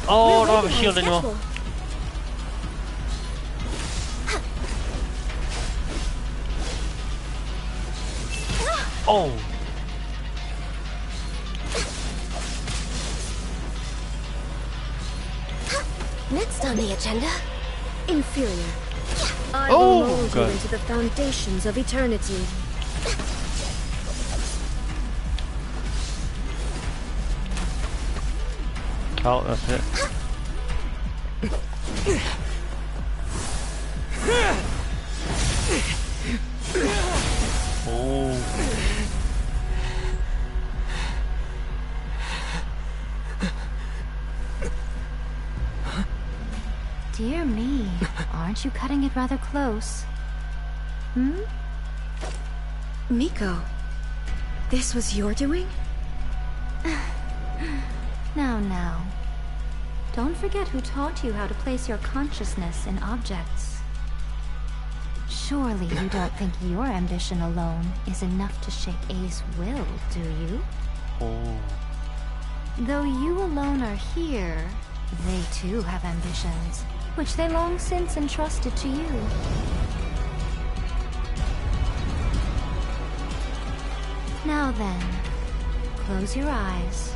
Oh, I don't have a shield anymore. Oh! Next on the agenda. Inferior. I will mold you into the foundations of eternity. Oh, that's it. Dear me, aren't you cutting it rather close? Hmm? Miko, this was your doing? Now. Don't forget who taught you how to place your consciousness in objects. Surely you don't think your ambition alone is enough to shake A's will, do you? Oh. Though you alone are here, they too have ambitions, which they long since entrusted to you. Now then, close your eyes.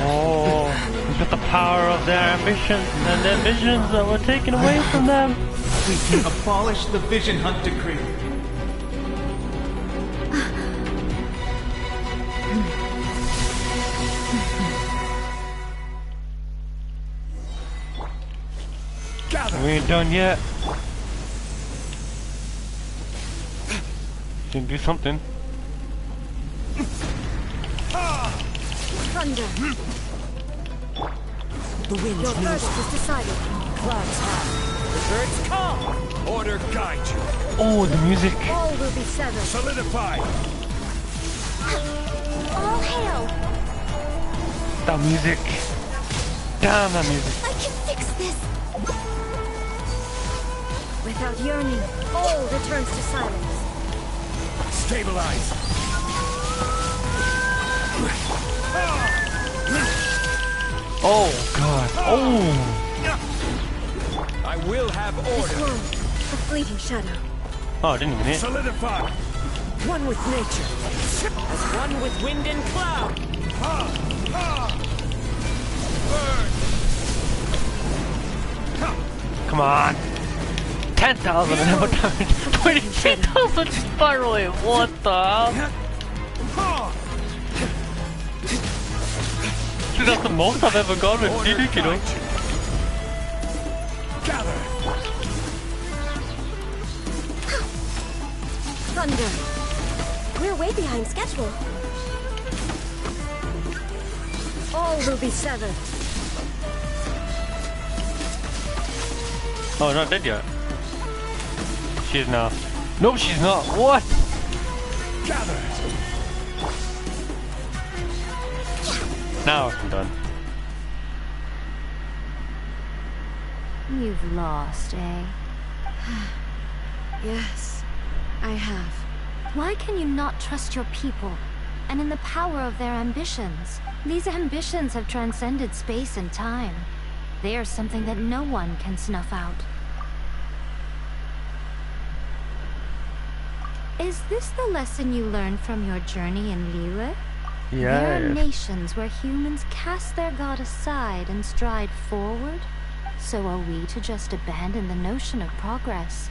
Oh, look at the power of their ambitions and their visions that were taken away from them. We can abolish the Vision Hunt Decree. We ain't done yet. Can do something. Thunder. The wind Your moves. verdict is decided. Clouds have. The birds come. Order guide you. Oh, the music. All will be severed. Solidify. All hail! That music. Damn that music. I can fix this! Without yearning, all returns to silence. Stabilize. Oh god. Oh. I will have This order. world, a fleeting shadow. Oh, I didn't even hit. Solidify. One with nature. As one with wind and cloud. Come on. 10,000 and what damage? 23,000 spiraling. What the hell? Dude, that's the most I've ever gone with DD, you know? Gather. Thunder. We're way behind schedule. All will be severed. Oh, not dead yet. She is now. No, she's not. What? Gather. Now I'm done. You've lost, eh? Yes, I have. Why can you not trust your people, and in the power of their ambitions? These ambitions have transcended space and time. They are something that no one can snuff out. Is this the lesson you learned from your journey in Lille? There are Yes. nations where humans cast their god aside and stride forward. So are we to just abandon the notion of progress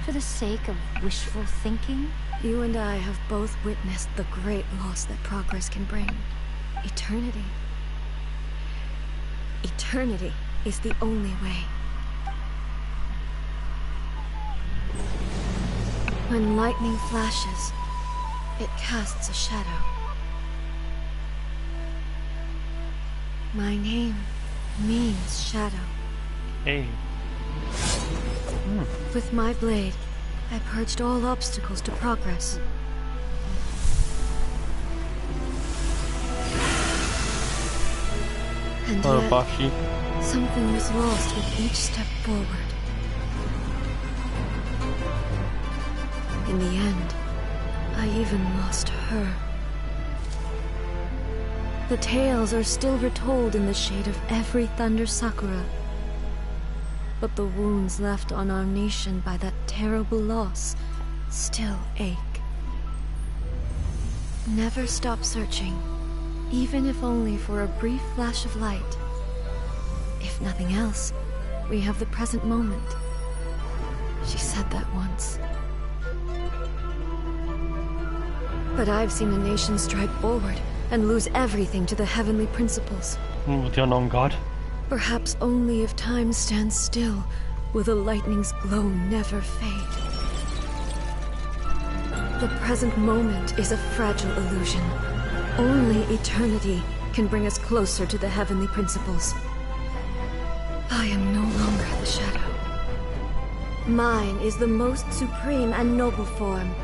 for the sake of wishful thinking? You and I have both witnessed the great loss that progress can bring. Eternity. Eternity is the only way. When lightning flashes, it casts a shadow. My name means shadow. Hey. With my blade, I purged all obstacles to progress. And Oh, yet, Bakshi. something was lost with each step forward. In the end, I even lost her. The tales are still retold in the shade of every Thunder Sakura. But the wounds left on our nation by that terrible loss still ache. Never stop searching, even if only for a brief flash of light. If nothing else, we have the present moment. She said that once. But I've seen a nation strike forward and lose everything to the heavenly principles. With your known god? Perhaps only if time stands still will the lightning's glow never fade. The present moment is a fragile illusion. Only eternity can bring us closer to the heavenly principles. I am no longer the shadow. Mine is the most supreme and noble form.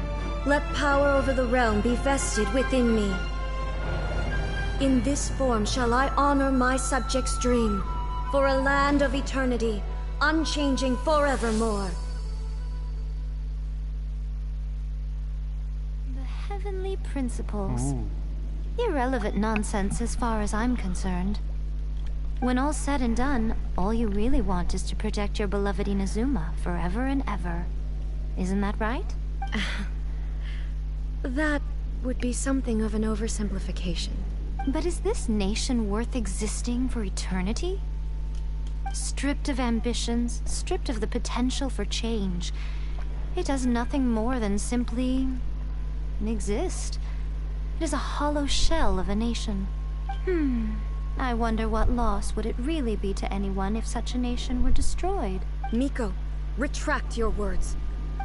Let power over the realm be vested within me. In this form shall I honor my subjects' dream, for a land of eternity, unchanging forevermore. The heavenly principles. Irrelevant nonsense as far as I'm concerned. When all's said and done, all you really want is to protect your beloved Inazuma forever and ever. Isn't that right? That would be something of an oversimplification. But is this nation worth existing for eternity? Stripped of ambitions, stripped of the potential for change, it does nothing more than simply exist. It is a hollow shell of a nation. I wonder what loss would it really be to anyone if such a nation were destroyed. Miko, retract your words.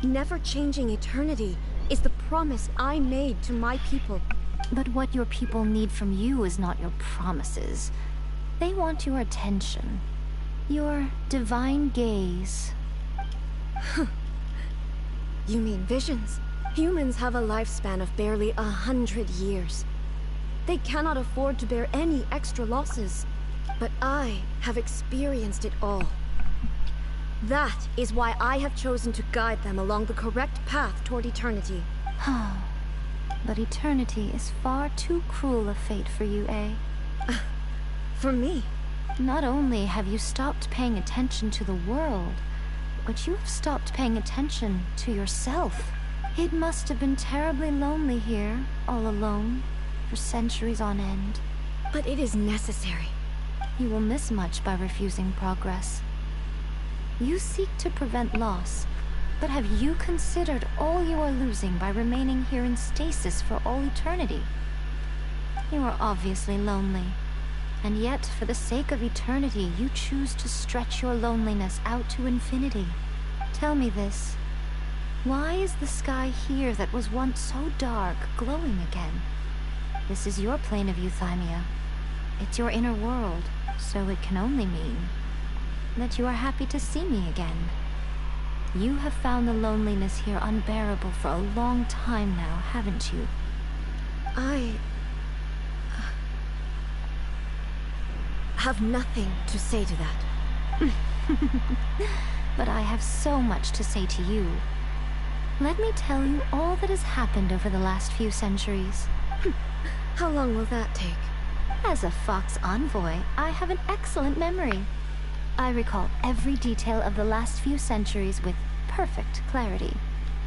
Never changing eternity is the promise I made to my people. But what your people need from you is not your promises. They want your attention. Your divine gaze. You mean visions? Humans have a lifespan of barely 100 years. They cannot afford to bear any extra losses. But I have experienced it all. That is why I have chosen to guide them along the correct path toward eternity. But eternity is far too cruel a fate for you, eh? For me? Not only have you stopped paying attention to the world, but you have stopped paying attention to yourself. It must have been terribly lonely here, all alone, for centuries on end. But it is necessary. You will miss much by refusing progress. You seek to prevent loss, but have you considered all you are losing by remaining here in stasis for all eternity? You are obviously lonely, and yet for the sake of eternity, you choose to stretch your loneliness out to infinity. Tell me this. Why is the sky here that was once so dark glowing again? This is your plane of euthymia. It's your inner world, so it can only mean that you are happy to see me again. You have found the loneliness here unbearable for a long time now, haven't you? I have nothing to say to that. But I have so much to say to you. Let me tell you all that has happened over the last few centuries. How long will that take? As a Fox envoy, I have an excellent memory. I recall every detail of the last few centuries with perfect clarity.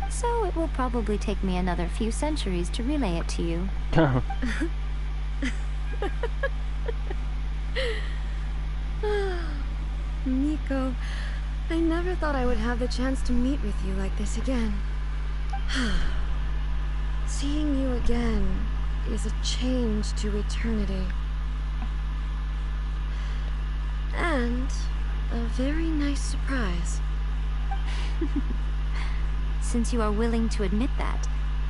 So it will probably take me another few centuries to relay it to you. Miko, I never thought I would have the chance to meet with you like this again. Seeing you again is a change to eternity. And a very nice surprise. Since you are willing to admit that,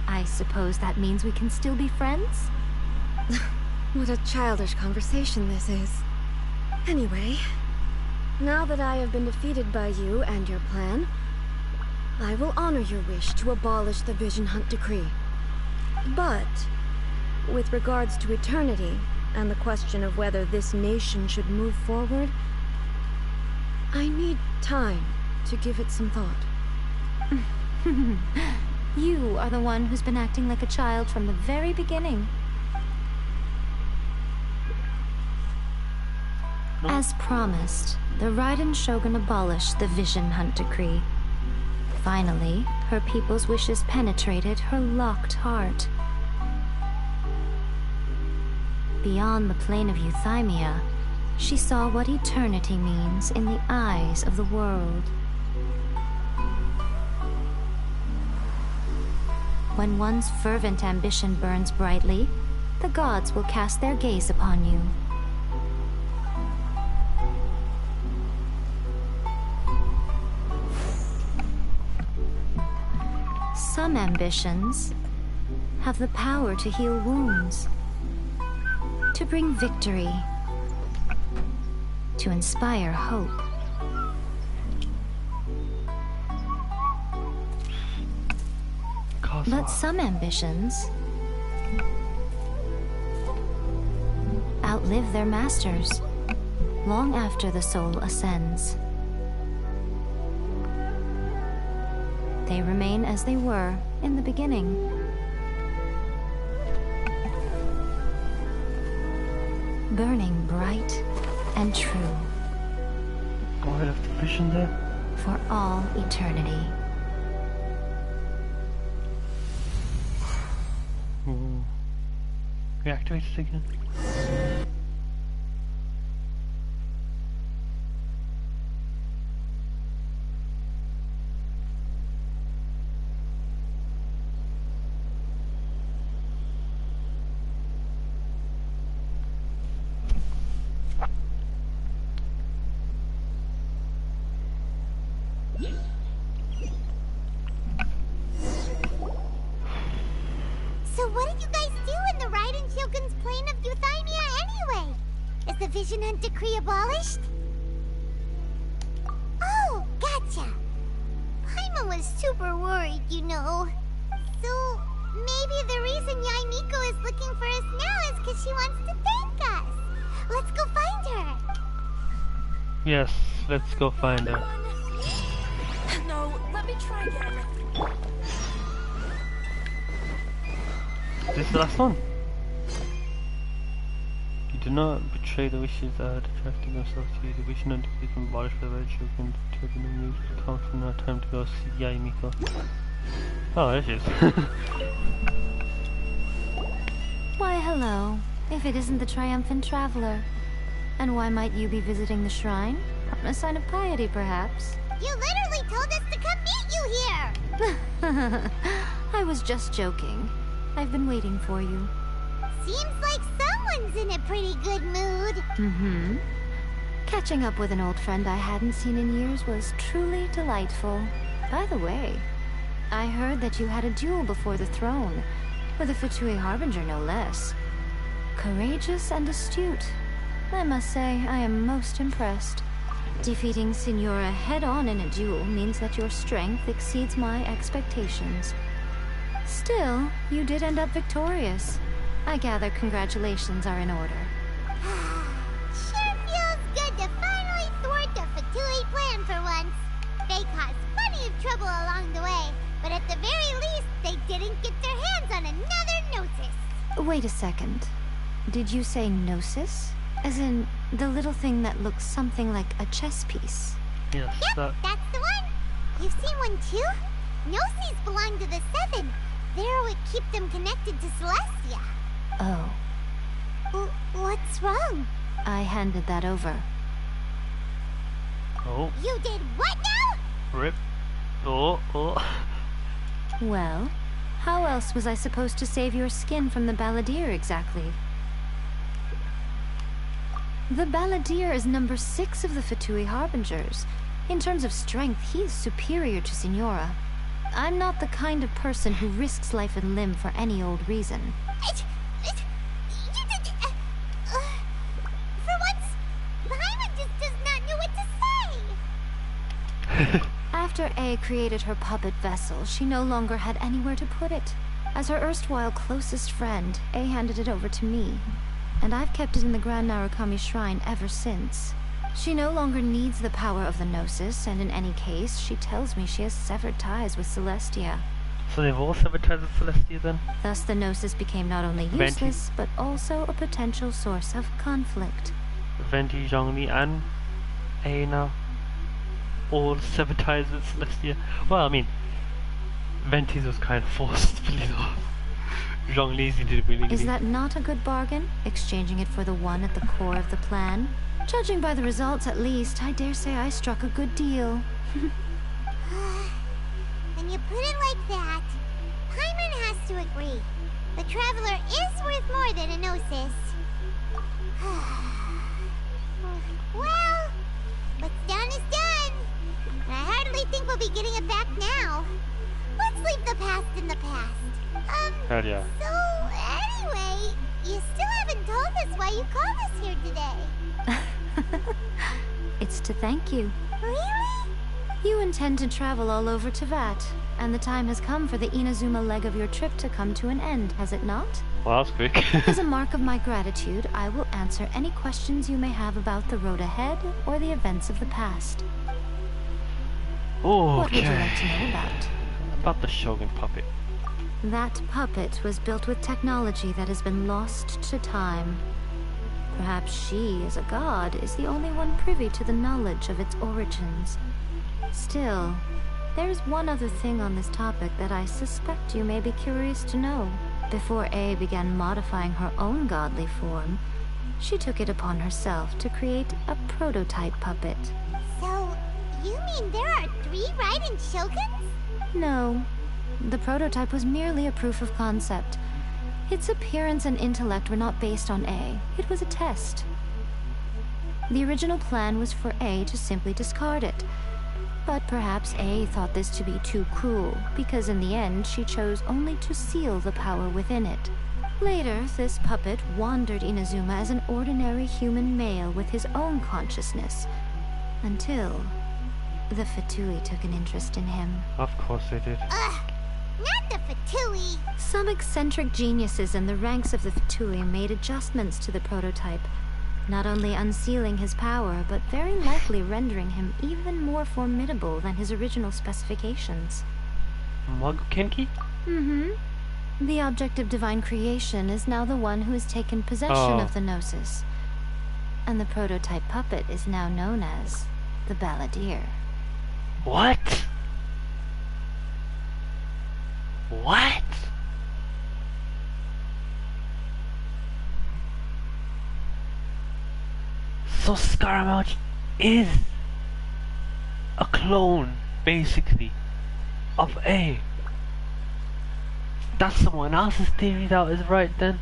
I suppose that means we can still be friends? What a childish conversation this is. Anyway, now that I have been defeated by you and your plan, I will honor your wish to abolish the Vision Hunt Decree. But, with regards to eternity, and the question of whether this nation should move forward, I need time to give it some thought. You are the one who's been acting like a child from the very beginning. As promised, the Raiden Shogun abolished the Vision Hunt Decree. Finally, her people's wishes penetrated her locked heart. Beyond the plane of euthymia, she saw what eternity means in the eyes of the world. When one's fervent ambition burns brightly, the gods will cast their gaze upon you. Some ambitions have the power to heal wounds, to bring victory, to inspire hope. But some ambitions outlive their masters long after the soul ascends. They remain as they were in the beginning. Burning bright and true. Oh, I left the vision there. For all eternity. Ooh. Reactivate it again. So what did you guys do in the Raiden Shogun's plane of Euthymia anyway? Is the Vision Hunt decree abolished? Oh, gotcha. Paimon was super worried, you know. So maybe the reason Yaimiko is looking for us now is because she wants to thank us. Let's go find her. Yes, let's go find her. No, let me try again. This is the last one. You do not betray the wishes that had attracted themselves to you. The vision and defeat from abolished by the Red Shogun. Taking the news to come from now time to go see Yaimiko. Oh, there she is. Why, hello. If it isn't the triumphant traveler. And why might you be visiting the shrine? A sign of piety, perhaps? You literally told us to come meet you here! I was just joking. I've been waiting for you. Seems like someone's in a pretty good mood. Mm-hmm. Catching up with an old friend I hadn't seen in years was truly delightful. By the way, I heard that you had a duel before the throne, with a Fatui Harbinger no less. Courageous and astute. I must say, I am most impressed. Defeating Signora head-on in a duel means that your strength exceeds my expectations. Still, you did end up victorious. I gather congratulations are in order. Sure feels good to finally thwart the Fatui plan for once. They caused plenty of trouble along the way, but at the very least, they didn't get their hands on another Gnosis. Wait a second. Did you say Gnosis? As in, the little thing that looks something like a chess piece? Yes, yep, that's the one. You've seen one too? Gnosis belong to the Seven. They're what keep them connected to Celestia. Oh. What's wrong? I handed that over. Oh. You did what now? Rip. Oh. Well, how else was I supposed to save your skin from the Balladeer exactly? The Balladeer is number 6 of the Fatui Harbingers. In terms of strength, he is superior to Signora. I'm not the kind of person who risks life and limb for any old reason. For once, Paimon just does not know what to say. After A created her puppet vessel, she no longer had anywhere to put it. As her erstwhile closest friend, A handed it over to me. And I've kept it in the Grand Narukami Shrine ever since. She no longer needs the power of the Gnosis, and in any case, she tells me she has severed ties with Celestia. So they've all severed ties with Celestia then? Thus the Gnosis became not only useless, but also a potential source of conflict. Venti, Zhongli, and A now all severed ties with Celestia. Well, I mean, Venti's was kind of forced, you know. Zhongli's he did really Is that not a good bargain? Exchanging it for the one at the core of the plan? Judging by the results, at least, I dare say I struck a good deal. When you put it like that, Paimon has to agree. The Traveler is worth more than a Gnosis. Well, what's done is done. And I hardly think we'll be getting it back now. Let's leave the past in the past. Hell yeah. So, anyway, you still haven't told us why you called us here today. It's to thank you. Really? You intend to travel all over Teyvat, and the time has come for the Inazuma leg of your trip to come to an end, has it not? Well, that's quick. As a mark of my gratitude, I will answer any questions you may have about the road ahead or the events of the past. Oh, What would you like to know about? About the Shogun puppet. That puppet was built with technology that has been lost to time. Perhaps she, as a god, is the only one privy to the knowledge of its origins. Still, there's one other thing on this topic that I suspect you may be curious to know. Before A began modifying her own godly form, she took it upon herself to create a prototype puppet. So, you mean there are 3 Raiden Shoguns? No. The prototype was merely a proof of concept. Its appearance and intellect were not based on A. It was a test. The original plan was for A to simply discard it. But perhaps A thought this to be too cruel, because in the end she chose only to seal the power within it. Later, this puppet wandered Inazuma as an ordinary human male with his own consciousness, until the Fatui took an interest in him. Of course they did. Ugh! Not the Fatui! Some eccentric geniuses in the ranks of the Fatui made adjustments to the prototype, not only unsealing his power, but very likely rendering him even more formidable than his original specifications. Magukenki? Mm-hmm. The object of divine creation is now the one who has taken possession of the Gnosis. And the prototype puppet is now known as the Balladeer. What? What? So Scaramouche is a clone, basically, of A. That's someone else's theory that is right then.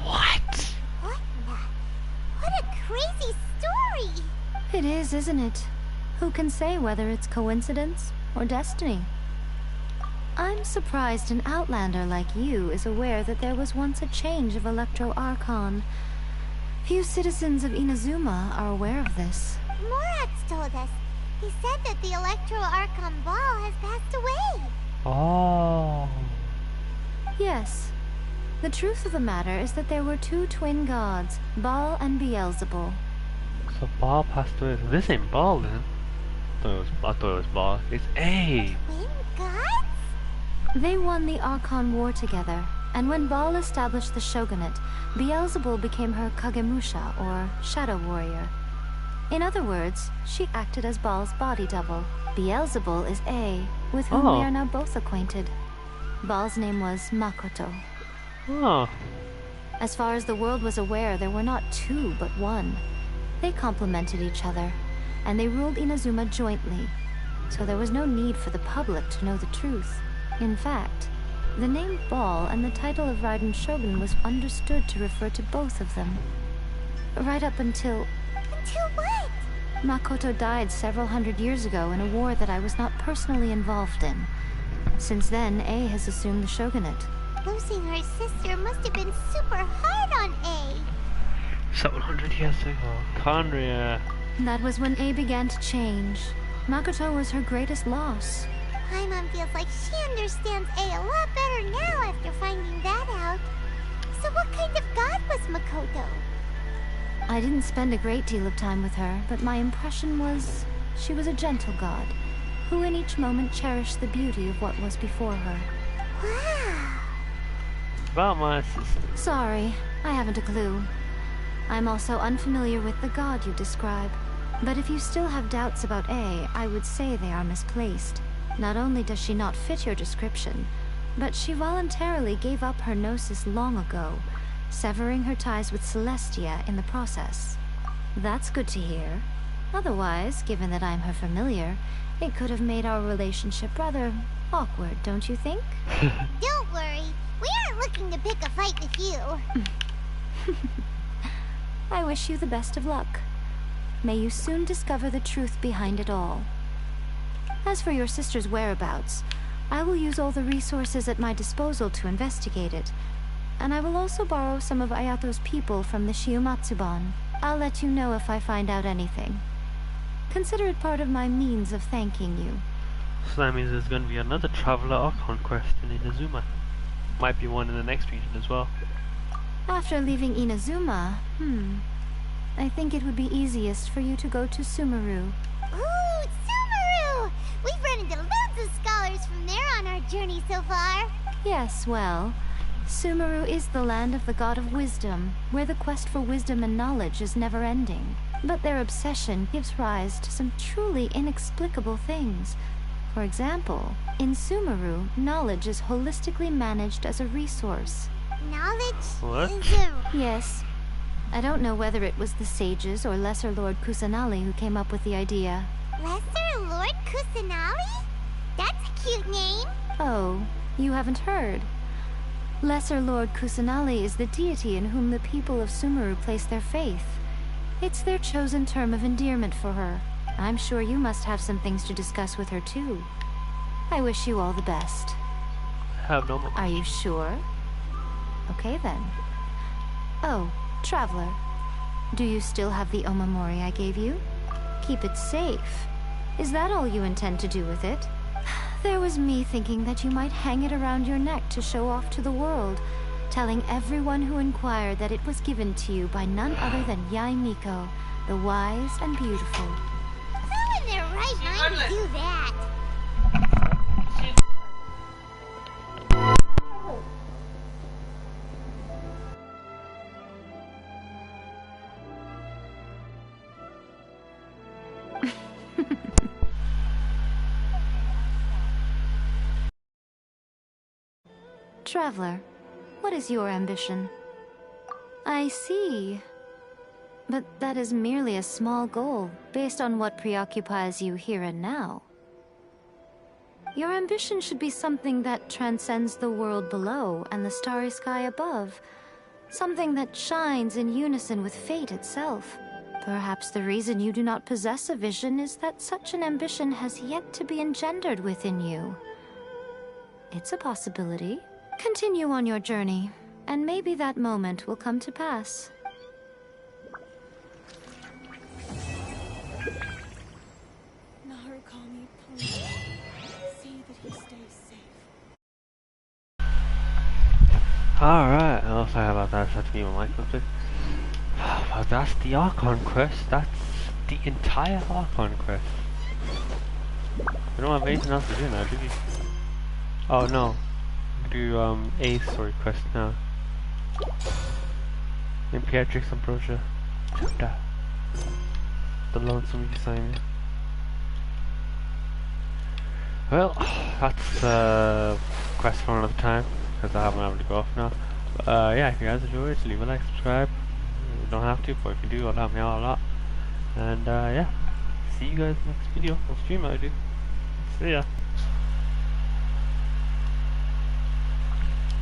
What? What a crazy story! It is, isn't it? Who can say whether it's coincidence or destiny? I'm surprised an outlander like you is aware that there was once a change of Electro Archon. Few citizens of Inazuma are aware of this. Morat's told us. He said that the Electro Archon Ball has passed away. Oh. Yes. The truth of the matter is that there were 2 twin gods, Baal and Beelzebul. So Baal passed away. So this ain't Baal then. I thought it was Baal. It's A. Twin gods? They won the Archon War together, and when Baal established the shogunate, Beelzebul became her Kagemusha, or shadow warrior. In other words, she acted as Baal's body double. Beelzebul is A, with whom we are now both acquainted. Baal's name was Makoto. Oh. As far as the world was aware, there were not 2, but 1. They complemented each other, and they ruled Inazuma jointly, so there was no need for the public to know the truth. In fact, the name Baal and the title of Raiden Shogun was understood to refer to both of them. Right up until... Until what? Makoto died several hundred years ago in a war that I was not personally involved in. Since then, A has assumed the shogunate. Losing her sister must have been super hard on A. 700 years ago. Conria. That was when A began to change. Makoto was her greatest loss. Paimon feels like she understands A a lot better now after finding that out. So what kind of god was Makoto? I didn't spend a great deal of time with her, but my impression was she was a gentle god, who in each moment cherished the beauty of what was before her. Wow. About my sister. Sorry, I haven't a clue. I'm also unfamiliar with the god you describe. But if you still have doubts about A, I would say they are misplaced. Not only does she not fit your description, but she voluntarily gave up her gnosis long ago, severing her ties with Celestia in the process. That's good to hear. Otherwise, given that I'm her familiar, it could have made our relationship rather awkward, don't you think? Don't worry. We aren't looking to pick a fight with you. I wish you the best of luck. May you soon discover the truth behind it all. As for your sister's whereabouts, I will use all the resources at my disposal to investigate it. And I will also borrow some of Ayato's people from the Shiumatsuban. I'll let you know if I find out anything. Consider it part of my means of thanking you. So that means there's going to be another Traveler Archon quest in Inazuma. Might be one in the next region as well. After leaving Inazuma, I think it would be easiest for you to go to Sumeru. Ooh, Sumeru! We've run into loads of scholars from there on our journey so far. Yes, well, Sumeru is the land of the god of wisdom, where the quest for wisdom and knowledge is never-ending. But their obsession gives rise to some truly inexplicable things. For example, in Sumeru, knowledge is holistically managed as a resource. Knowledge? What? Yes. I don't know whether it was the sages or Lesser Lord Kusanali who came up with the idea. Lesser Lord Kusanali? That's a cute name. Oh, you haven't heard. Lesser Lord Kusanali is the deity in whom the people of Sumeru place their faith. It's their chosen term of endearment for her. I'm sure you must have some things to discuss with her too. I wish you all the best. Have no more. Are you sure? Okay then. Oh, Traveler. Do you still have the Omamori I gave you? Keep it safe. Is that all you intend to do with it? There was me thinking that you might hang it around your neck to show off to the world, telling everyone who inquired that it was given to you by none other than Yae Miko, the wise and beautiful. Who in their right mind would do that? Traveler, what is your ambition? I see. But that is merely a small goal, based on what preoccupies you here and now. Your ambition should be something that transcends the world below and the starry sky above. Something that shines in unison with fate itself. Perhaps the reason you do not possess a vision is that such an ambition has yet to be engendered within you. It's a possibility. Continue on your journey, and maybe that moment will come to pass. Narukami, please. See that he stays safe. Alright, I'll say about that, so I have to keep my mic up. Well, that's the Archon quest. That's the entire Archon quest. We don't have anything else to do now, do we? Oh no. Do a story quest now. Imperatrix Ambrosia. Chapter. The Lonesome Assignment. Well, that's quest for another time, because I haven't been able to go off now. But yeah, if you guys enjoyed, leave a like, subscribe. You don't have to, but if you do, it'll help me out a lot. And yeah, see you guys next video. Or stream I do. See ya.